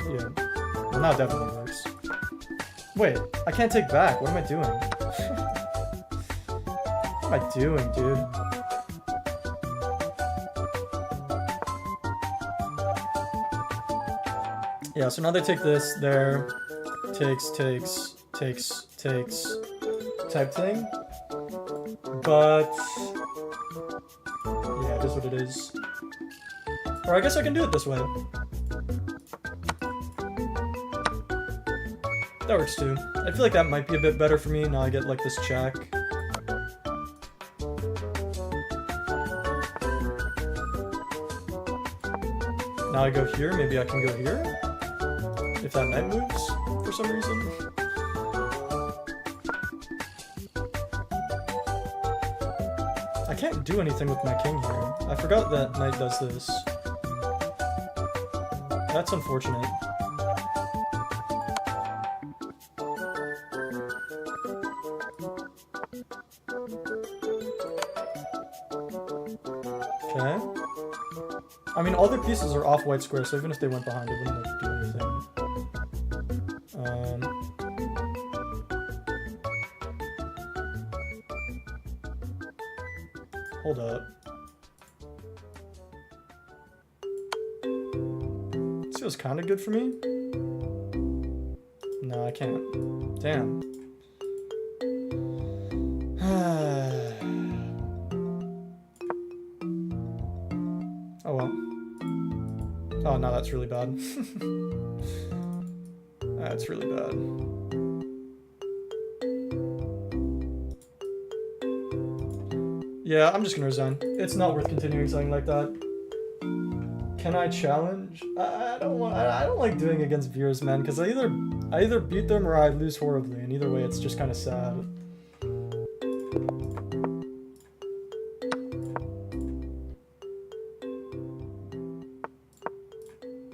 Yeah. Well, now it definitely works. Wait, I can't take back. What am I doing? What am I doing, dude? Yeah, so now they take this, there, takes, type thing. But... yeah, it is what it is. Or I guess I can do it this way. That works too. I feel like that might be a bit better for me. Now I get like this check. Now I go here. Maybe I can go here. If that knight moves for some reason. I can't do anything with my king here. I forgot that knight does this. That's unfortunate. Okay. I mean, all the pieces are off white square, so even if they went behind, it wouldn't do anything. Hold up. feels kind of good for me. No, I can't. Damn. Oh well. Oh no, that's really bad. That's really bad. Yeah, I'm just gonna resign. It's not worth continuing something like that. Can I challenge? I don't like doing against viewers, man, because I either beat them or I lose horribly, and either way, it's just kind of sad.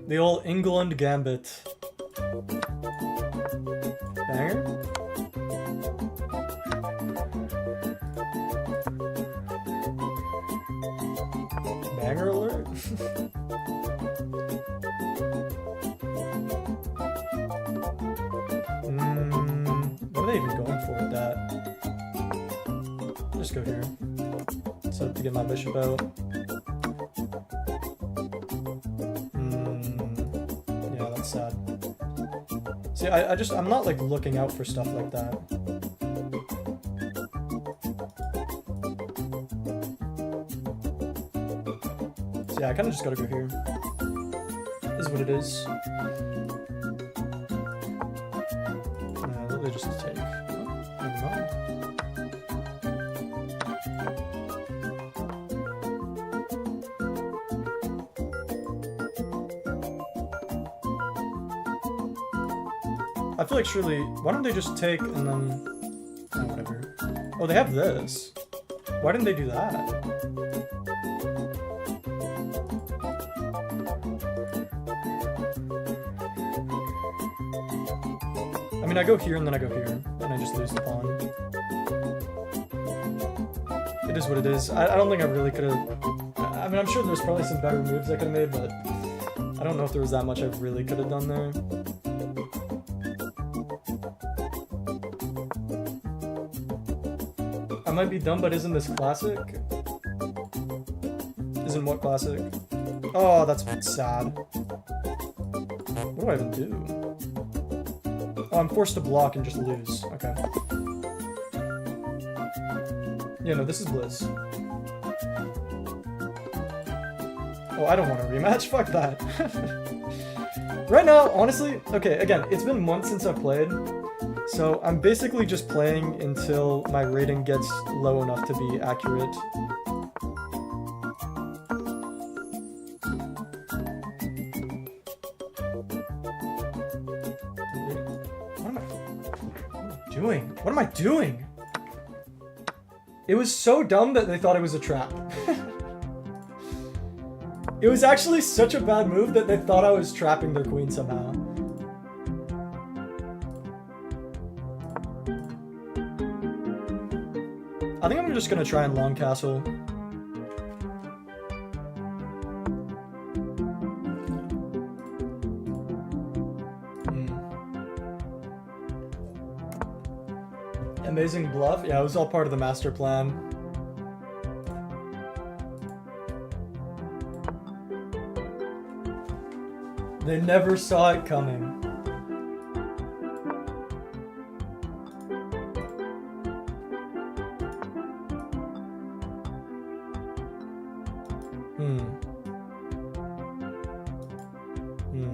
The old England Gambit. Banger? Banger alert? What are they even going for with that? Just go here. Set up to get my bishop out. Yeah, that's sad. See, I'm not like looking out for stuff like that. So yeah, I kind of just gotta go here. This is what it is. Literally just take. Never mind. I feel like surely, why don't they just take and then, oh, whatever. Oh, they have this. Why didn't they do that? I mean, I go here and then I go here, and I just lose the pawn. It is what it is. I don't think I really could have, I mean, I'm sure there's probably some better moves I could have made, but I don't know if there was that much I really could have done there. I might be dumb, but isn't this classic? Isn't what classic? Oh, that's sad. What do I even do? Oh, I'm forced to block and just lose. Okay. Yeah, no, this is bliss. Oh, I don't want a rematch. Fuck that. Right now, honestly, okay, again, it's been months since I've played. So I'm basically just playing until my rating gets low enough to be accurate. What am I doing? What am I doing? It was so dumb that they thought it was a trap. It was actually such a bad move that they thought I was trapping their queen somehow. I think I'm just gonna try and long castle. Amazing bluff? Yeah, it was all part of the master plan. They never saw it coming.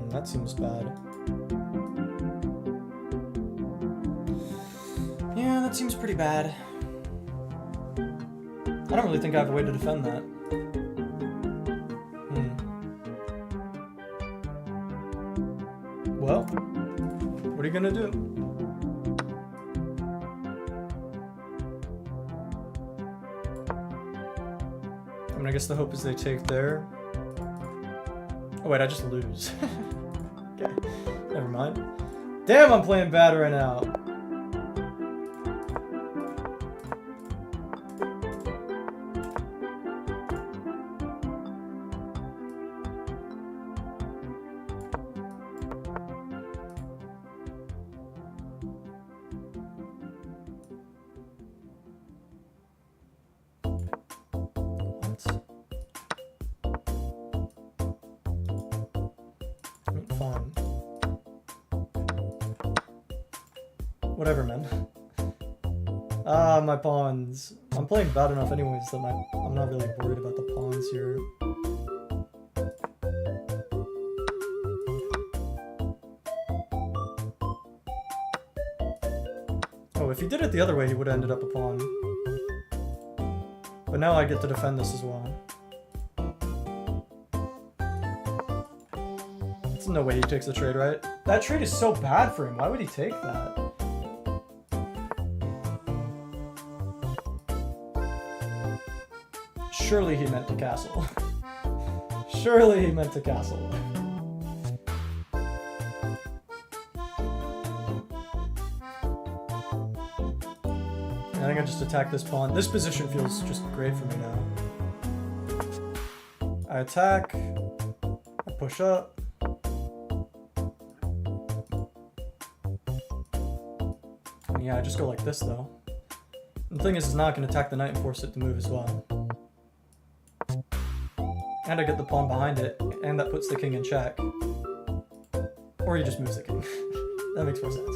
That seems bad. Yeah, that seems pretty bad. I don't really think I have a way to defend that. Well, what are you gonna do? I mean, I guess the hope is they take there. Oh wait, I just lose. Okay, never mind. Damn, I'm playing bad right now. pawn. Whatever, man. Ah, my pawns. I'm playing bad enough anyways that I'm not really worried about the pawns here. Oh, if he did it the other way, he would have ended up a pawn. But now I get to defend this as well. There's no way he takes the trade, right? That trade is so bad for him. Why would he take that? Surely he meant to castle. Surely he meant to castle. I think I just attack this pawn. This position feels just great for me now. I attack. I push up. And yeah, I just go like this though. And the thing is, it's not going to attack the knight and force it to move as well. And I get the pawn behind it, and that puts the king in check. Or he just moves the king. That makes more sense.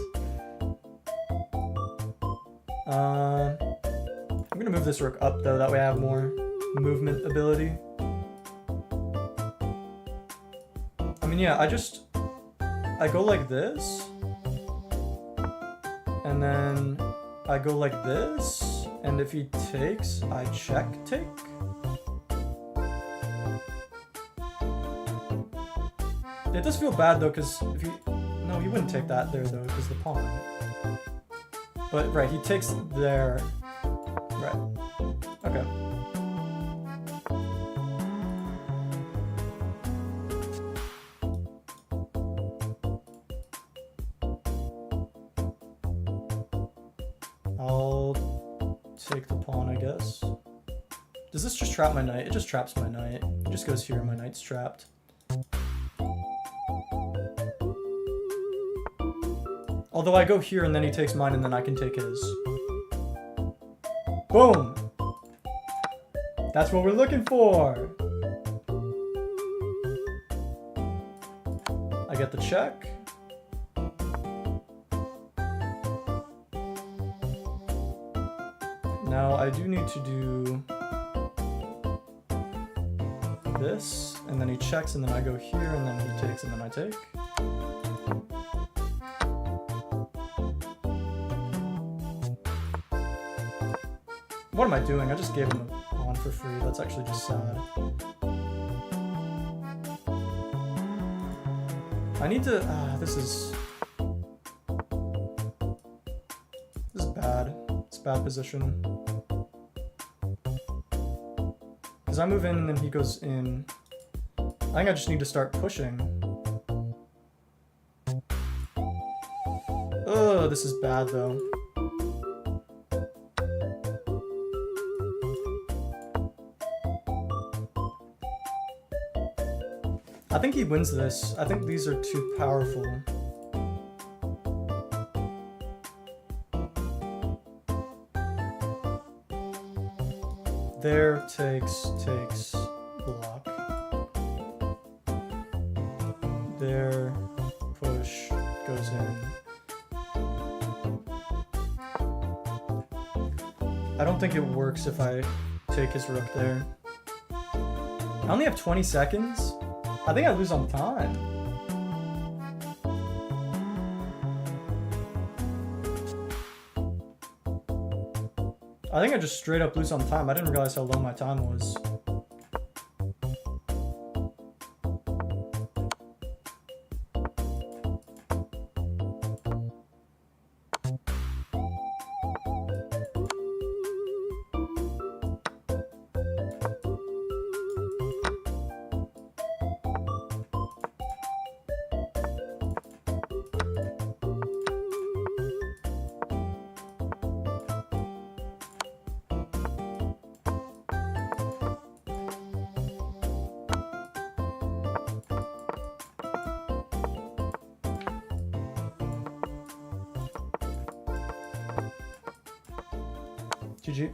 I'm gonna move this rook up though, that way I have more movement ability. I mean, yeah, I go like this, and then I go like this, and if he takes, I check take. It does feel bad though, because if he... No, he wouldn't take that there though, because the pawn. But, right, he takes there. Right. Okay. I'll take the pawn, I guess. Does this just trap my knight? It just traps my knight. It just goes here, my knight's trapped. Although I go here and then he takes mine and then I can take his. Boom! That's what we're looking for! I get the check. Now I do need to do this, and then he checks and then I go here and then he takes and then I take. What am I doing? I just gave him a pawn for free. That's actually just sad. I need to... this is bad. It's a bad position. Because I move in and then he goes in. I think I just need to start pushing. Ugh, this is bad though. I think he wins this. I think these are too powerful. There takes block. There push goes in. I don't think it works if I take his rook there. I only have 20 seconds. I think I lose on time. I think I just straight up lose on time. I didn't realize how low my time was. GG.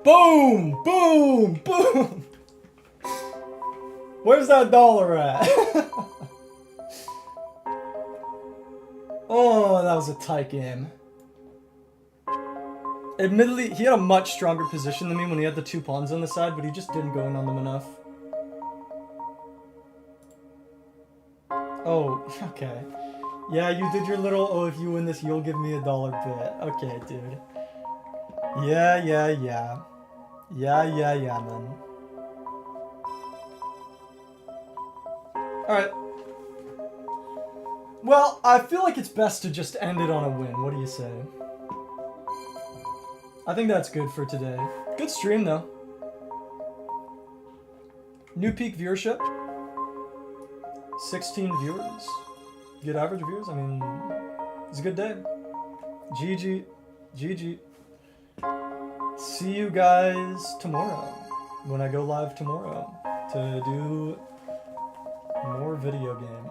Boom! Boom! Boom! Where's that dollar at? Oh, that was a tight game. Admittedly, he had a much stronger position than me when he had the 2 pawns on the side, but he just didn't go in on them enough. Oh, okay. Yeah, you did your little, oh, if you win this, you'll give me $1 bit. Okay, dude. Yeah. Yeah, man. Alright. Well, I feel like it's best to just end it on a win. What do you say? I think that's good for today. Good stream, though. New peak viewership. 16 viewers. Good average viewers. I mean, it's a good day. GG. GG. See you guys tomorrow. When I go live tomorrow. To do more video game.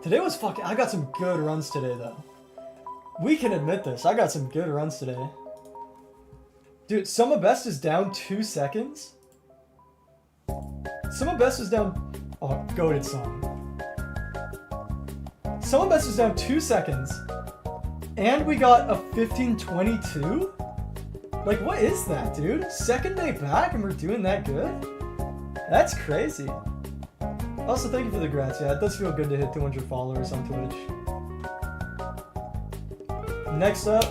Today was fucking... I got some good runs today, though. We can admit this. I got some good runs today. Dude, Summa Best is down 2 seconds? Summa Best is down... Oh, goated song. Summa Best is down 2 seconds. And we got a 15:22? Like, what is that, dude? Second day back and we're doing that good? That's crazy. Also, thank you for the grats. Yeah, it does feel good to hit 200 followers on Twitch. Next up,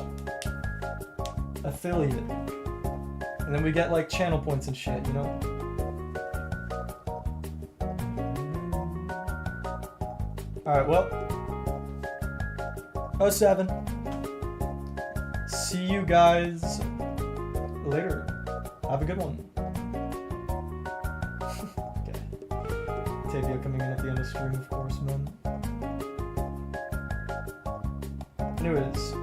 affiliate. And then we get like channel points and shit, you know? Alright, well. 07. See you guys later. Have a good one. Okay. Tavia coming in at the end of stream, of course, man. Anyways.